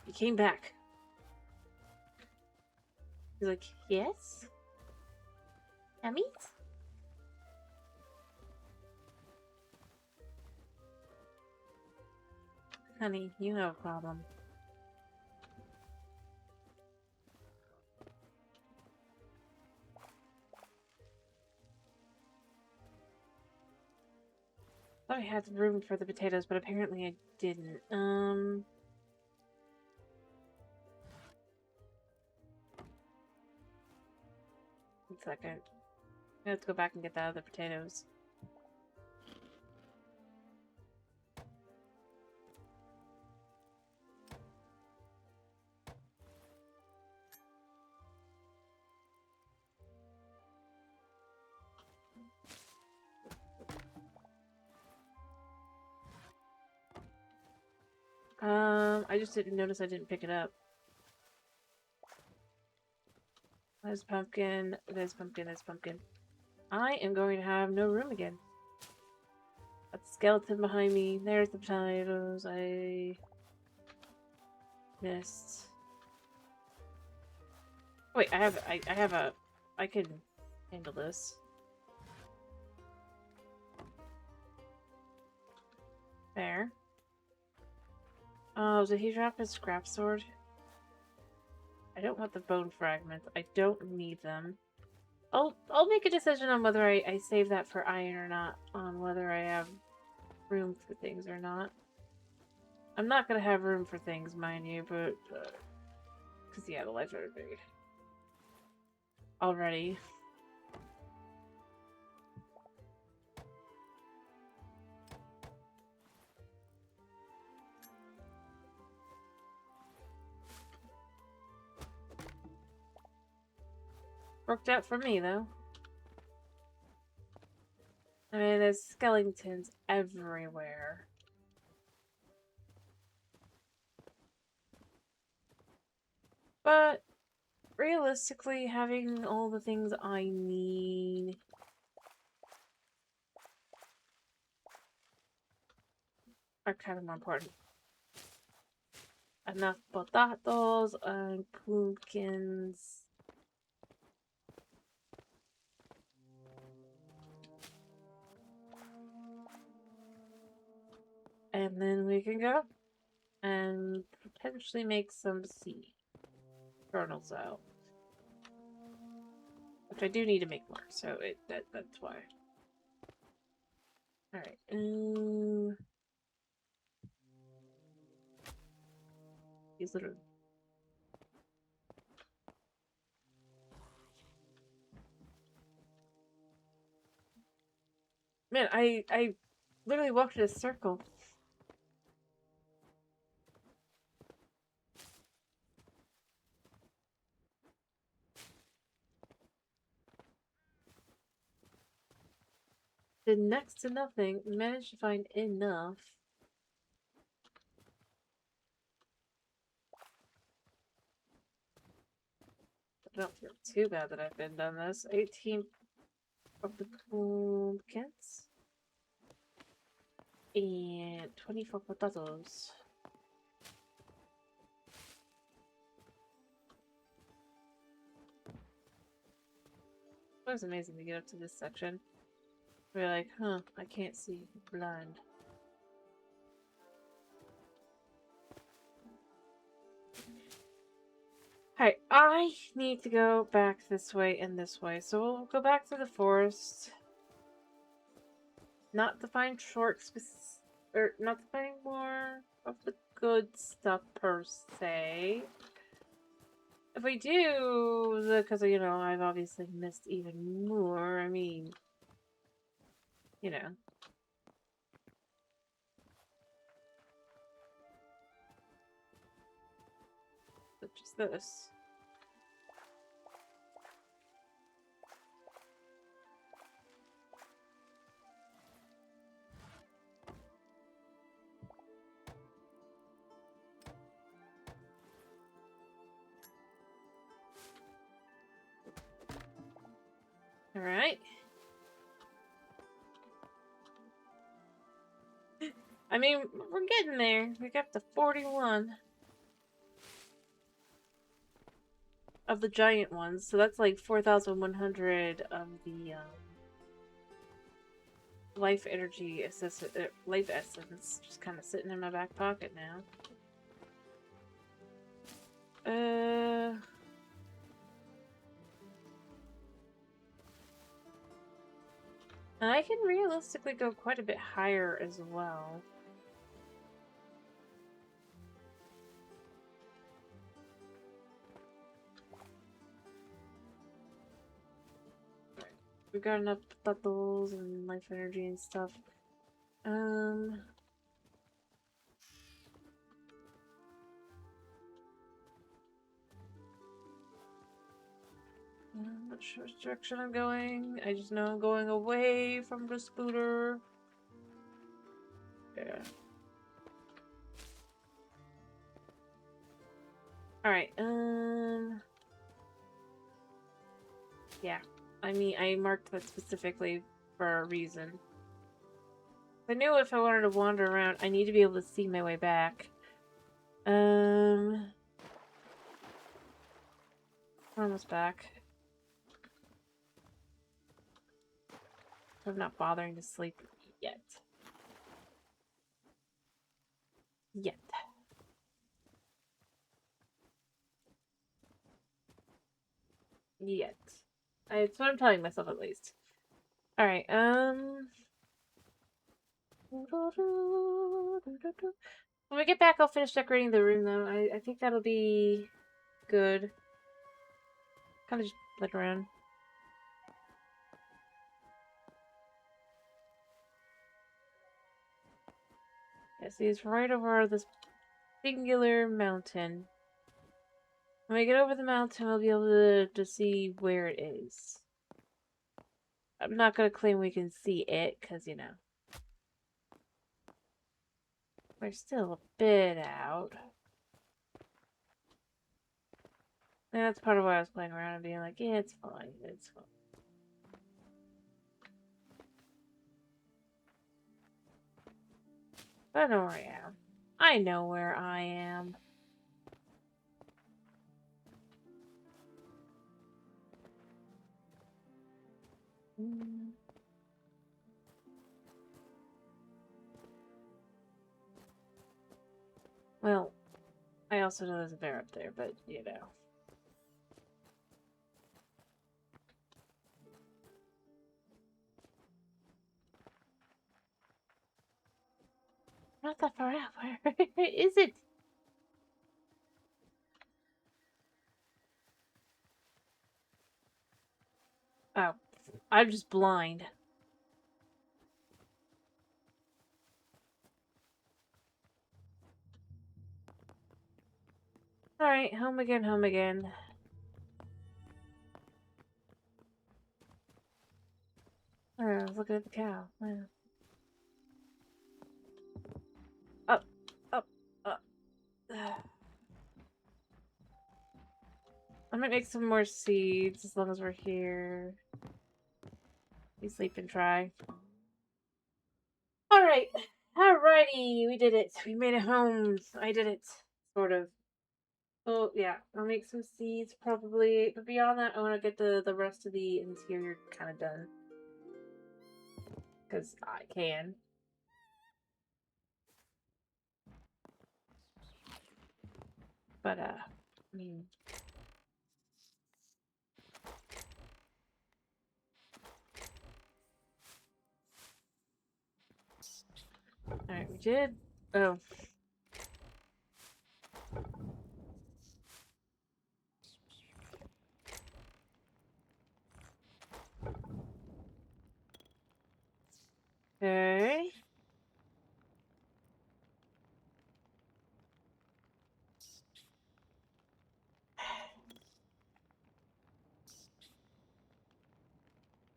He came back. He's like, yes? Yummies? Honey, you have a problem. thought I had room for the potatoes, but apparently I didn't. 1 second. I have to go back and get the other potatoes. I just didn't notice I didn't pick it up. There's pumpkin, there's pumpkin, there's pumpkin. I am going to have no room again. That's a skeleton behind me. There's the potatoes. I missed. Wait, I can handle this. There. Oh, did he drop his scrap sword? I don't want the bone fragments. I don't need them. I'll make a decision on whether I save that for iron or not. On whether I have room for things or not. I'm not gonna have room for things, mind you, but because yeah, the lights are big already. Worked out for me, though. I mean, there's skeletons everywhere. But, realistically, having all the things I need... are kind of more important. Enough potatoes and pumpkins... And then we can go and potentially make some seed kernels out. Which I do need to make more, so that's why. Alright. These little... Man, I literally walked in a circle. Did next to nothing, managed to find enough. I don't feel too bad that I've been done this. 18 of the pumpkins. And 24 potatoes. It was amazing to get up to this section. We're like, huh, I can't see. Blind. Alright, I need to go back this way and this way. So we'll go back to the forest. Not to find or not to find more of the good stuff per se. If we do, because, you know, I've obviously missed even more, I mean, you know. Such as this. Alright. I mean, we're getting there. We got to 41 of the giant ones, so that's like 4,100 of the life energy life essence just kind of sitting in my back pocket now. And I can realistically go quite a bit higher as well. We've got enough bubbles and life energy and stuff. I'm not sure which direction I'm going. I just know I'm going away from the scooter. Yeah. Alright, yeah. I mean, I marked that specifically for a reason. I knew if I wanted to wander around, I need to be able to see my way back. We're almost back. I'm not bothering to sleep yet. Yet. It's what I'm telling myself at least. Alright, when we get back, I'll finish decorating the room, though. I think that'll be good. Kind of just look around. Yeah, see, it's right over this singular mountain. When we get over the mountain, we'll be able to see where it is. I'm not gonna claim we can see it, because, you know. We're still a bit out. And that's part of why I was playing around and being like, yeah, it's fine, it's fine. I know where I am. I know where I am. Well, I also know there's a bear up there, but, you know. Not that far out. Where is it? Oh, I'm just blind. Alright, home again, home again. Oh, I was looking at the cow. Yeah. Up, up, up. I might make some more seeds as long as we're here. You sleep and try. Alright. Alrighty, we did it. We made it home. I did it. Sort of. Oh, yeah. I'll make some seeds, probably. But beyond that, I want to get the rest of the interior kind of done. Because I can. But, I mean... Alright, we did. Oh. Okay.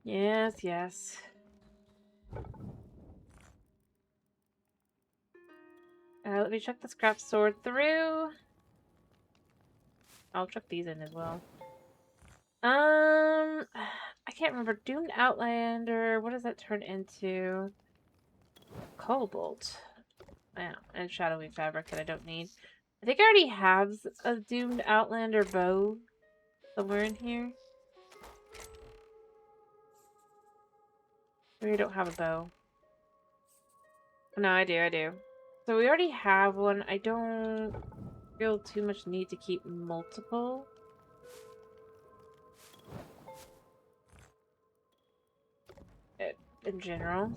Yes, yes. Let me check the scrap sword through. I'll chuck these in as well. I can't remember. Doomed Outlander. What does that turn into? Cobalt. Yeah, and shadowy fabric that I don't need. I think I already have a Doomed Outlander bow somewhere in here. Maybe I don't have a bow. No, I do. So we already have one. I don't feel too much need to keep multiple. in general.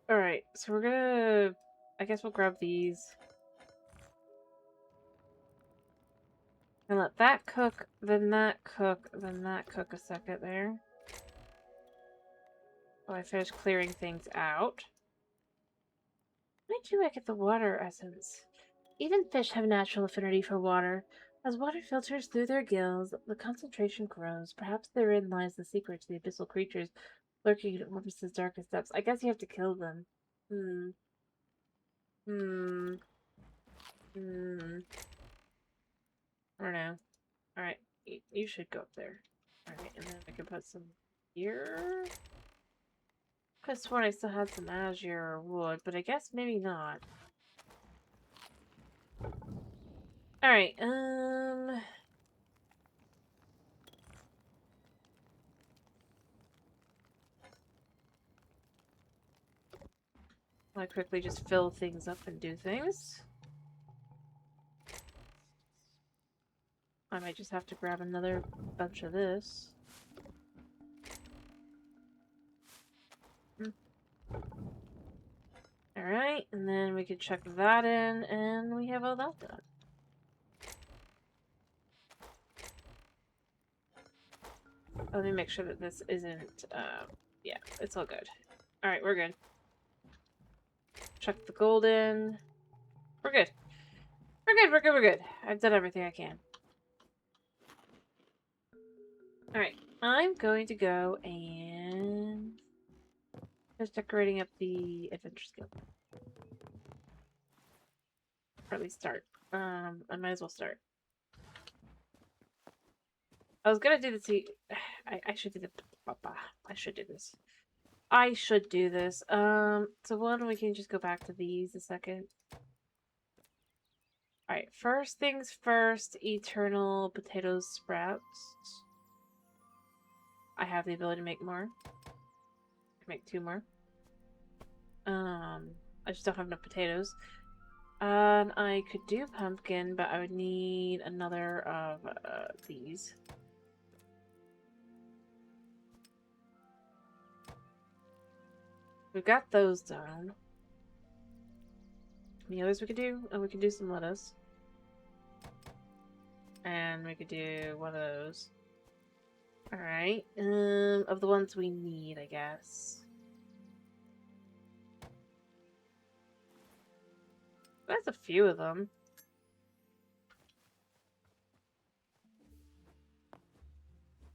Alright, so we're gonna... I guess we'll grab these. And let that cook, then that cook, then that cook a second there. While I finish clearing things out. Why do I get the water essence? Even fish have natural affinity for water. As water filters through their gills, the concentration grows. Perhaps therein lies the secret to the abyssal creatures lurking in Orbis's darkest depths. I guess you have to kill them. I don't know. Alright, you should go up there. Alright, and then I can put some here. I could have sworn I still had some azure or wood, but I guess maybe not. Alright, I quickly just fill things up and do things. I might just have to grab another bunch of this. Alright, and then we could check that in, and we have all that done. Let me make sure that this isn't, yeah, it's all good. Alright, we're good. Check the golden. We're good. We're good, we're good, we're good. I've done everything I can. Alright, I'm going to go and... just decorating up the adventure skill. Or at least start. I might as well start. I was gonna do this. I should do the. I should do this. I should do this. So one, we can just go back to these a second. Alright, first things first, eternal potato sprouts. I have the ability to make more. I can make 2 more. I just don't have enough potatoes. And I could do pumpkin, but I would need another of these. We've got those done. Any others we could do? Oh, we could do some lettuce. And we could do one of those. Alright. Of the ones we need, I guess. That's a few of them.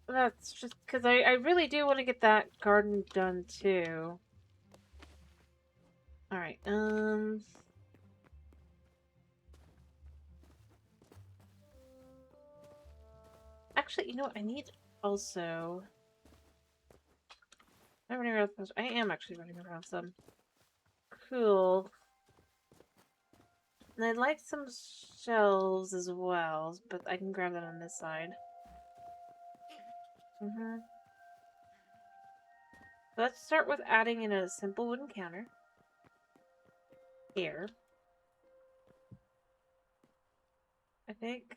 That's just because I really do want to get that garden done too. Alright, actually, you know what? I need also... I'm running around some... I am actually running around some. Cool. And I'd like some shelves as well, but I can grab that on this side. Let's start with adding in a simple wooden counter. Here. I think.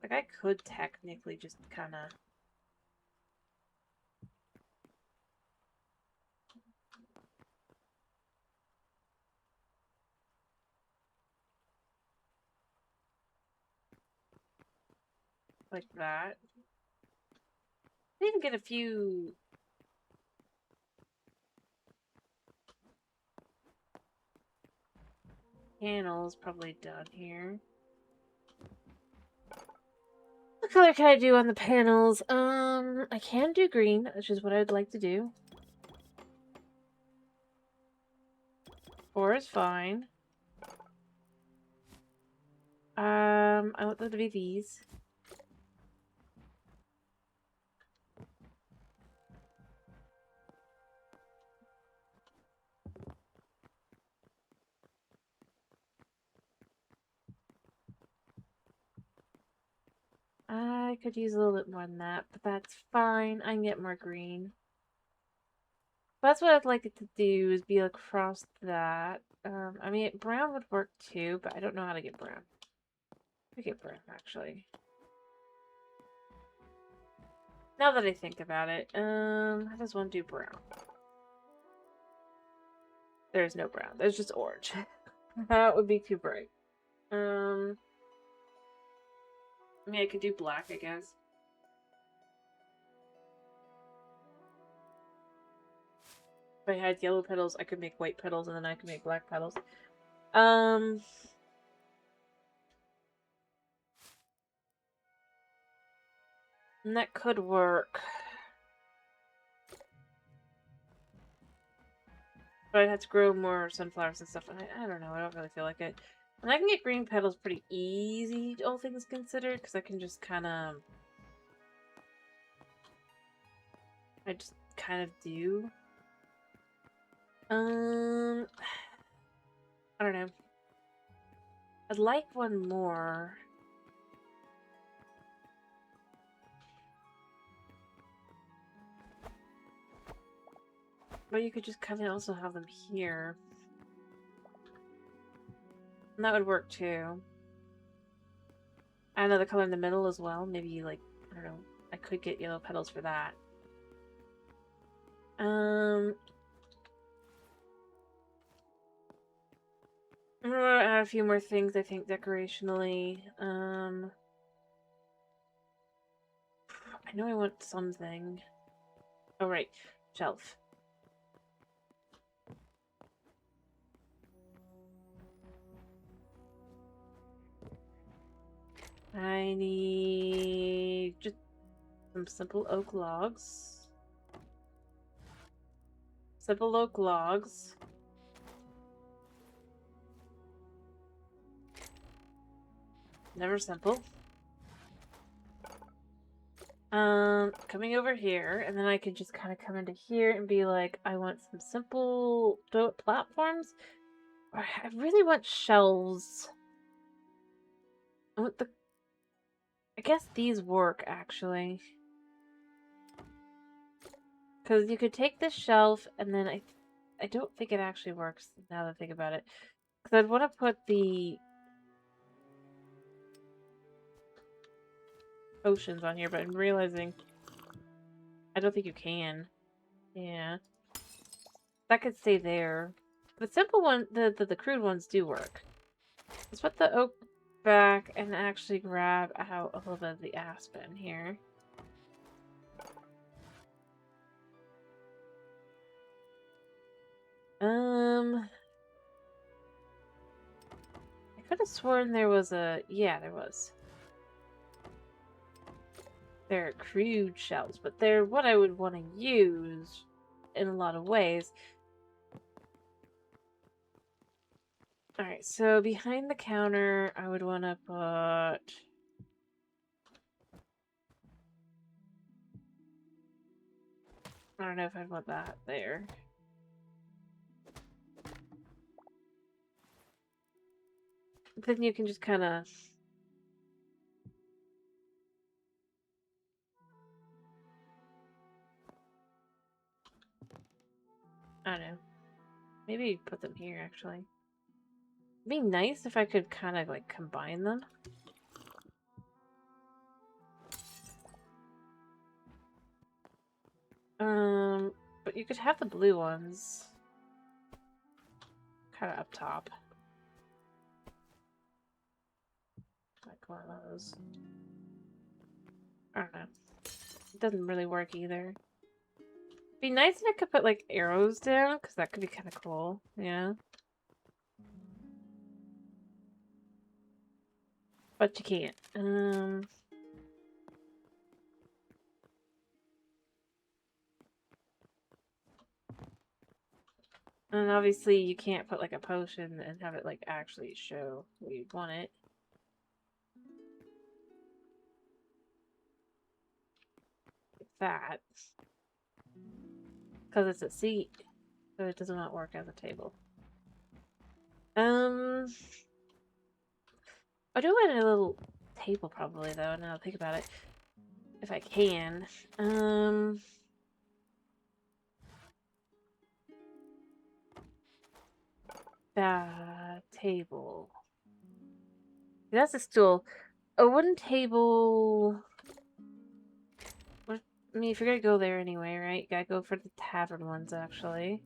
Like, I could technically just kind of... like that. I even get a few... panels probably done here. What color can I do on the panels? I can do green, which is what I'd like to do. 4 is fine. I want them to be these. I could use a little bit more than that, but that's fine. I can get more green. But that's what I'd like it to do, is be across that. I mean, brown would work too, but I don't know how to get brown. I get brown, actually. Now that I think about it, how does one do brown? There's no brown. There's just orange. That would be too bright. I mean, I could do black, I guess. If I had yellow petals, I could make white petals, and then I could make black petals. And that could work. But I'd have to grow more sunflowers and stuff, and I don't know, I don't really feel like it. And I can get green petals pretty easy, all things considered, because I can just kind of... I just kind of do. I don't know. I'd like one more. But you could just kind of also have them here. And that would work too. Add another color in the middle as well. Maybe, like, I don't know. I could get yellow petals for that. I'm gonna add a few more things, I think, decorationally. I know I want something. Oh, right. Shelf. I need just some simple oak logs. Simple oak logs. Never simple. Coming over here, and then I could just kind of come into here and be like, I want some simple platforms. I really want shelves. I want the... I guess these work, actually. Because you could take this shelf, and then I don't think it actually works, now that I think about it. Because I'd want to put the potions on here, but I'm realizing I don't think you can. Yeah. That could stay there. The simple one, the crude ones do work. Let's put the oak back and actually grab out a little bit of the aspen here. I could have sworn there was a... Yeah, there was. They're crude shells, but they're what I would want to use in a lot of ways. Alright, so behind the counter, I would want to put... I don't know if I'd want that there. Then you can just kind of... I don't know. Maybe put them here, actually. It'd be nice if I could kind of, like, combine them. But you could have the blue ones kind of up top. Like one of those. I don't know. It doesn't really work either. It'd be nice if I could put, like, arrows down, because that could be kind of cool. Yeah. But you can't. And obviously you can't put, like, a potion and have it, like, actually show where you'd want it. Like that. Because it's a seat. So it does not work as a table. I do want a little table probably, though, now that I think about it. if I can. Table. That's a stool. A wooden table. What? I mean, if you're gonna go there anyway, right? You gotta go for the tavern ones, actually.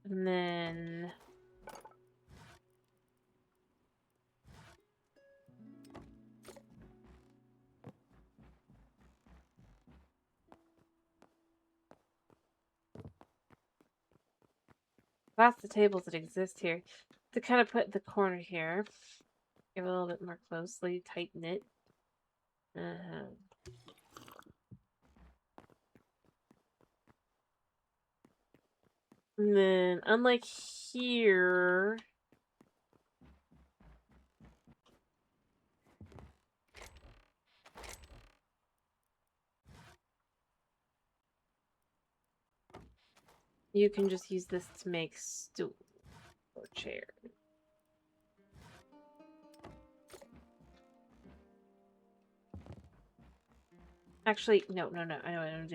And then... that's the tables that exist here. To kind of put the corner here. Give it a little bit more closely, tighten it. And then, unlike here... you can just use this to make stool or chair. Actually, no. I know what I'm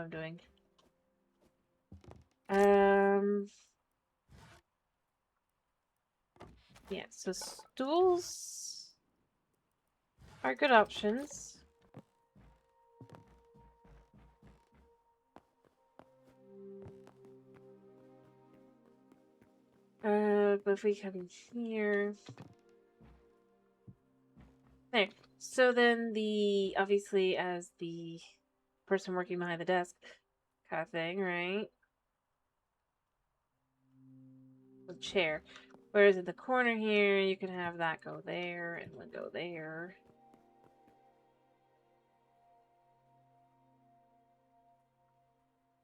doing. Yeah, so stools are good options. But if we come in here... there. So then obviously as the person working behind the desk kind of thing, right? The chair. Whereas in the corner here, you can have that go there and one go there.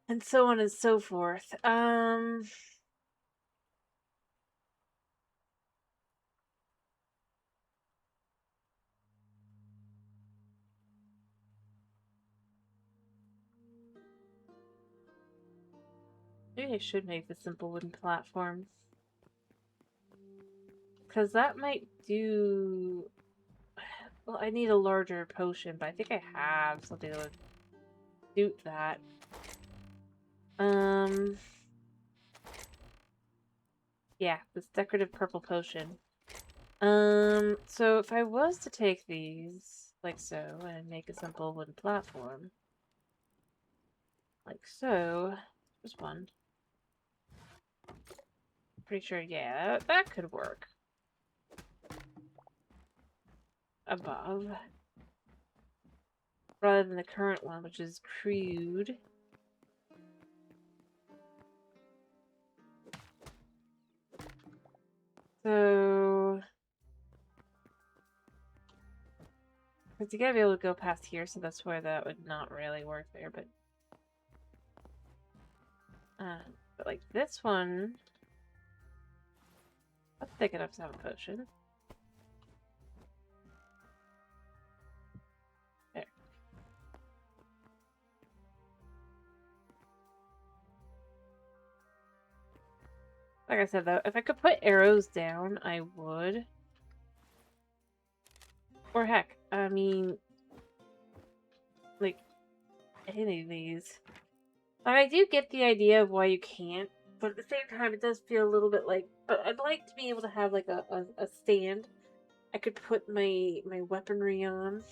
And so on and so forth. Maybe I should make the simple wooden platform. Because that might do... well, I need a larger potion, but I think I have something that would suit that. Yeah, this decorative purple potion. So if I was to take these, like so, and make a simple wooden platform, like so, just one. Pretty sure, yeah, that could work. Above. Rather than the current one, which is crude. So... because you gotta be able to go past here, so that's where that would not really work there, but... but like this one... that's thick enough to have a potion. There. Like I said, though, if I could put arrows down, I would. Or heck, I mean... like, any of these. Like, I do get the idea of why you can't, but at the same time, it does feel a little bit like... but I'd like to be able to have, like, a stand I could put my weaponry on.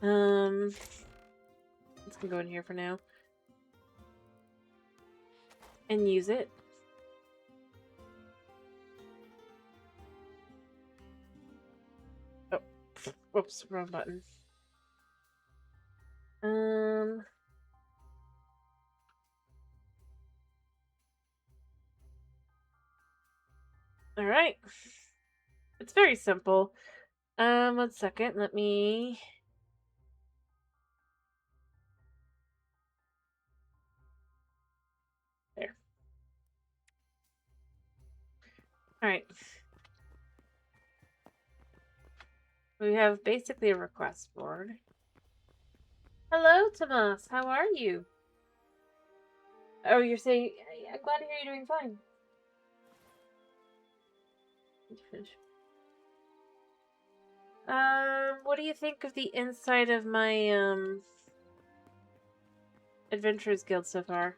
Let's go in here for now. And use it. Oh, whoops, wrong button. Alright. It's very simple. 1 second, let me... there. Alright. We have basically a request board. Hello, Tomas. How are you? Oh, you're saying... I'm glad to hear you're doing fine. do you think of the inside of my, Adventurers Guild so far?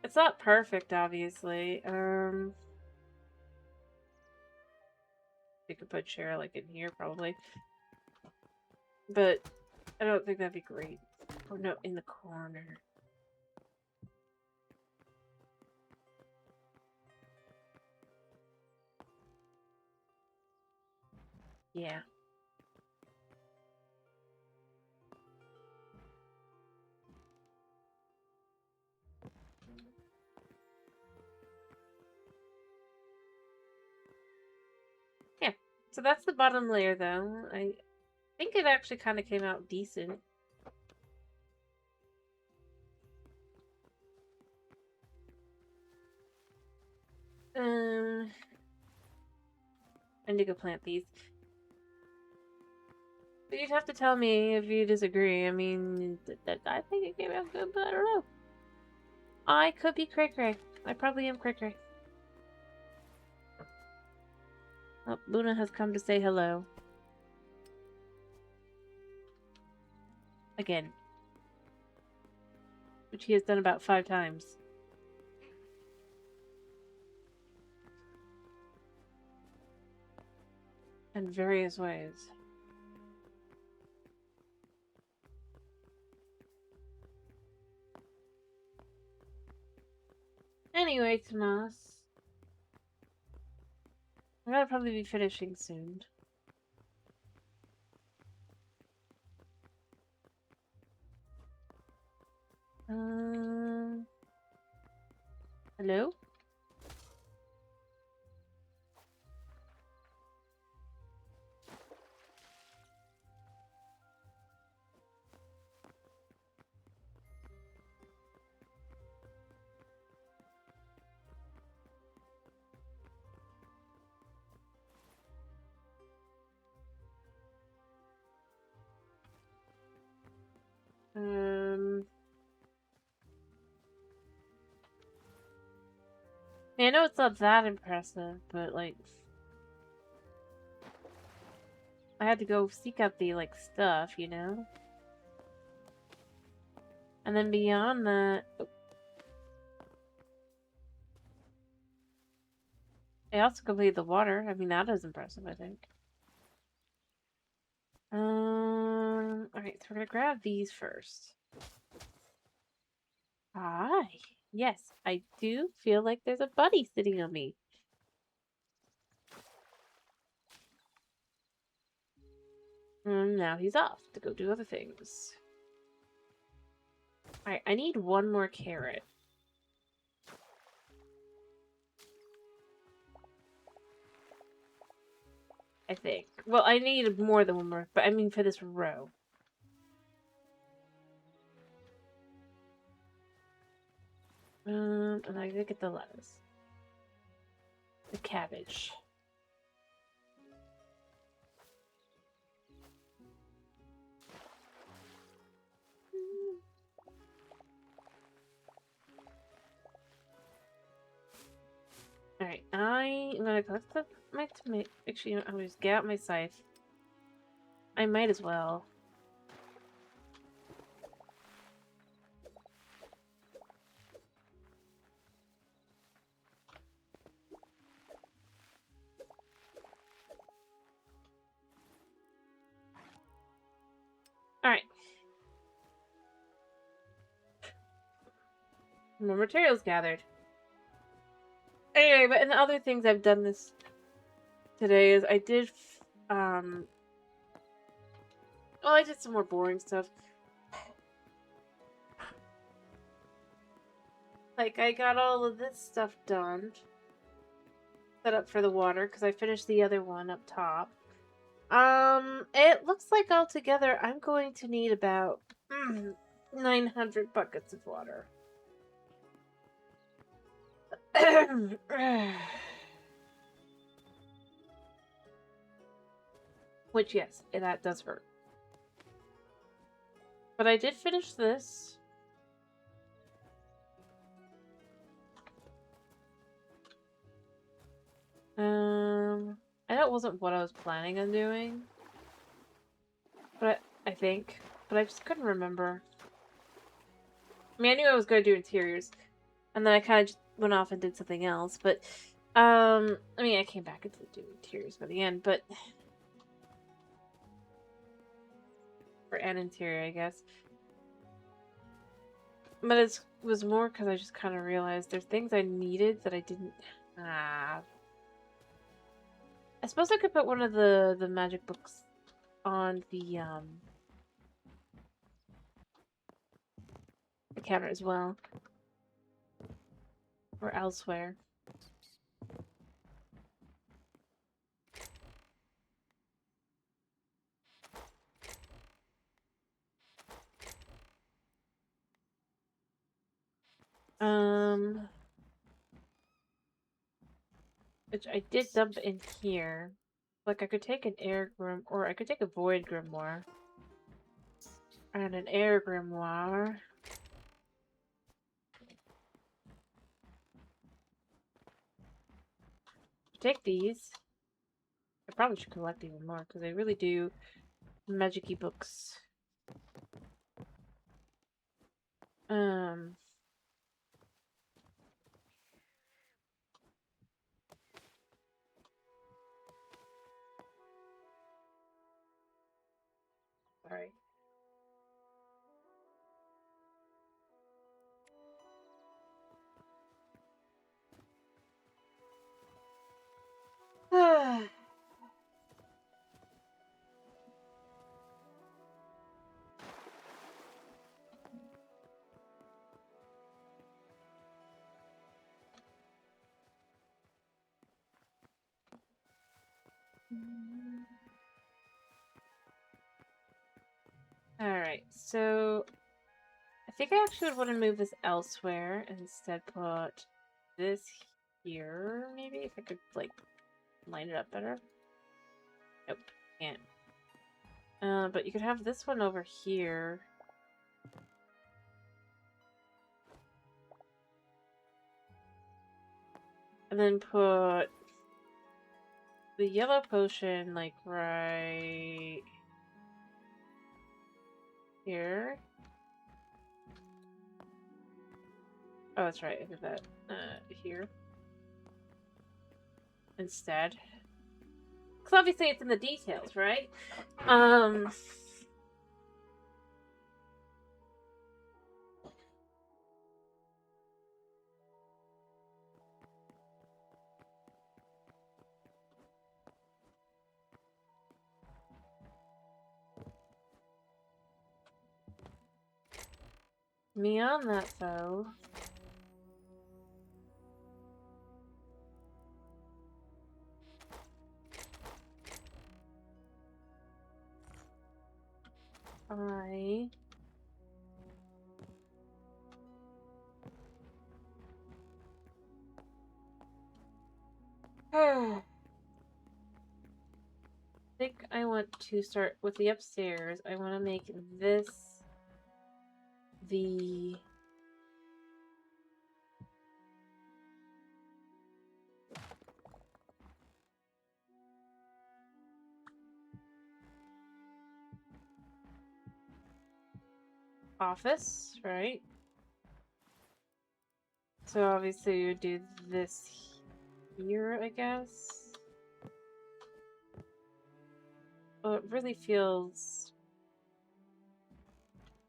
It's not perfect, obviously. You could put Cheryl, like, in here, probably. But I don't think that'd be great. Or no, in the corner. Yeah. Yeah. So that's the bottom layer, though. I think it actually kind of came out decent. I need to go plant these. But you'd have to tell me if you disagree. I mean, I think it came out good, but I don't know. I could be cray-cray. I probably am cray-cray. Oh, Luna has come to say hello. Again. Which he has done about 5 times. In various ways. Anyway, Tomas. I'm gonna probably be finishing soon. Hello? I know it's not that impressive, but, like... I had to go seek out the, like, stuff, you know? And then beyond that... I also completed the water. I mean, that is impressive, I think. Alright, so we're gonna grab these first. Hi. Yes, I do feel like there's a buddy sitting on me. Now he's off to go do other things. Alright, I need one more carrot. I think. Well, I need more than one more, but I mean for this row. And I gotta get the lettuce. The cabbage. Alright, I'm gonna collect my tomato. Actually, I'm gonna just get out my scythe. I might as well. Alright. More materials gathered. Anyway, but in the other things I've done this today is I did, well, I did some more boring stuff. Like, I got all of this stuff done. Set up for the water, because I finished the other one up top. It looks like altogether I'm going to need about 900 buckets of water. Which, yes, that does hurt. But I did finish this. that wasn't what I was planning on doing. But I think. But I just couldn't remember. I mean, I knew I was going to do interiors. And then I kind of just went off and did something else. But, I mean, I came back and did interiors by the end, but... For an interior, I guess. But it was more because I just kind of realized there's things I needed that I didn't have. I suppose I could put one of the magic books on the counter as well. Or elsewhere. Which I did dump in here. Like, I could take an air grim, or I could take a void grimoire. And an air grimoire. Take these. I probably should collect even more, because I really do magic-y books. Sorry. Alright, so I think I actually would want to move this elsewhere and instead put this here, maybe? If I could, like, line it up better. Nope, can't. But you could have this one over here. And then put the yellow potion, like, right here. Oh, that's right, I did that, here. Instead. Because obviously it's in the details, right? Beyond that, though... I think I want to start with the upstairs. I want to make this the office, right? So obviously you do this here, I guess. Oh, it really feels...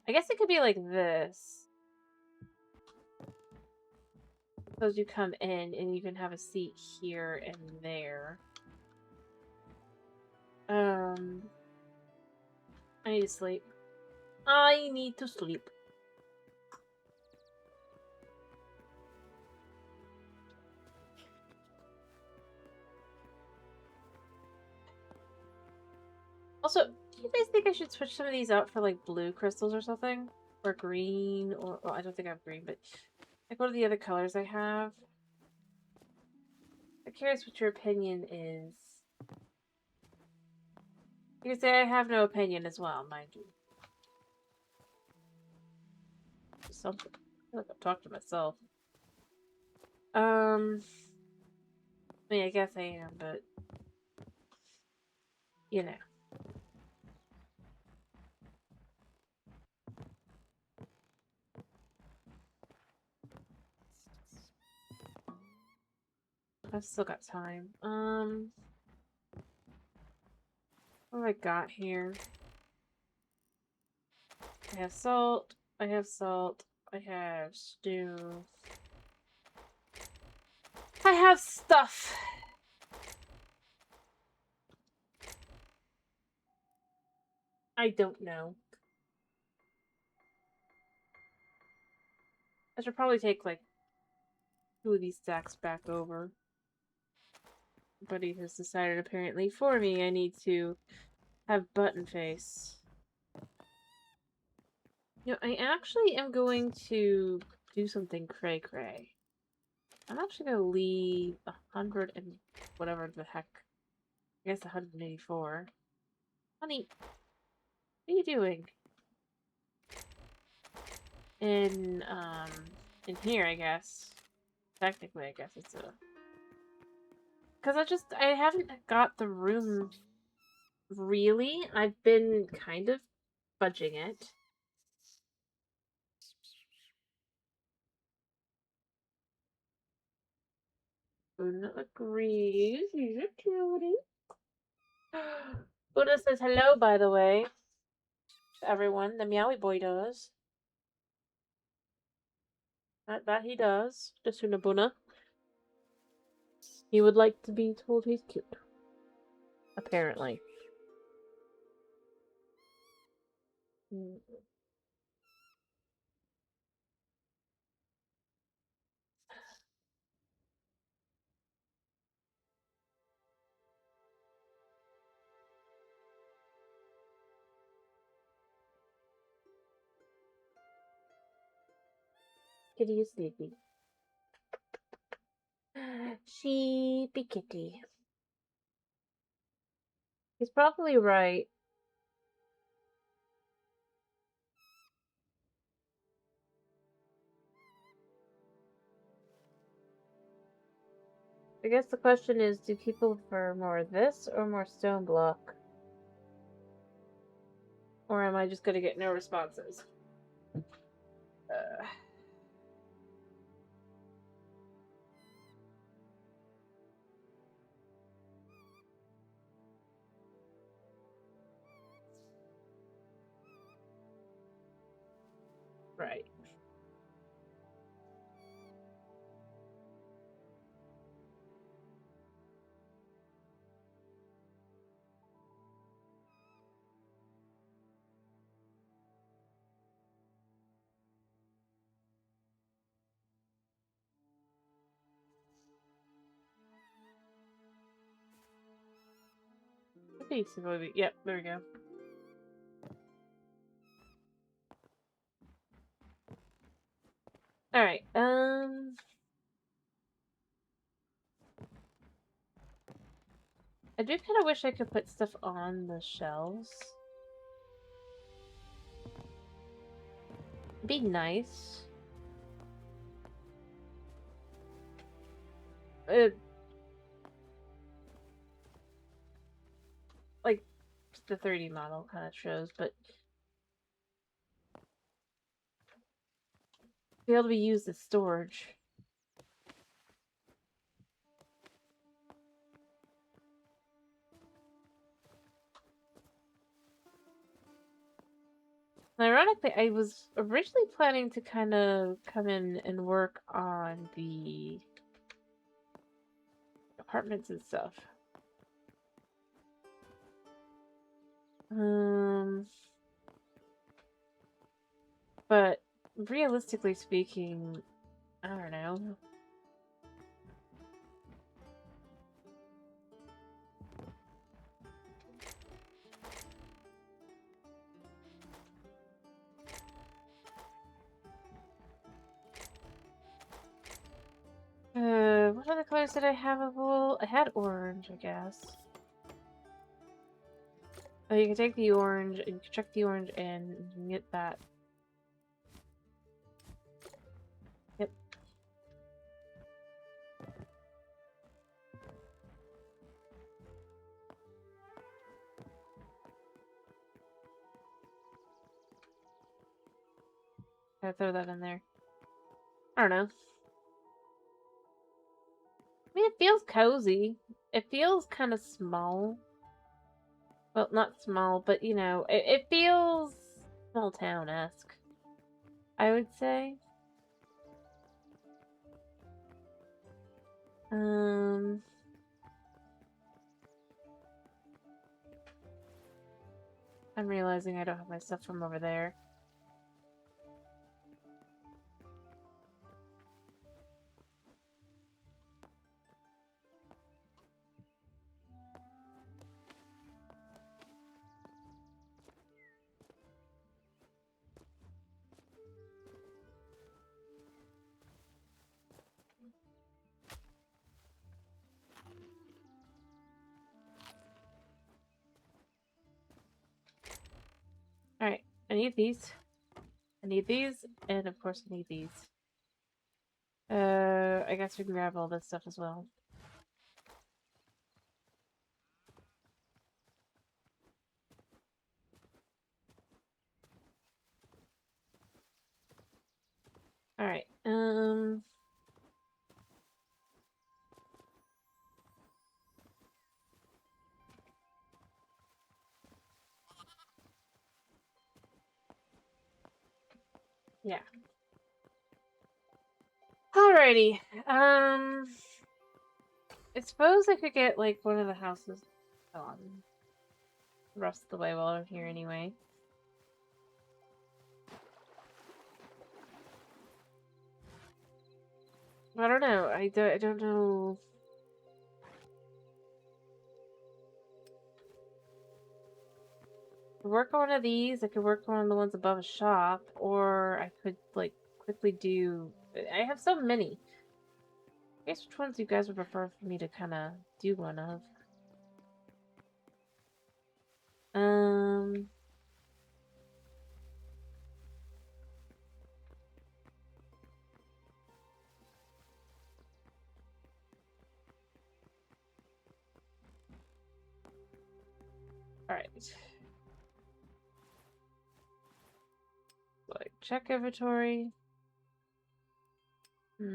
I guess it could be like this. Suppose you come in and you can have a seat here and there. I need to sleep. I need to sleep. Also, do you guys think I should switch some of these out for, like, blue crystals or something? Or green, or... Well, I don't think I have green, but... Like, what are the other colors I have? I'm curious what your opinion is. You can say I have no opinion as well, mind you. Something. I feel like I'm talking to myself. I mean, I guess I am, but... you know. I've still got time. What have I got here? I have salt. I have salt. I have stew. I have stuff. I don't know. I should probably take like 2 of these stacks back over. But he has decided apparently for me I need to have button face. You know, I actually am going to do something cray-cray. I'm actually going to leave 100 and whatever the heck. I guess 184. Honey, what are you doing? In here, I guess. Technically, I guess it's a... Because I haven't got the room, really. I've been kind of fudging it. Una agrees. He's a cutie. Una says hello, by the way. To everyone. The Meowie Boy does. That he does. Just Unabuna. He would like to be told he's cute. Apparently. Kitty is sleepy. Sheepy kitty. He's probably right. I guess the question is, do people prefer more of this or more stone block? Or am I just gonna get no responses? Right. Yep, there we go. Alright, I do kind of wish I could put stuff on the shelves. It'd be nice. Like, the 30 model kind of shows, but be able to be used as storage. And ironically, I was originally planning to kind of come in and work on the apartments and stuff. But realistically speaking, I don't know. What other colors did I have available? I had orange, I guess. Oh, you can take the orange, and you can check the orange in, and you can get that. Yep. I throw that in there. I don't know. I mean, it feels cozy. It feels kind of small. Well, not small, but you know, it feels small town-esque, I would say. I'm realizing I don't have my stuff from over there. Alright, I need these. I need these, and of course I need these. I guess we can grab all this stuff as well. Alright, yeah. Alrighty, I suppose I could get, like, one of the houses on the rest of the way while I'm here anyway. I don't know, I don't know. I could work on one of these, I could work on one of the ones above a shop, or I could, like, quickly do... I have so many. I guess which ones you guys would prefer for me to kind of do one of? Alright. Like, check inventory. I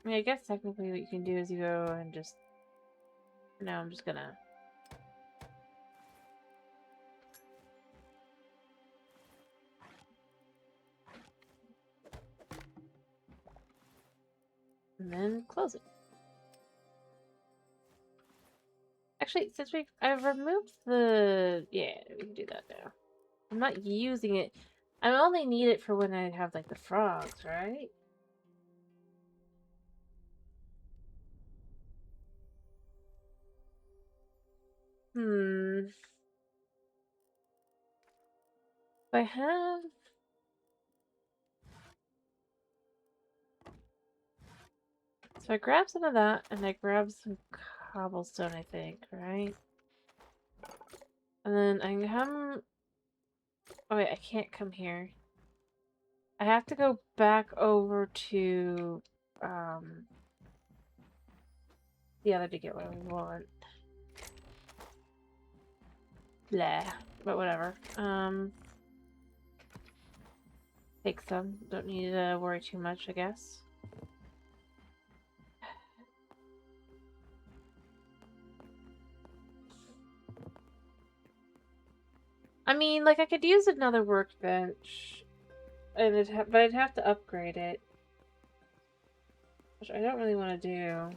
mean, I guess technically what you can do is you go and just... For now, I'm just gonna... And then close it. Actually, since I've removed the... Yeah, we can do that now. I'm not using it. I only need it for when I have, like, the frogs, right? I have... So I grab some of that, and I grab some cobblestone, I think, right? And then I can come... Oh wait, I can't come here. I have to go back over to, the other to get what I want. Blah. But whatever. Take some. Don't need to worry too much, I guess. I mean, like, I could use another workbench, and but I'd have to upgrade it, which I don't really want to do.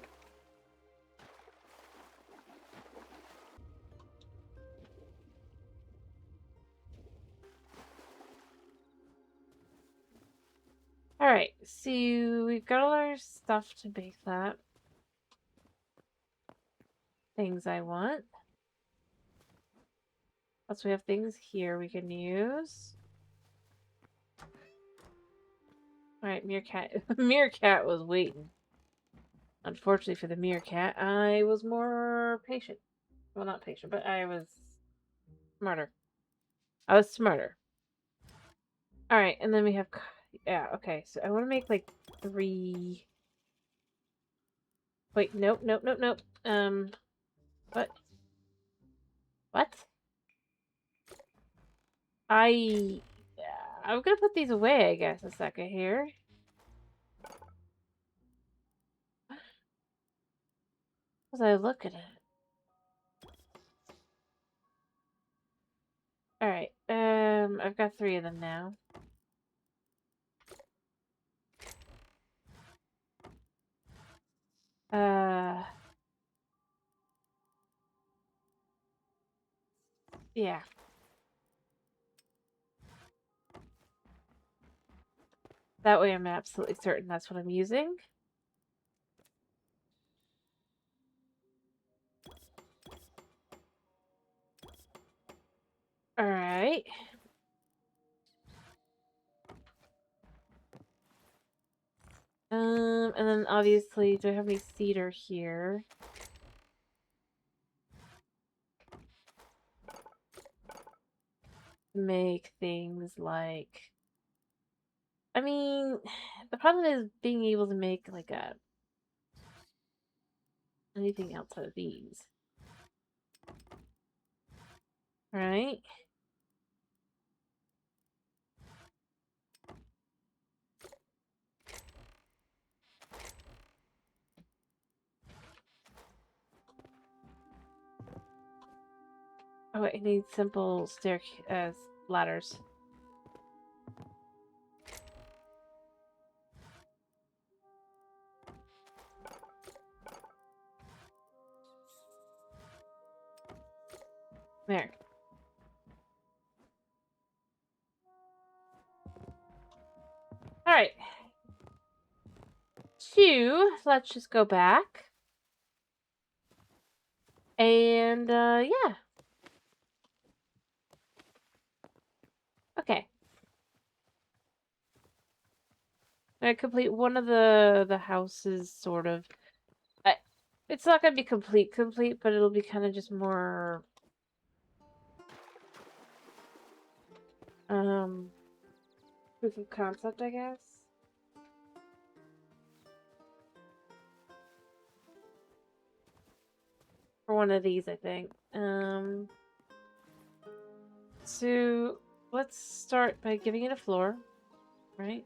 Alright, so we've got all our stuff to make that. Things I want. Plus we have things here we can use. Alright, Meerkat. Meerkat was waiting. Unfortunately for the Meerkat, I was more patient. Well, not patient, but I was smarter. I was smarter. Alright, and then we have... Yeah, okay, so I want to make, like, 3... Wait, nope. What? What? I'm gonna put these away, I guess, a second here. As I look at it. Alright, I've got 3 of them now. Yeah. That way I'm absolutely certain that's what I'm using. Alright. And then obviously, do I have any cedar here? Make things like... I mean, the problem is being able to make, like, anything outside of these. Right? Oh, I need simple ladders. There. Alright. 2, let's just go back. And, yeah. Okay. I complete one of the houses, sort of. It's not gonna be complete, but it'll be kind of just more... proof of concept, I guess. For one of these, I think. So let's start by giving it a floor, right?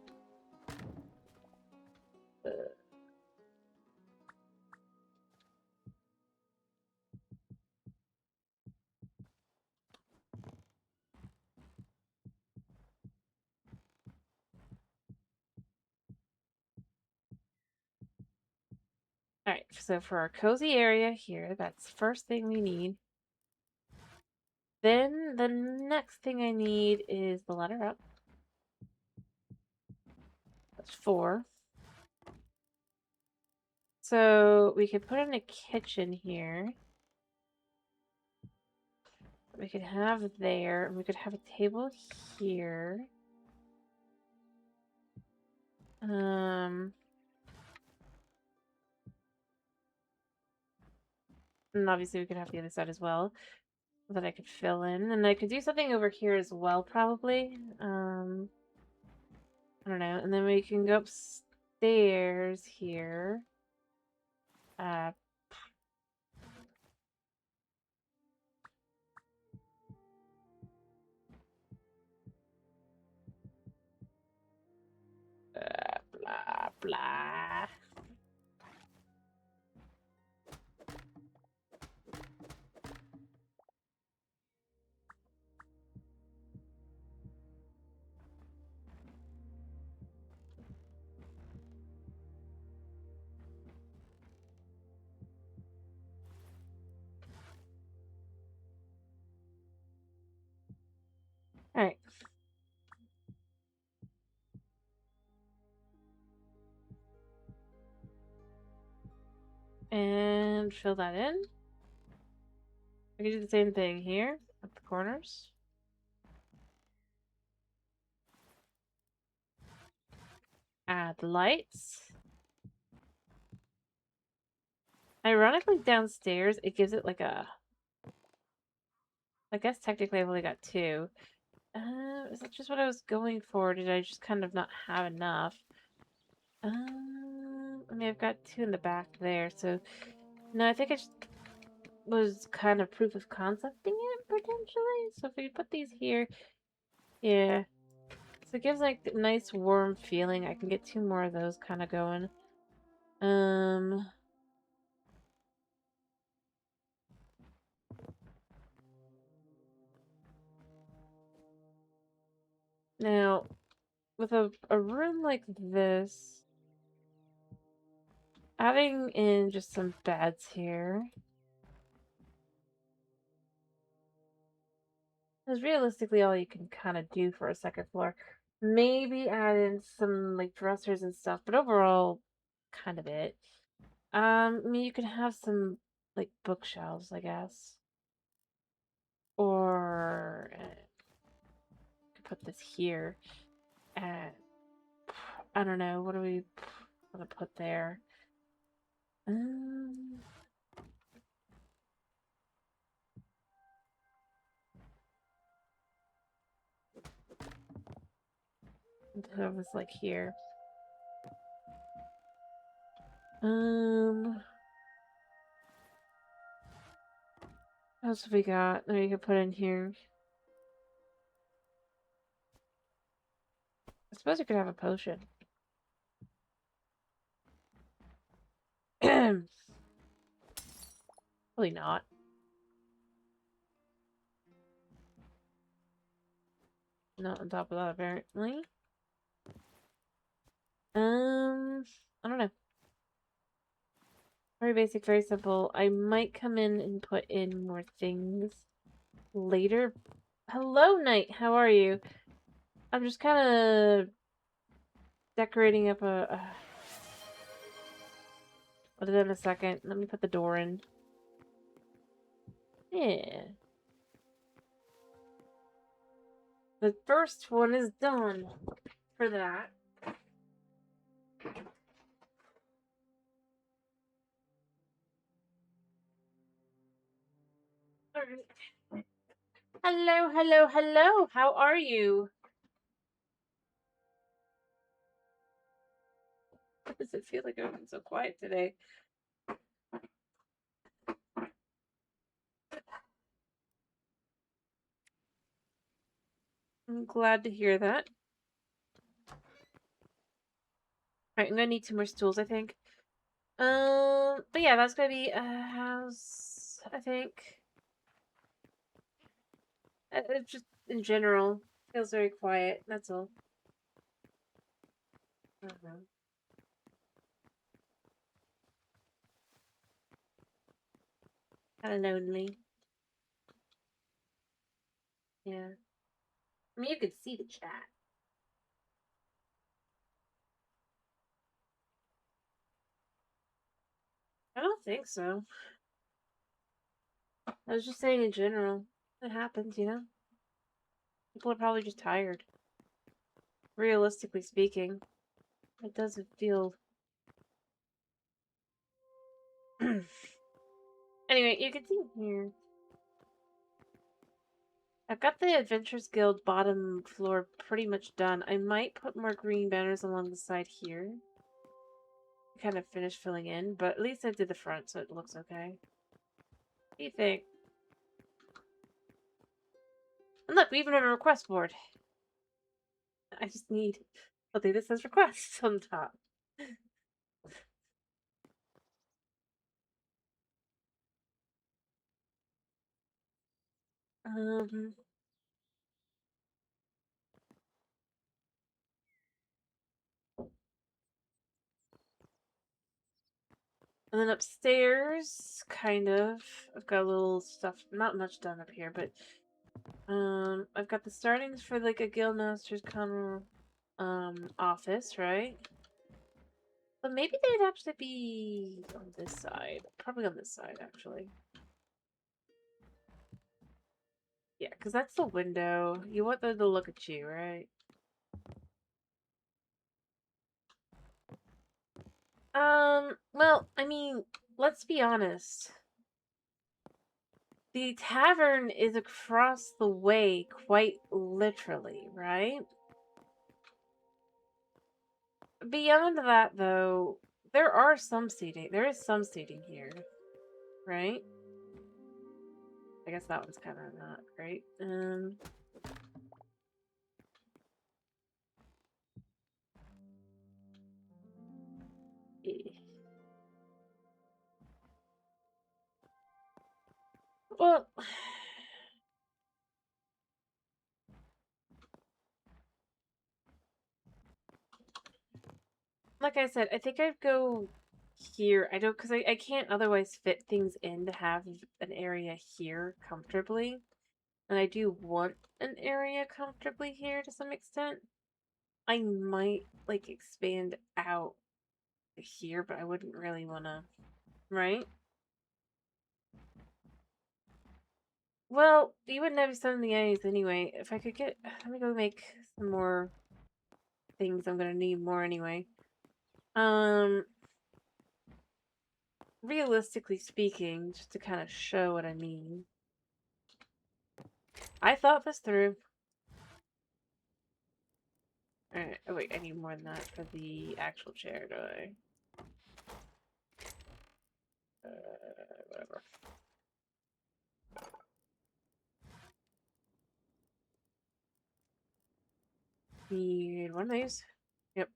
Alright, so for our cozy area here, that's the first thing we need. Then the next thing I need is the ladder up. That's 4. So we could put in a kitchen here. We could have there, and we could have a table here. And obviously we could have the other side as well that I could fill in. And I could do something over here as well, probably. I don't know. And then we can go upstairs here. Blah, blah. Alright. And fill that in. I can do the same thing here at the corners. Add the lights. Ironically, downstairs, it gives it like a... I guess technically I've only got 2. Is that just what I was going for? Did I just kind of not have enough? I mean, I've got 2 in the back there, so... No, I think I just was kind of proof of concepting it, potentially. So if we put these here... Yeah. So it gives like a nice warm feeling. I can get 2 more of those kind of going. Now, with a room like this, adding in just some beds here. Is realistically all you can kind of do for a second floor. Maybe add in some like dressers and stuff, but overall, kind of it. I mean, you could have some like bookshelves, I guess, or could put this here. And I don't know, what do we want to put there? Um, have this like here. What else have we got that we could put in here? I suppose you could have a potion. Probably not. Not on top of that, apparently. I don't know. Very basic, very simple. I might come in and put in more things later. Hello, Knight. How are you? I'm just kind of decorating up a... I'll do that in a second. Let me put the door in. Yeah. The first one is done for that. Alright. Hello, hello, hello. How are you? Why does it feel like I'm so quiet today? I'm glad to hear that. Alright, I'm gonna need 2 more stools, I think. But yeah, that's gonna be a house, I think. It just, in general, feels very quiet, that's all. I don't know. Kinda lonely. Yeah. I mean, you could see the chat. I don't think so. I was just saying in general. It happens, you know? People are probably just tired. Realistically speaking. It doesn't feel... Anyway, you can see here. I've got the Adventurers Guild bottom floor pretty much done. I might put more green banners along the side here. Kind of finished filling in, but at least I did the front, so it looks okay. What do you think? And look, we even have a request board. I just need something that says requests on top. Um, and then upstairs, kind of, I've got a little stuff, not much done up here, but I've got the startings for like a guildmaster's kind of office, right? But maybe they'd actually be on this side. Probably on this side, actually. Yeah, because that's the window. You want them to look at you, right? Well, I mean, let's be honest. The tavern is across the way, quite literally, right? Beyond that, though, there are some seating. There is some seating here, right? I guess that one's kind of not great. well... Like I said, I think I'd go here. I don't, because I can't otherwise fit things in to have an area here comfortably. And I do want an area comfortably here to some extent. I might, like, expand out here, but I wouldn't really want to, right? Well, you wouldn't have so many A's anyway. If I could get... Let me go make some more things I'm gonna need more anyway. Realistically speaking, just to kind of show what I mean. I thought this through. Alright, oh wait, I need more than that for the actual chair, do I? Whatever. Need one of these. Yep.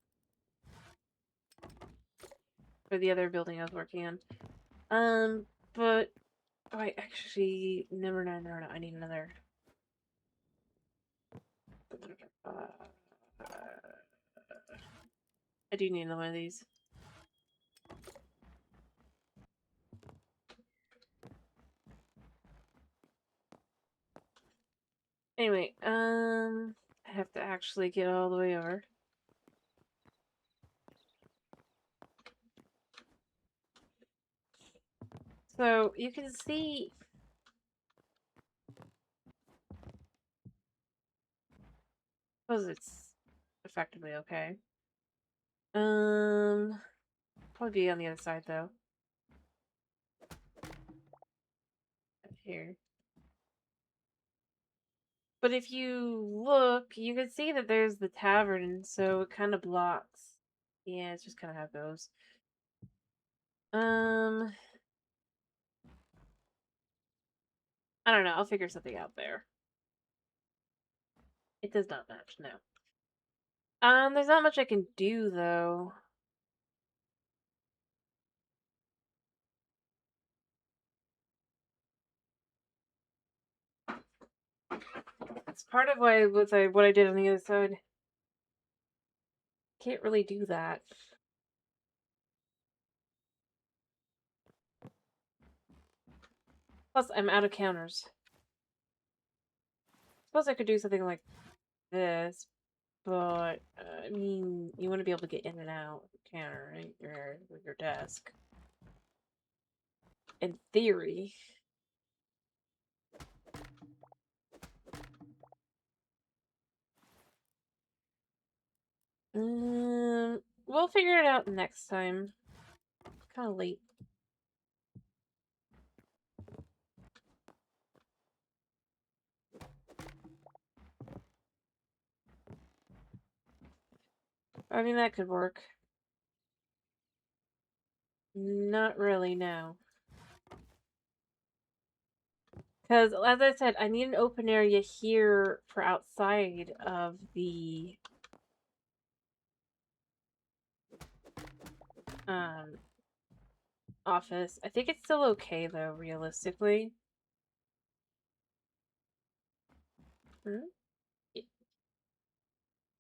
For the other building I was working on. But... Oh, wait, actually... No, I need another... I do need another one of these. Anyway, I have to actually get all the way over. So, you can see... I suppose it's effectively okay. Probably be on the other side, though. Here. But if you look, you can see that there's the tavern, so it kind of blocks. Yeah, it's just kind of how it goes. I don't know. I'll figure something out there. It does not match, no. There's not much I can do, though. It's part of why what I did on the other side. Can't really do that. Plus, I'm out of counters. Suppose I could do something like this, but I mean, you want to be able to get in and out of the counter, right? With your desk. In theory. We'll figure it out next time. Kind of late. I mean, that could work. Not really, no. Because, as I said, I need an open area here for outside of the office. I think it's still okay, though, realistically. Hmm?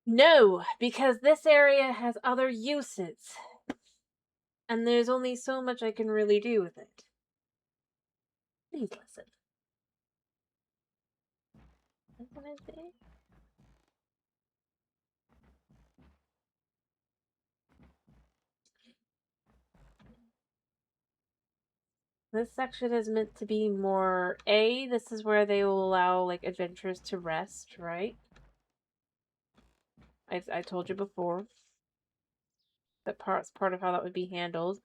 No, because this area has other uses. And there's only so much I can really do with it. Please listen. What is it? This section is meant to be more... this is where they will allow, like, adventurers to rest, right? I told you before. That part's part of how that would be handled.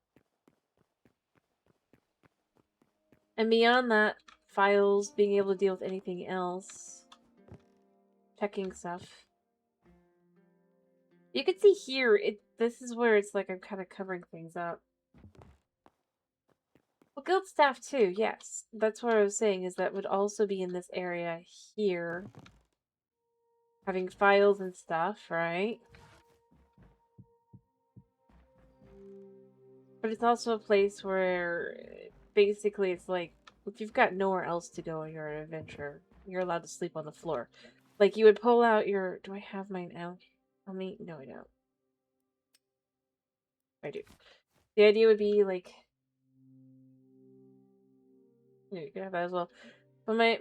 And beyond that, files, being able to deal with anything else. Checking stuff. You can see here, this is where it's like I'm kind of covering things up. Well, guild staff too, yes. That's what I was saying, is that would also be in this area here. Having files and stuff, right? But it's also a place where basically it's like if you've got nowhere else to go on your adventure, you're allowed to sleep on the floor. Like, you would pull out your... Do I have mine out on me? No, I don't. I do. The idea would be, like... Yeah, you can have that as well. But my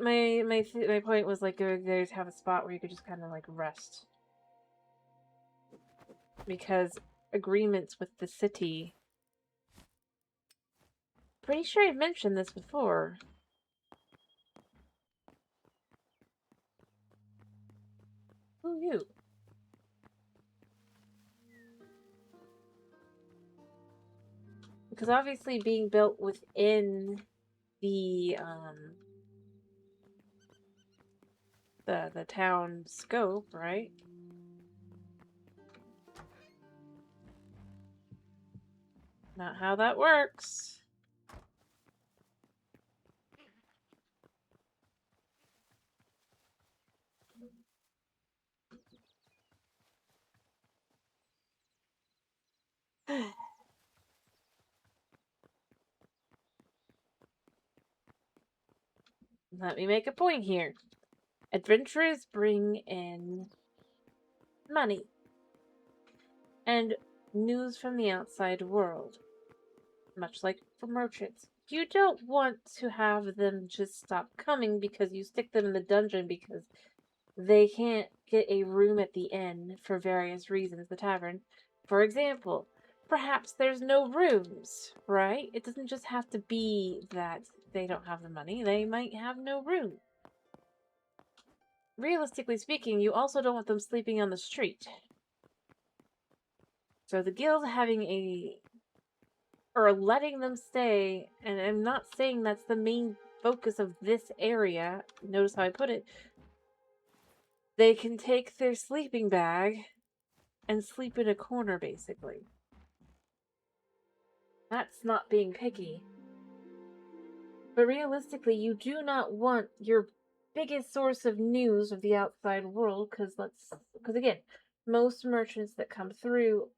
point was, like, there's have a spot where you could just kind of, like, rest. Because agreements with the city... Pretty sure I've mentioned this before. Who knew? Because obviously being built within the town scope, right? Not how that works. Let me make a point here. Adventurers bring in money and news from the outside world, much like for merchants. You don't want to have them just stop coming because you stick them in the dungeon because they can't get a room at the inn for various reasons, the tavern. For example, perhaps there's no rooms, right? It doesn't just have to be that they don't have the money, they might have no room. Realistically speaking, you also don't want them sleeping on the street. So the guild having or letting them stay, and I'm not saying that's the main focus of this area, notice how I put it, they can take their sleeping bag and sleep in a corner, basically. That's not being picky. But realistically, you do not want your biggest source of news of the outside world, because again, most merchants that come through,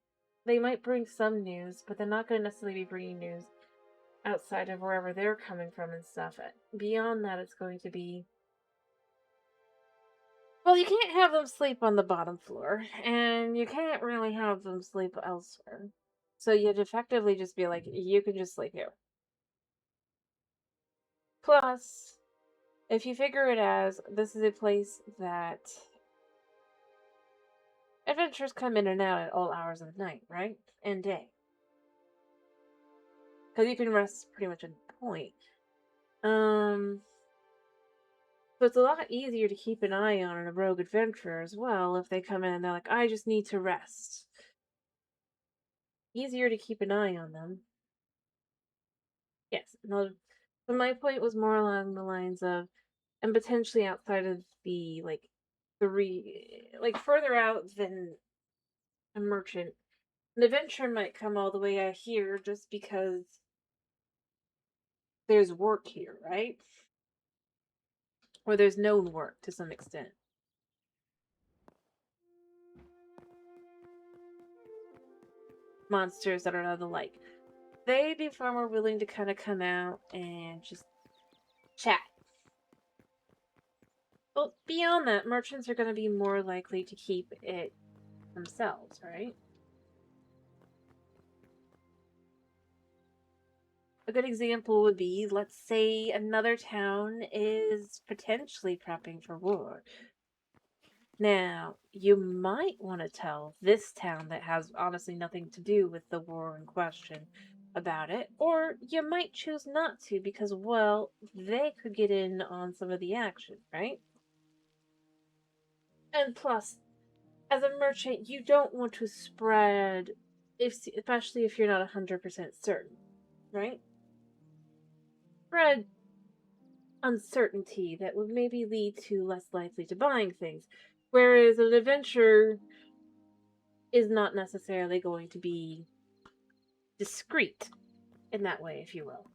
they might bring some news, but they're not going to necessarily be bringing news outside of wherever they're coming from and stuff. Beyond that, it's going to be... Well, you can't have them sleep on the bottom floor, and you can't really have them sleep elsewhere. So you'd effectively just be like, you can just sleep here. Plus, if you figure it as, this is a place that adventurers come in and out at all hours of the night, right? And day. Because you can rest pretty much at a point. So it's a lot easier to keep an eye on a rogue adventurer as well if they come in and they're like, I just need to rest. Easier to keep an eye on them. Yes. No, but my point was more along the lines of, and potentially outside of the, like, further out than a merchant. An adventurer might come all the way out here just because there's work here, right? Or there's known work to some extent. Monsters that are the like. They'd be far more willing to kind of come out and just chat. But beyond that, merchants are going to be more likely to keep it themselves, right? A good example would be, let's say another town is potentially prepping for war. Now, you might want to tell this town that has honestly nothing to do with the war in question about it, or you might choose not to because, well, they could get in on some of the action, right? And plus, as a merchant, you don't want to spread, especially if you're not 100% certain, right? Spread uncertainty that would maybe lead to less likely to buying things. Whereas an adventure is not necessarily going to be discreet in that way, if you will.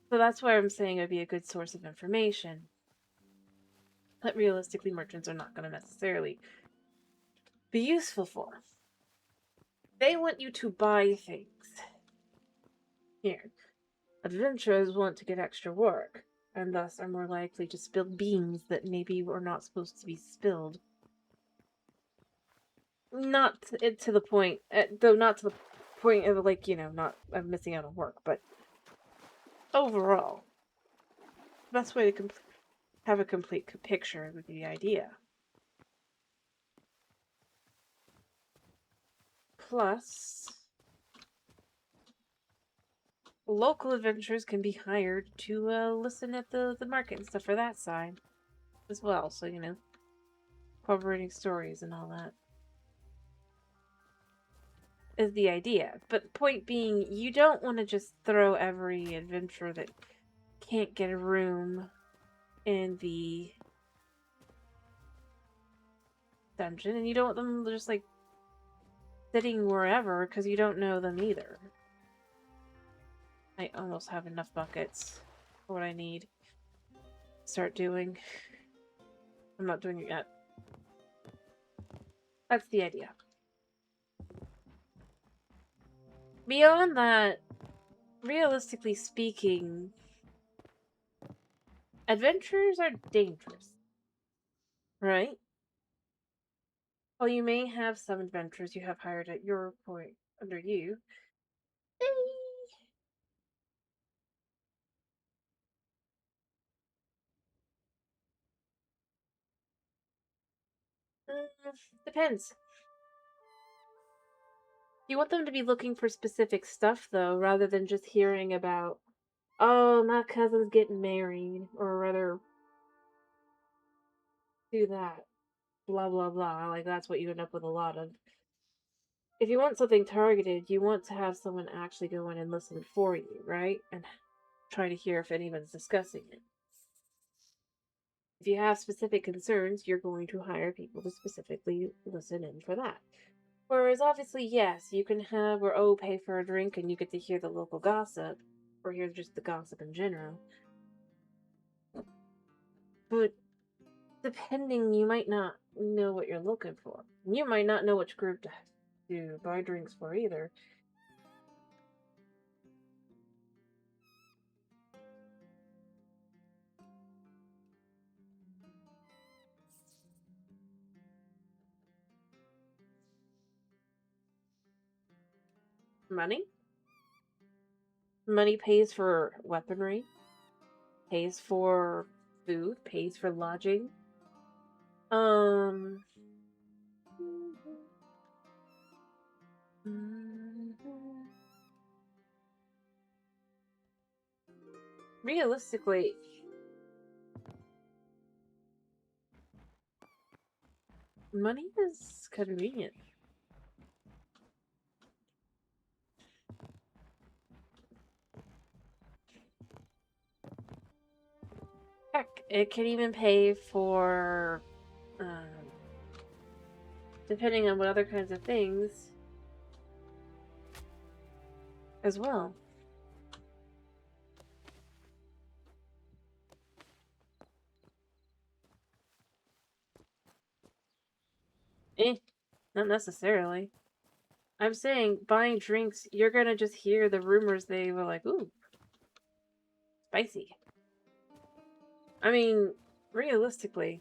So that's why I'm saying it would be a good source of information. But realistically, merchants are not going to necessarily be useful for. They want you to buy things. Here. adventurers want to get extra work, and thus are more likely to spill beans that maybe were not supposed to be spilled. Not to the point, though not to the point of, like, not missing out on work, but overall, best way to have a complete picture would be the idea. Plus, local adventurers can be hired to listen at the market and stuff for that side as well. So, corroborating stories and all that is the idea. But point being, you don't want to just throw every adventurer that can't get a room in the dungeon, and you don't want them just like sitting wherever because you don't know them either. I almost have enough buckets for what I need to start doing. I'm not doing it yet. That's the idea. Beyond that, realistically speaking, adventurers are dangerous, right? While you may have some adventurers you have hired at your point under you, depends. You want them to be looking for specific stuff, though, rather than just hearing about, oh, my cousin's getting married, or rather, do that, blah, blah, blah. Like, that's what you end up with a lot of. If you want something targeted, you want to have someone actually go in and listen for you, right? And try to hear if anyone's discussing it. If you have specific concerns, you're going to hire people to specifically listen in for that. Whereas, obviously, yes, you can have, or pay for a drink and you get to hear the local gossip, or hear just the gossip in general. But depending, you might not know what you're looking for. You might not know which group to buy drinks for either. Money? Money pays for weaponry, pays for food, pays for lodging. Realistically, money is convenient. Heck, it can even pay for, depending on what other kinds of things, as well. Not necessarily. I'm saying, buying drinks, you're gonna just hear the rumors they were like, ooh, spicy. I mean, realistically,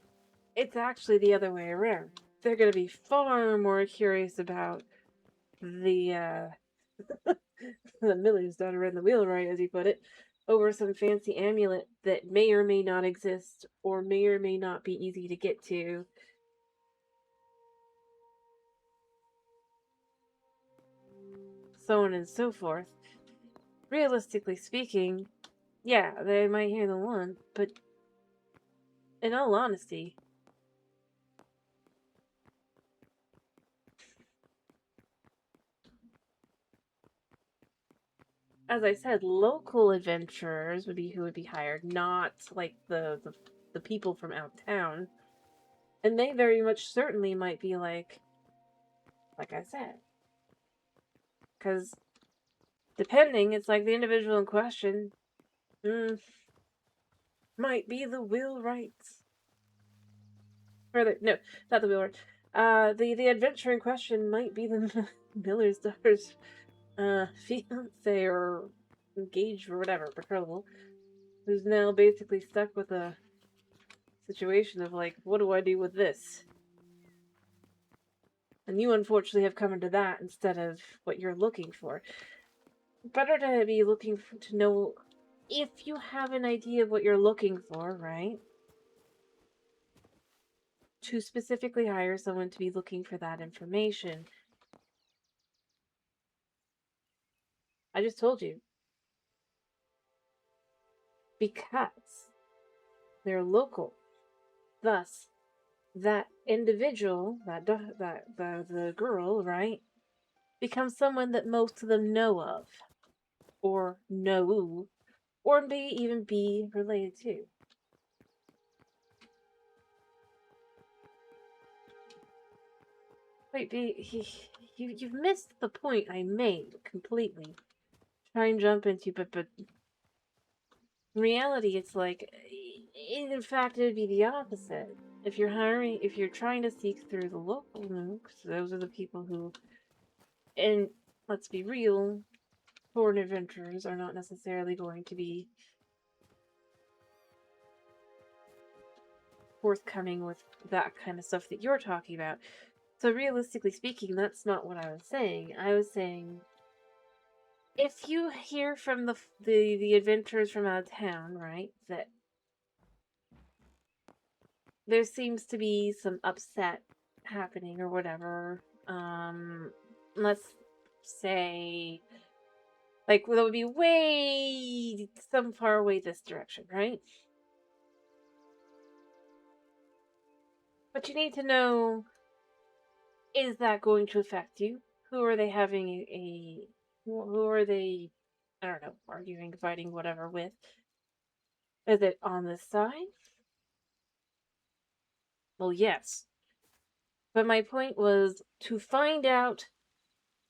it's actually the other way around. They're gonna be far more curious about the, the miller's daughter in the wheelwright, as you put it, over some fancy amulet that may or may not exist, or may not be easy to get to. So on and so forth. Realistically speaking, yeah, they might hear the one, but in all honesty, as I said, local adventurers would be who would be hired, not like the people from out of town. And they very much certainly might be like I said. Because depending, it's like the individual in question might be the wheelwrights. Or no, not the wheelwright. The adventurer in question might be the miller's daughter's fiance or engaged or whatever, betrothal, who's now basically stuck with a situation of like, what do I do with this? And you unfortunately have come into that instead of what you're looking for. Better to be looking to know if you have an idea of what you're looking for, right? To specifically hire someone to be looking for that information. I just told you. Because they're local. Thus, that individual, the girl, right, becomes someone that most of them know of, or know, or may even be related to. Wait, you've missed the point I made completely. Try and jump into, but in reality, it's like, in fact, it would be the opposite. If you're trying to seek through the local nukes, those are the people who, and let's be real, foreign adventurers are not necessarily going to be forthcoming with that kind of stuff that you're talking about. So realistically speaking, that's not what I was saying. I was saying, if you hear from the adventurers from out of town, right, that there seems to be some upset happening or whatever, let's say, like, that would be way some far away this direction, right? But you need to know, is that going to affect you? Who are they having who are they, I don't know, arguing, fighting, whatever with? Is it on this side? Well, yes. But my point was to find out.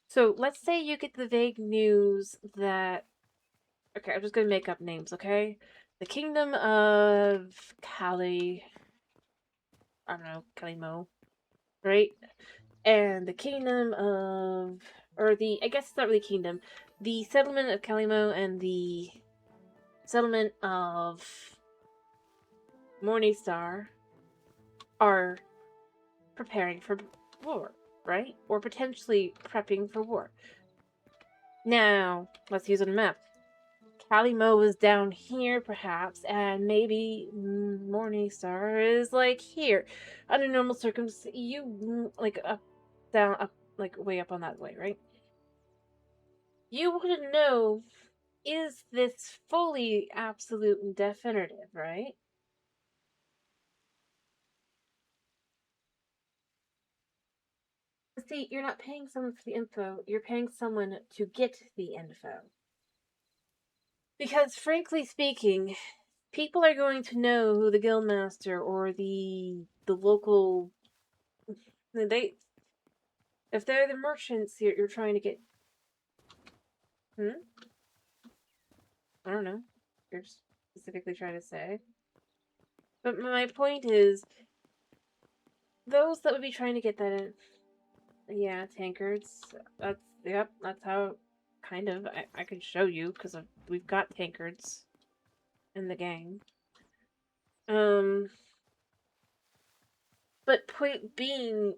So let's say you get the vague news that, okay, I'm just gonna make up names, okay? The Kingdom of Cali, I don't know, Calimo, right? And the Kingdom of, or the, I guess it's not really Kingdom, the settlement of Calimo and the settlement of Morningstar are preparing for war, right? Or potentially prepping for war. Now, let's use a map. Calimo is down here, perhaps, and maybe Morningstar is like here. Under normal circumstances, you like up, down, up, like way up on that way, right? You wouldn't know, is this fully absolute and definitive, right? See, you're not paying someone for the info, you're paying someone to get the info. Because, frankly speaking, people are going to know who the guildmaster or the local, they, if they're the merchants you're trying to get, I don't know, you're specifically trying to say. But my point is, those that would be trying to get that in, yeah, tankards. That's, yep, that's how, kind of. I could show you, because we've got tankards in the game. But point being,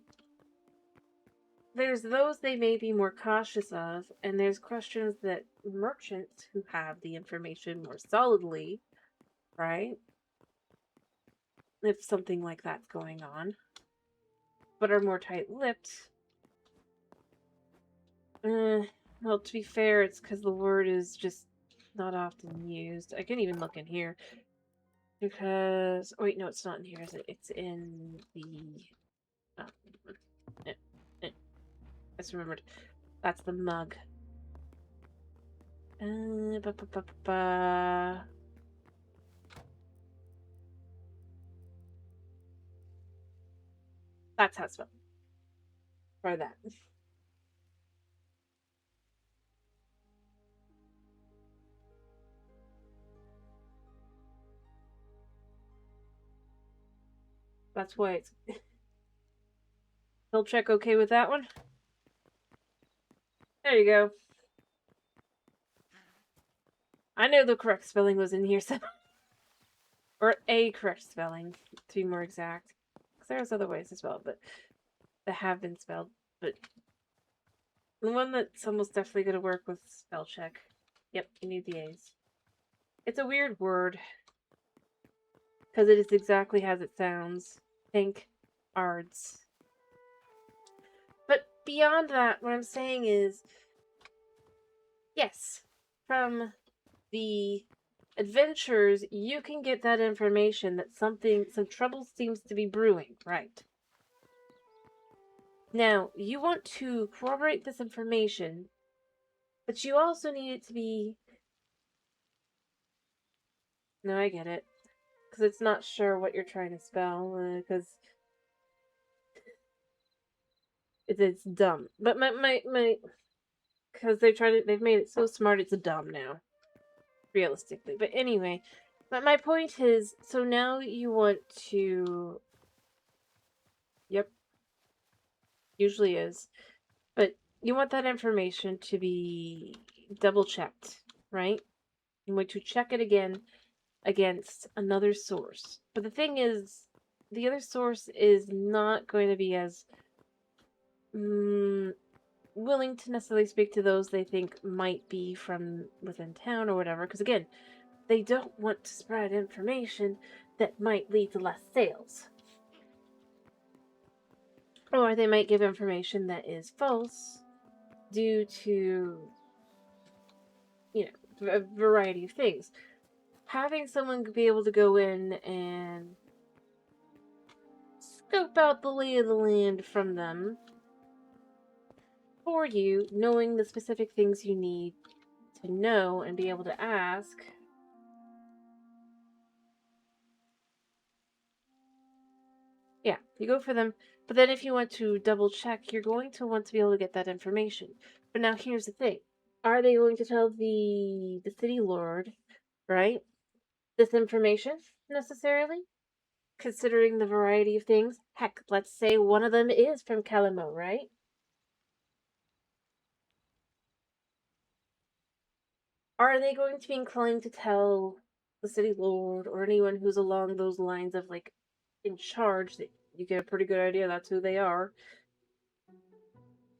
there's those they may be more cautious of, and there's questions that merchants who have the information more solidly, right? If something like that's going on, but are more tight-lipped. Well, to be fair, it's because the word is just not often used. I can even look in here. Because, oh wait, no, it's not in here, is it? It's in the, oh, I just remembered. That's the mug. Ba, ba, ba, ba. That's how it's spelled. Try that. That's why it's... He'll check okay with that one? There you go. I know the correct spelling was in here somewhere. Or a correct spelling, to be more exact. Because there's other ways to spell, but that have been spelled. But the one that's almost definitely going to work with spell check. Yep, you need the A's. It's a weird word. Because it is exactly as it sounds. Think ards. But beyond that, what I'm saying is, yes, from the adventures, you can get that information that some trouble seems to be brewing, right? Now, you want to corroborate this information, but you also need it to be... No, I get it. Because it's not sure what you're trying to spell, because it's dumb. But because they've made it so smart, it's dumb now. Realistically. But anyway, but my point is, so now you want to... Yep. Usually is. But you want that information to be double checked, right? You want to check it again against another source. But the thing is, the other source is not going to be as willing to necessarily speak to those they think might be from within town or whatever. Because again, they don't want to spread information that might lead to less sales. Or they might give information that is false due to, you know, a variety of things. Having someone be able to go in and scope out the lay of the land from them for you, knowing the specific things you need to know and be able to ask. Yeah, you go for them. But then if you want to double check, you're going to want to be able to get that information. But now here's the thing. Are they going to tell the city lord, right, this information necessarily? Considering the variety of things. Heck, let's say one of them is from Calamo, right? Are they going to be inclined to tell the city lord or anyone who's along those lines of, like, in charge, that you get a pretty good idea that's who they are,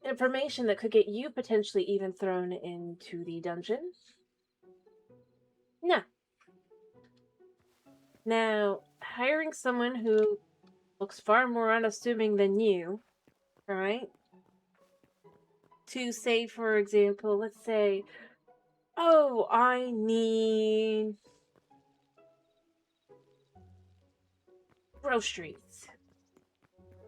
information that could get you potentially even thrown into the dungeon? No. Now, hiring someone who looks far more unassuming than you, right? To say, for example, let's say, oh, I need groceries.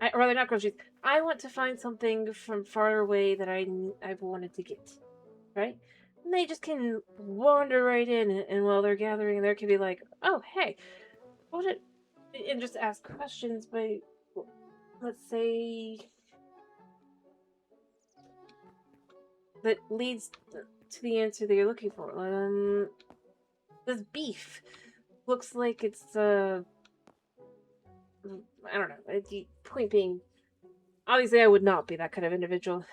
Or rather, not groceries. I want to find something from far away that I've wanted to get, right? And they just can wander right in, and while they're gathering, there can be like, oh, hey, what it... And just ask questions by, let's say, that leads to the answer that you're looking for. This beef looks like it's, I don't know. The point being, obviously I would not be that kind of individual.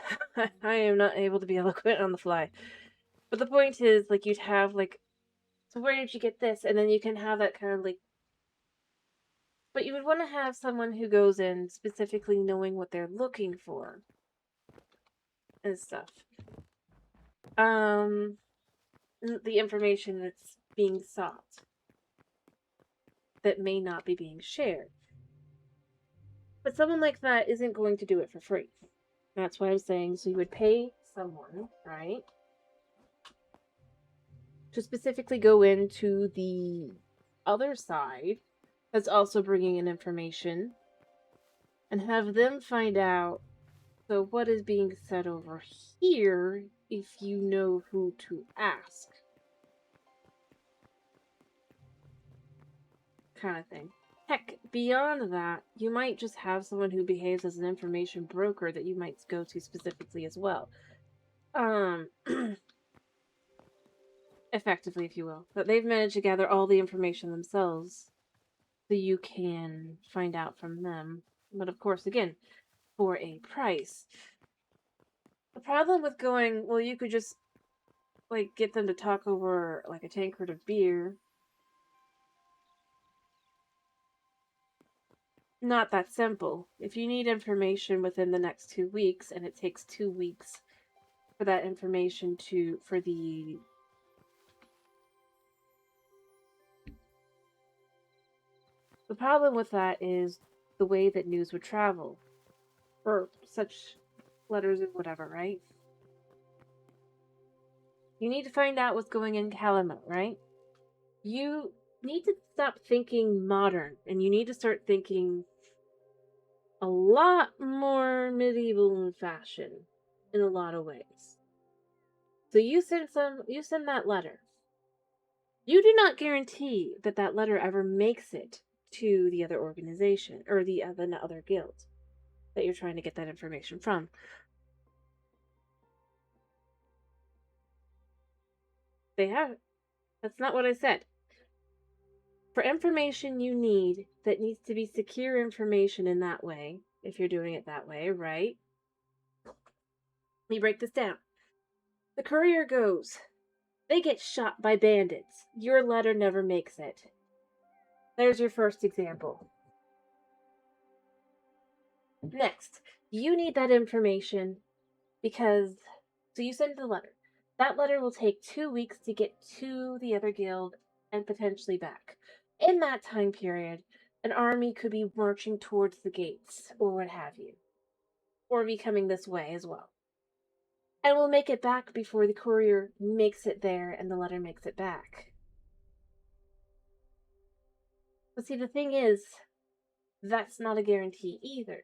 I am not able to be eloquent on the fly. But the point is, like, you'd have, like, so where did you get this? And then you can have that kind of, like, but you would want to have someone who goes in specifically knowing what they're looking for and stuff. The information that's being sought that may not be being shared. But someone like that isn't going to do it for free. That's why I'm saying, so you would pay someone, right, to specifically go into the other side that's also bringing in information and have them find out, so what is being said over here, if you know who to ask. Kind of thing. Heck, beyond that, you might just have someone who behaves as an information broker that you might go to specifically as well. Effectively, if you will. But they've managed to gather all the information themselves, so you can find out from them. But of course, again, for a price. The problem with going, well, you could just like, get them to talk over, like, a tankard of beer. Not that simple. If you need information within the next 2 weeks, and it takes 2 weeks for that information for the problem with that is the way that news would travel. Or such letters and whatever, right? You need to find out what's going in Calamont, right? You need to stop thinking modern, and you need to start thinking a lot more medieval in fashion in a lot of ways. So you send that letter. You do not guarantee that that letter ever makes it to the other organization or the other guild that you're trying to get that information from. They haven't. That's not what I said. For information you need that needs to be secure information in that way, if you're doing it that way, right? Let me break this down. The courier goes. They get shot by bandits. Your letter never makes it. There's your first example. Next, you need that information because, so you send the letter. That letter will take 2 weeks to get to the other guild and potentially back. In that time period, an army could be marching towards the gates or what have you, or be coming this way as well. And we'll make it back before the courier makes it there and the letter makes it back. But see, the thing is, that's not a guarantee either.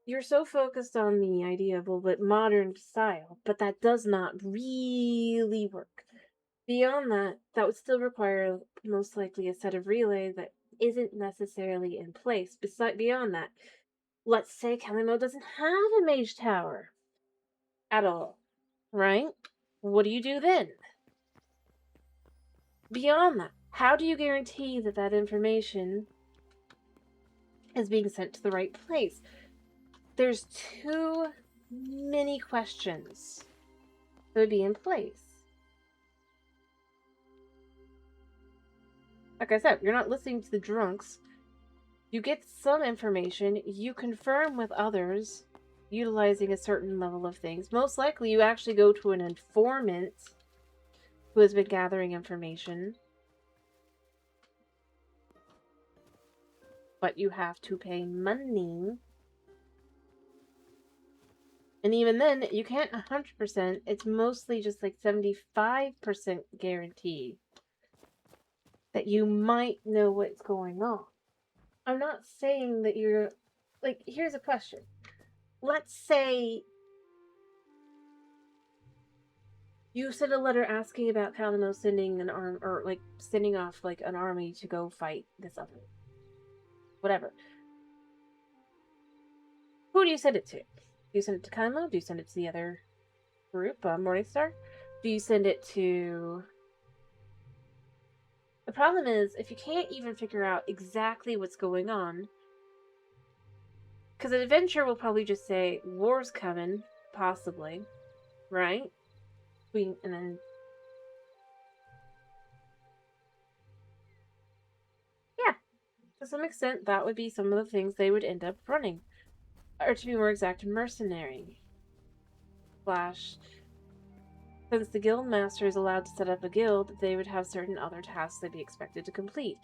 You're so focused on the idea of a bit modern style, but that does not really work. Beyond that, that would still require most likely a set of relays that isn't necessarily in place. Beyond that, let's say Kalimo doesn't have a mage tower at all, right? What do you do then? Beyond that, how do you guarantee that that information is being sent to the right place? There's too many questions that would be in place. Like I said, you're not listening to the drunks. You get some information, you confirm with others, utilizing a certain level of things. Most likely, you actually go to an informant who has been gathering information. But you have to pay money. And even then, you can't 100%. It's mostly just like 75% guarantee that you might know what's going on. I'm not saying that you're... Like, here's a question. Let's say you sent a letter asking about Kalino sending an arm, or like sending off like an army to go fight this other, whatever. Who do you send it to? Do you send it to Kalino? Do you send it to the other group, Morningstar? Do you send it to... The problem is, if you can't even figure out exactly what's going on, because an adventure will probably just say, war's coming, possibly, right? And then... Yeah, to some extent, that would be some of the things they would end up running. Or to be more exact, mercenary. Since the guild master is allowed to set up a guild, they would have certain other tasks they'd be expected to complete.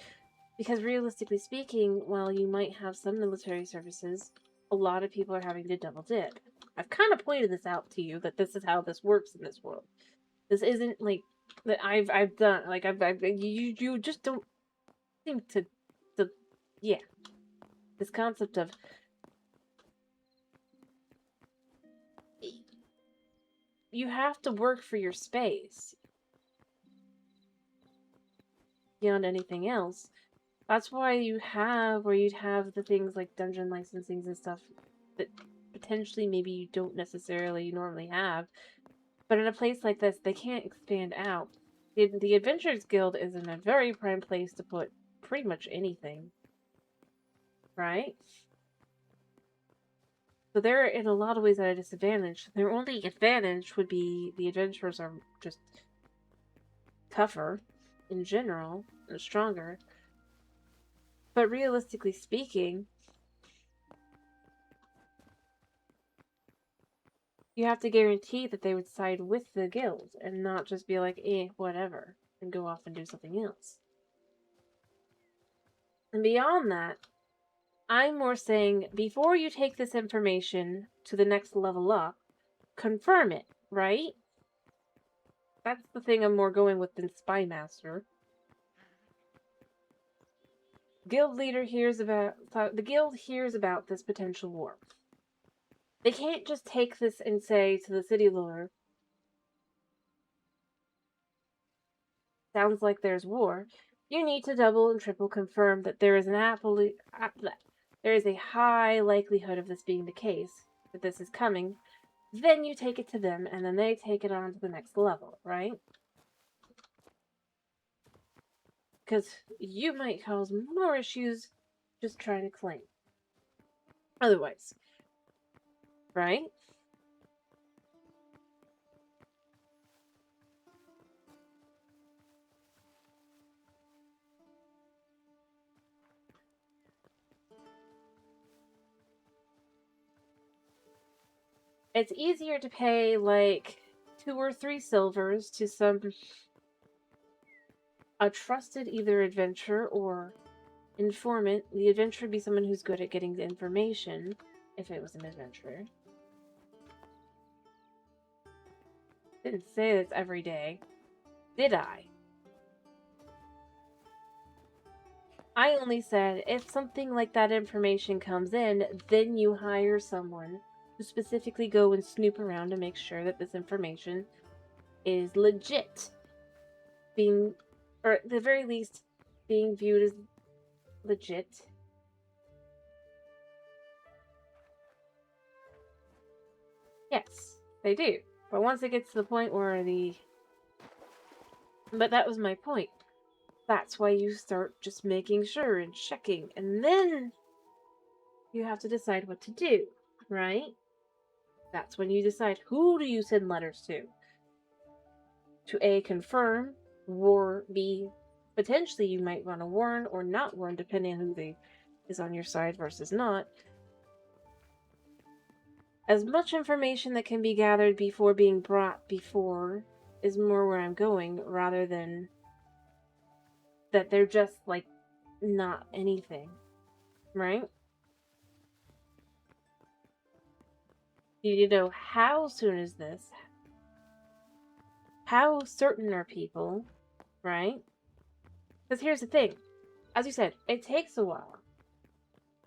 Because realistically speaking, while you might have some military services, a lot of people are having to double dip. I've kind of pointed this out to you, that this is how this works in this world. This isn't like that I've done, like you just don't seem to yeah. This concept of you have to work for your space beyond anything else. That's why you'd have the things like dungeon licensings and stuff that potentially maybe you don't necessarily normally have. But in a place like this, they can't expand out. The Adventurers Guild is in a very prime place to put pretty much anything. Right? So they're in a lot of ways at a disadvantage. Their only advantage would be the adventurers are just tougher in general and stronger. But realistically speaking, you have to guarantee that they would side with the guild and not just be like, whatever, and go off and do something else. And beyond that, I'm more saying, before you take this information to the next level up, confirm it, right? That's the thing I'm more going with than Spy Master. The guild hears about this potential war. They can't just take this and say to the city lord, sounds like there's war. You need to double and triple confirm that there is a high likelihood of this being the case, that this is coming. Then you take it to them, and then they take it on to the next level, right? Because you might cause more issues just trying to claim. Otherwise, right? It's easier to pay like 2 or 3 silvers to a trusted either adventurer or informant. The adventurer would be someone who's good at getting the information, if it was an adventurer. Didn't say this every day, did I? I only said if something like that information comes in, then you hire someone to specifically go and snoop around to make sure that this information is legit. Or at the very least, being viewed as legit. Yes, they do. But once it gets to the point where But that was my point. That's why you start just making sure and checking, and then you have to decide what to do, right? That's when you decide who do you send letters to. To A, confirm, or B, potentially you might want to warn or not warn, depending on who is on your side versus not. As much information that can be gathered before being brought before is more where I'm going, rather than that they're just, like, not anything, right? You need to know how soon is this? How certain are people, right? Because here's the thing. As you said, it takes a while.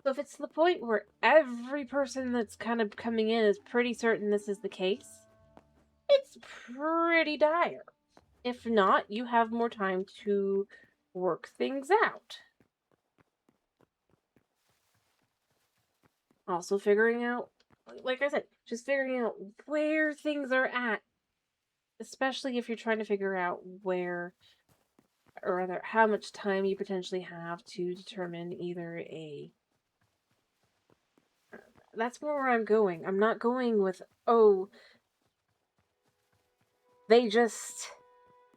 So if it's to the point where every person that's kind of coming in is pretty certain this is the case, it's pretty dire. If not, you have more time to work things out. Also figuring out, like I said, just figuring out where things are at, especially if you're trying to figure out where, or rather, how much time you potentially have to determine either a... That's more where I'm going. I'm not going with, oh, they just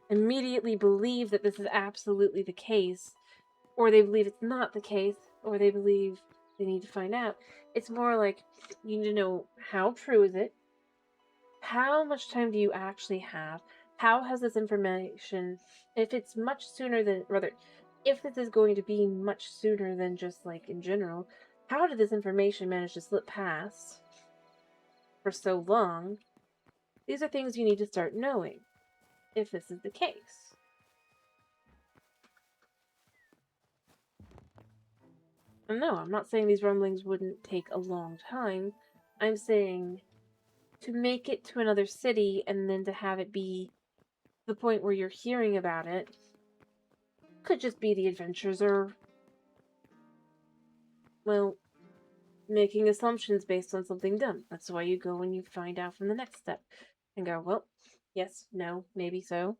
immediately believe that this is absolutely the case, or they believe it's not the case, or they believe they need to find out. It's more like, you need to know, how true is it? How much time do you actually have? How has this information, if it's much sooner than, rather, if this is going to be much sooner than just, like, in general, how did this information manage to slip past for so long? These are things you need to start knowing, if this is the case. And no, I'm not saying these rumblings wouldn't take a long time. I'm saying to make it to another city and then to have it be the point where you're hearing about it could just be the adventures are, well, making assumptions based on something done. That's why you go and you find out from the next step and go, well, yes, no, maybe so.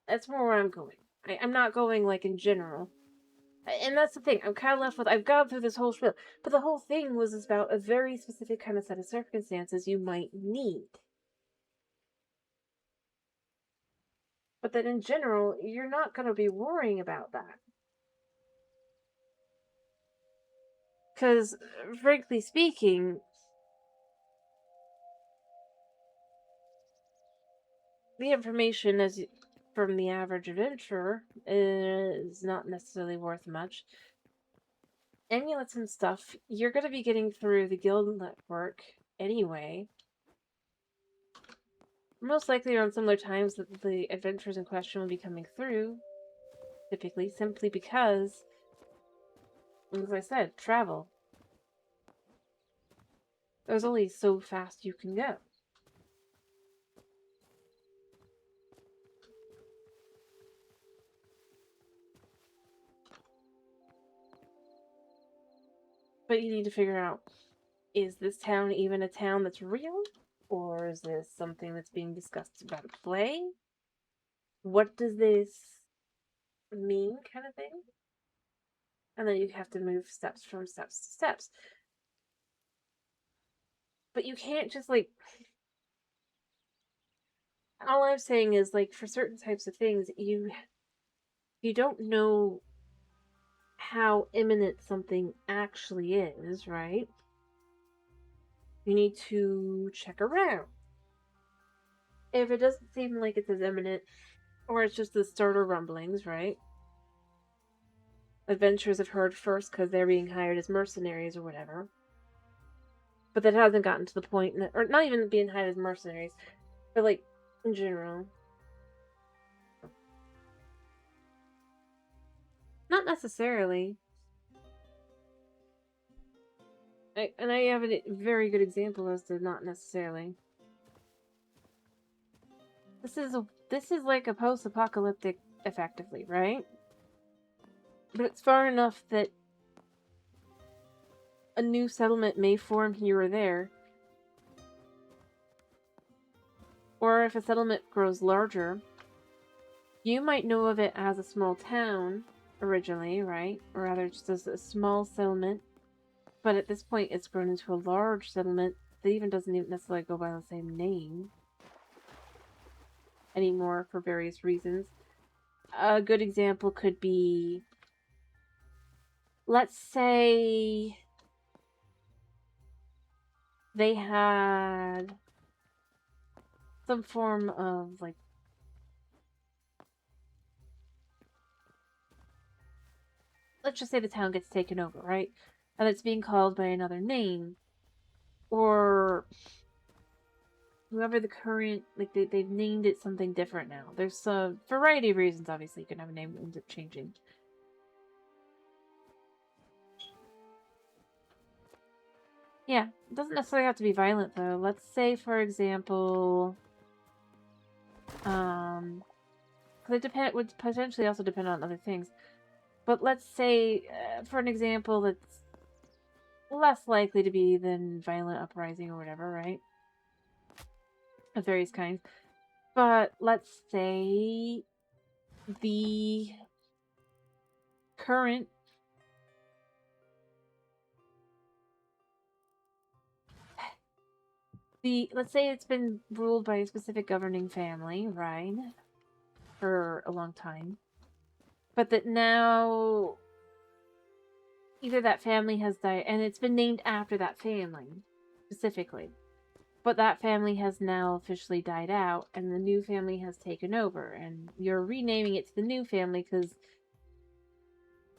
That's more where I'm going. I'm not going, like, in general. And that's the thing, I'm kind of left with, I've gone through this whole spiel, but the whole thing was about a very specific kind of set of circumstances you might need. But then in general, you're not going to be worrying about that. Because, frankly speaking, the information from the average adventurer is not necessarily worth much. Amulets and stuff, you're going to be getting through the guild network anyway. Most likely around similar times that the adventures in question will be coming through, typically, simply because, as I said, travel. There's only so fast you can go. But you need to figure out, is this town even a town that's real? Or is this something that's being discussed about a play? What does this mean, kind of thing? And then you have to move steps to steps. But you can't just, like... All I'm saying is, like, for certain types of things, you don't know how imminent something actually is, right? You need to check around. If it doesn't seem like it's as imminent, or it's just the starter rumblings, right? Adventurers have heard first because they're being hired as mercenaries or whatever. But that hasn't gotten to the point, or not even being hired as mercenaries, but like in general. Not necessarily. And I have a very good example as to not necessarily. This is like a post-apocalyptic, effectively, right? But it's far enough that a new settlement may form here or there. Or if a settlement grows larger, you might know of it as a small town originally, right? Or rather, just as a small settlement. But at this point, it's grown into a large settlement that even doesn't even necessarily go by the same name anymore for various reasons. A good example could be, let's say they had some form of, like, let's just say the town gets taken over, right? And it's being called by another name. Or whoever the current, like, they've named it something different now. There's a variety of reasons, obviously, you can have a name that ends up changing. Yeah, it doesn't necessarily have to be violent, though. Let's say, for example, because it would potentially also depend on other things. But let's say, for an example that's less likely to be than violent uprising or whatever, right? Of various kinds. But let's say the current let's say it's been ruled by a specific governing family, right? For a long time. But that now either that family has died, and it's been named after that family, specifically. But that family has now officially died out, and the new family has taken over, and you're renaming it to the new family because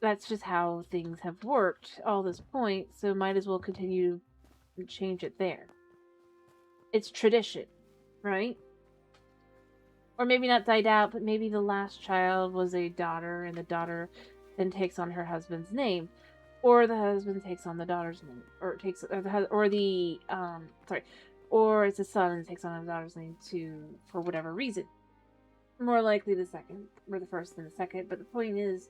that's just how things have worked all this point, so might as well continue to change it there. It's tradition, right? Or maybe not died out, but maybe the last child was a daughter, and the daughter then takes on her husband's name. Or the husband takes on the daughter's name, or or it's a son and takes on the daughter's name for whatever reason. More likely the second, or the first than the second. But the point is,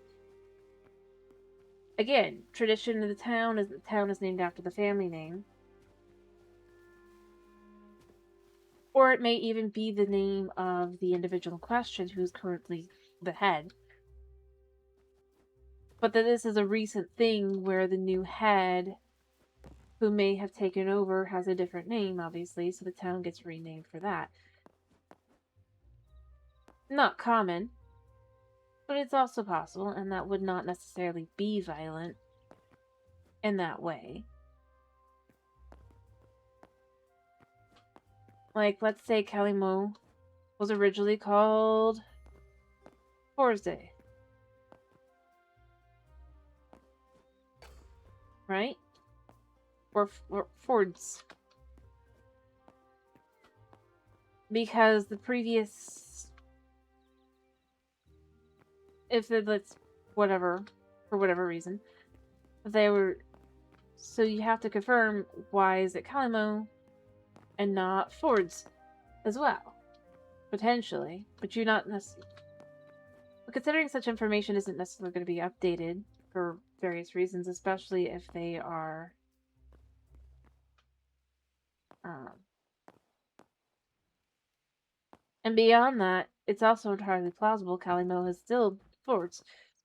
again, tradition of the town is that the town is named after the family name, or it may even be the name of the individual in question who's currently the head. But that this is a recent thing where the new head, who may have taken over, has a different name, obviously, so the town gets renamed for that. not common, but it's also possible, and that would not necessarily be violent in that way. Like, let's say Kalimo was originally called Thursday, right? Or Fords. Because the previous, if let's whatever, for whatever reason, they were, so you have to confirm why is it Kalimo and not Fords as well, potentially, but you're not necessarily. Considering such information isn't necessarily going to be updated for various reasons, especially if they are and beyond that, it's also entirely plausible Kalimo has still forts,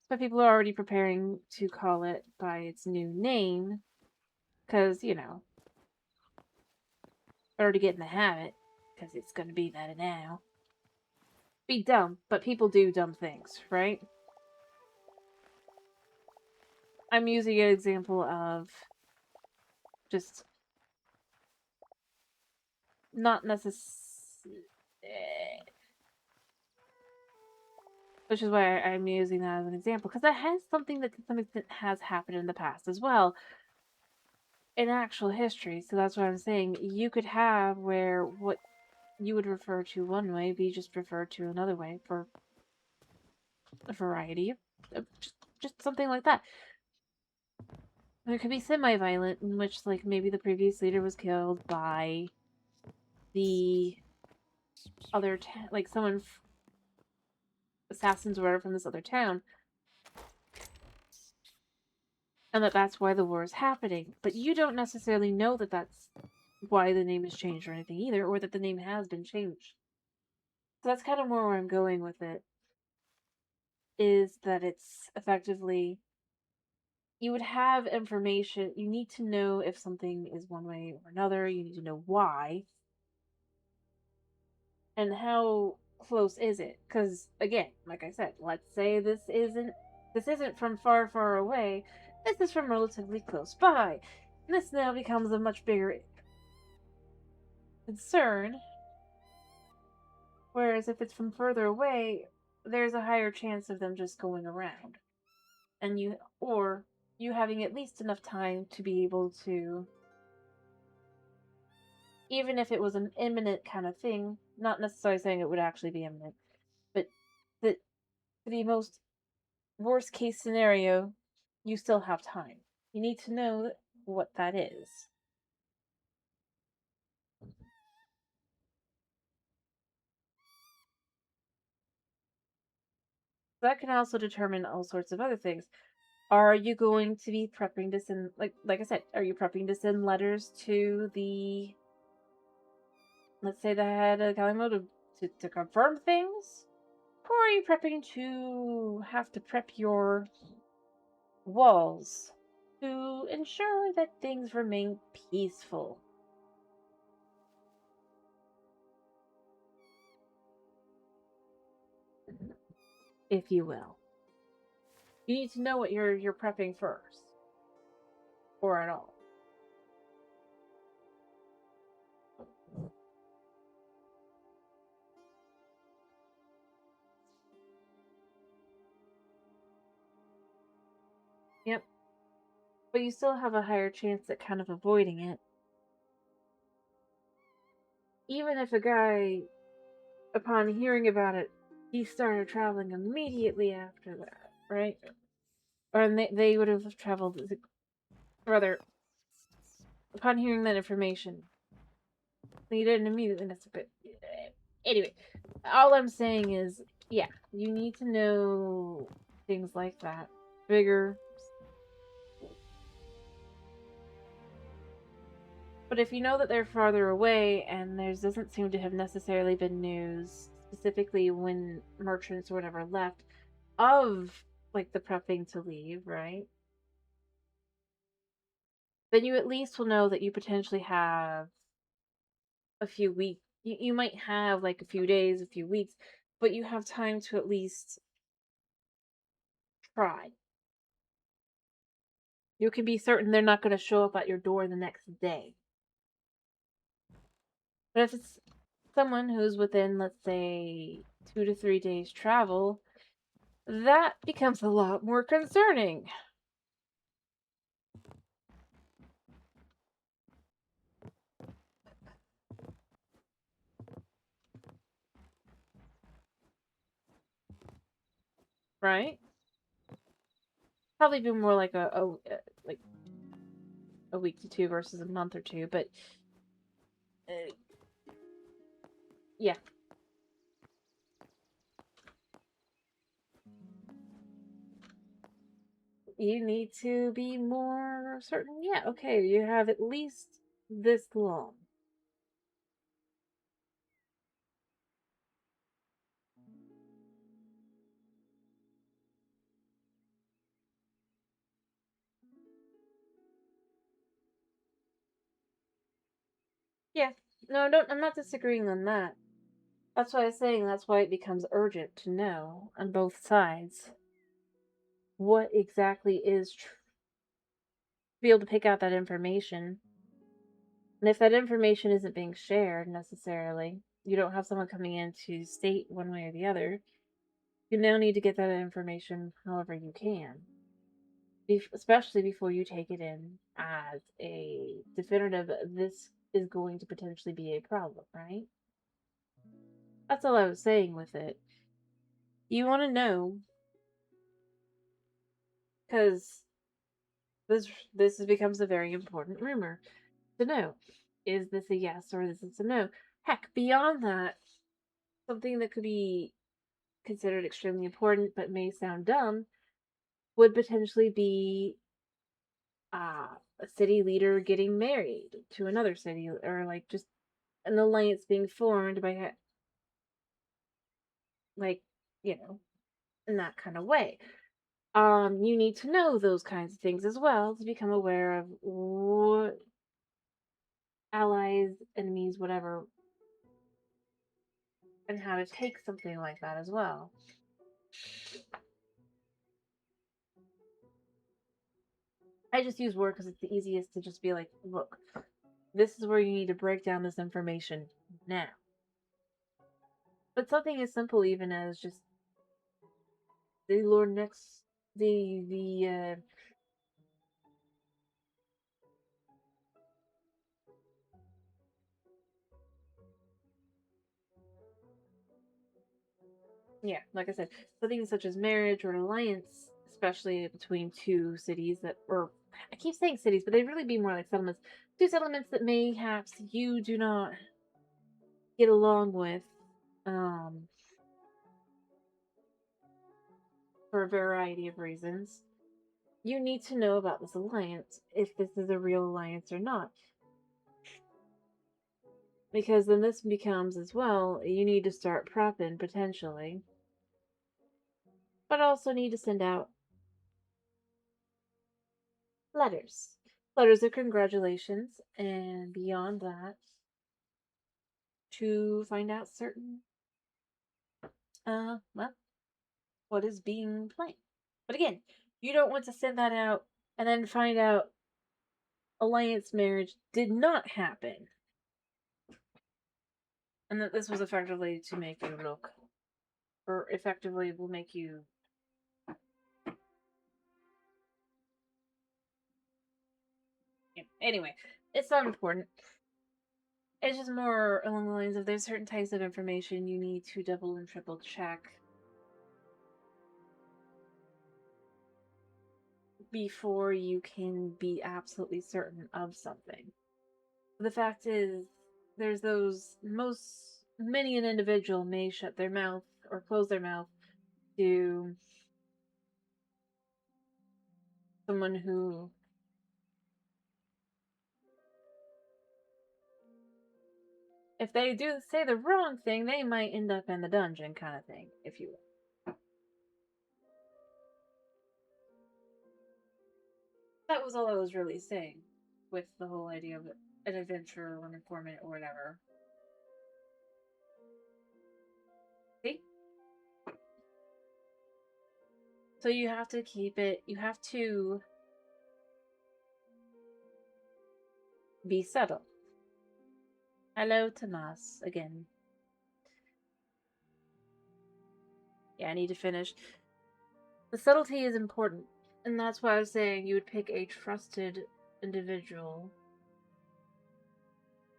but people are already preparing to call it by its new name, because, you know, better to get in the habit, because it's going to be that now. Be dumb, but people do dumb things, right? I'm using an example of just not necessarily, which is why I'm using that as an example, because that has something that to some extent has happened in the past as well, in actual history. So that's what I'm saying. You could have where what you would refer to one way be just referred to another way for a variety of just something like that. It could be semi-violent, in which, like, maybe the previous leader was killed by the other, like, someone, assassins or whatever from this other town, and that's why the war is happening. But you don't necessarily know that that's why the name is changed or anything either, or that the name has been changed. So that's kind of more where I'm going with it, is that it's effectively, you would have information. You need to know if something is one way or another. You need to know why. And how close is it? Because, again, like I said, let's say this isn't from far, far away. This is from relatively close by. And this now becomes a much bigger concern. Whereas if it's from further away, there's a higher chance of them just going around. And you having at least enough time to be able to, even if it was an imminent kind of thing, not necessarily saying it would actually be imminent, but that the most worst case scenario, you still have time. You need to know what that is. That can also determine all sorts of other things. Are you going to be prepping to send, like I said, are you prepping to send letters to the, let's say, the head of Kalimo to confirm things? Or are you prepping to have to prep your walls to ensure that things remain peaceful? If you will. You need to know what you're prepping first. Or at all. Yep. But you still have a higher chance at kind of avoiding it. Even if a guy, upon hearing about it, he started traveling immediately after that, right? Or they would have traveled, rather, upon hearing that information, they didn't immediately. That's a bit. Anyway, all I'm saying is, yeah, you need to know things like that. Bigger. But if you know that they're farther away and there doesn't seem to have necessarily been news, specifically when merchants or whatever left, of, like, the prepping to leave, right? Then you at least will know that you potentially have a few weeks. You might have, like, a few days, a few weeks but you have time to at least try. You can be certain they're not going to show up at your door the next day. But if it's someone who's within, let's say, 2 to 3 days travel, that becomes a lot more concerning. Right? Probably be more like like a week to two versus a month or two, but uh, yeah. You need to be more certain. Yeah, okay, you have at least this long. Yeah, no, don't. I'm not disagreeing on that. That's why I was saying that's why it becomes urgent to know on both sides what exactly is be able to pick out that information. And if that information isn't being shared necessarily, you don't have someone coming in to state one way or the other, you now need to get that information however you can. Especially before you take it in as a definitive, this is going to potentially be a problem, right? That's all I was saying with it. You want to know, because this becomes a very important rumor to know. Is this a yes or is this a no? Heck, beyond that, something that could be considered extremely important but may sound dumb would potentially be a city leader getting married to another city, or like just an alliance being formed by, like, you know, in that kind of way. You need to know those kinds of things as well to become aware of what allies, enemies, whatever, and how to take something like that as well. I just use word because it's the easiest to just be like, look, this is where you need to break down this information now. But something as simple even as just the Lord next, the yeah, like I said, something such as marriage or an alliance, especially between two cities that, or I keep saying cities, but they really be more like settlements. Two settlements that mayhaps you do not get along with, um, for a variety of reasons. You need to know about this alliance, if this is a real alliance or not. Because then this becomes as well, you need to start prepping potentially, but also need to send out letters. Letters of congratulations, and beyond that, to find out certain, well, what is being planned. But again, you don't want to send that out and then find out alliance marriage did not happen. And that this was effectively to make you look, or effectively will make you. Yeah. Anyway, it's not important. It's just more along the lines of there's certain types of information you need to double and triple check before you can be absolutely certain of something. The fact is, there's those many an individual may shut their mouth or close their mouth to someone who, if they do say the wrong thing, they might end up in the dungeon, kind of thing, if you will. That was all I was really saying with the whole idea of an adventurer or an informant or whatever. See? So you have to keep it, you have to be subtle. Hello, Tomas, again. Yeah, I need to finish. The subtlety is important, and that's why I was saying you would pick a trusted individual,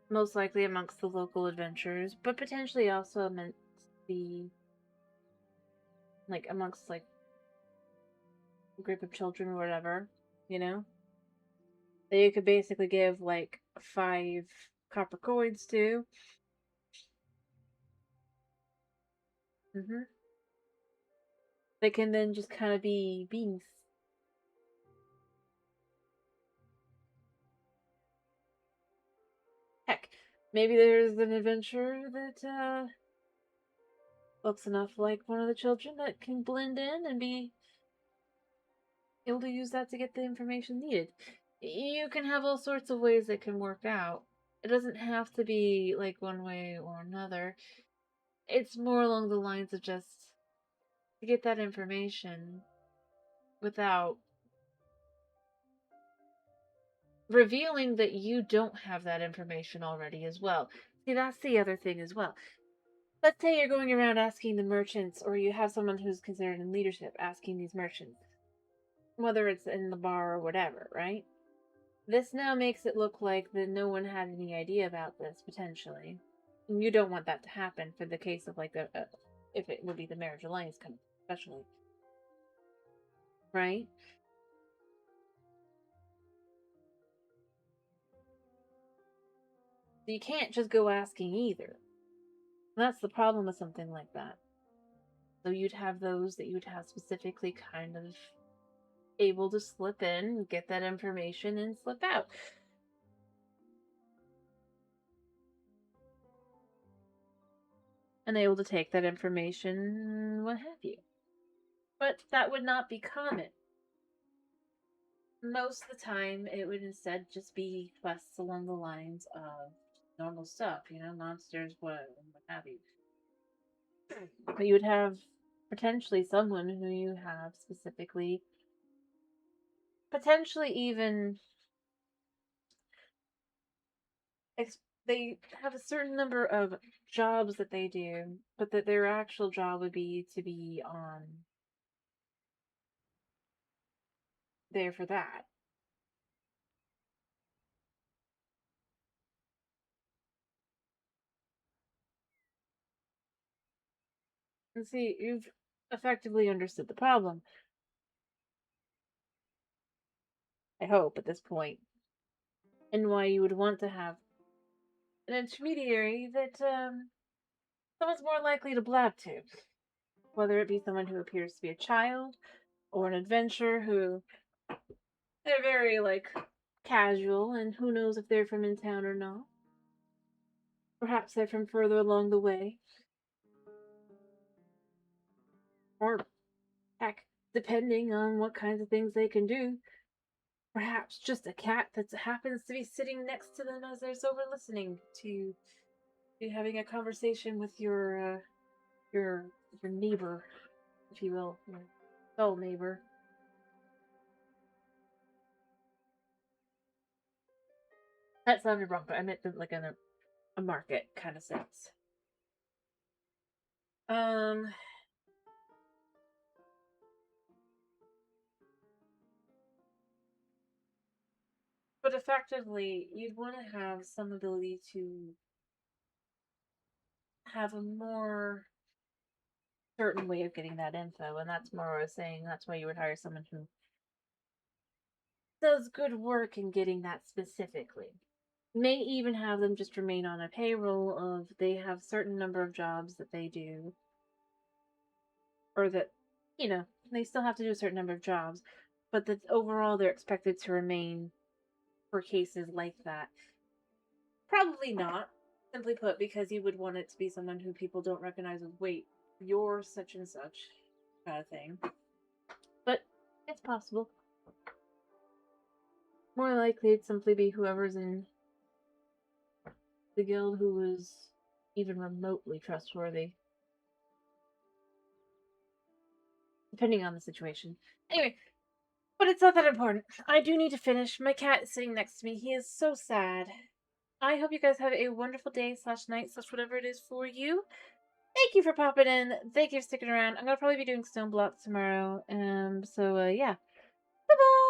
most likely amongst the local adventurers, but potentially also amongst the, like, amongst, like, a group of children or whatever, you know? That you could basically give, like, 5 copper coins to. They can then just kind of be beings. Heck, maybe there's an adventurer that looks enough like one of the children that can blend in and be able to use that to get the information needed. You can have all sorts of ways that can work out. It doesn't have to be like one way or another. It's more along the lines of just to get that information without revealing that you don't have that information already as well. See, that's the other thing as well. Let's say you're going around asking the merchants, or you have someone who's considered in leadership asking these merchants, whether it's in the bar or whatever, right? This now makes it look like that no one had any idea about this, potentially. And you don't want that to happen for the case of, like, if it would be the marriage alliance, especially. Right? So you can't just go asking either. That's the problem with something like that. So you'd have those that you'd have specifically kind of able to slip in, get that information, and slip out. And able to take that information, what have you. But that would not be common. Most of the time, it would instead just be quests along the lines of normal stuff, monsters, what have you. But you would have potentially someone who you have specifically, potentially even, they have a certain number of jobs that they do, but that their actual job would be to be on there for that. And see, you've effectively understood the problem. I hope at this point, and why you would want to have an intermediary that someone's more likely to blab to, whether it be someone who appears to be a child or an adventurer who they're very like casual, and who knows if they're from in town or not. Perhaps they're from further along the way, or heck, depending on what kinds of things they can do. Perhaps just a cat that happens to be sitting next to them as they're sober listening to you having a conversation with your neighbor, if you will, your soul neighbor. That sounded wrong, but I meant like in a market kind of sense. Um, but effectively, you'd want to have some ability to have a more certain way of getting that info, and that's more what I was saying. That's why you would hire someone who does good work in getting that specifically. May even have them just remain on a payroll of they have certain number of jobs that they do, or that, they still have to do a certain number of jobs, but that overall they're expected to remain for cases like that. Probably not, simply put, because you would want it to be someone who people don't recognize as, wait, you're such and such kind of thing. But it's possible. More likely it'd simply be whoever's in the guild who is even remotely trustworthy. depending on the situation. Anyway, but it's not that important. I do need to finish. My cat is sitting next to me. He is so sad. I hope you guys have a wonderful day slash night slash whatever it is for you. Thank you for popping in. Thank you for sticking around. I'm gonna probably be doing stone blocks tomorrow. So yeah. Bye bye.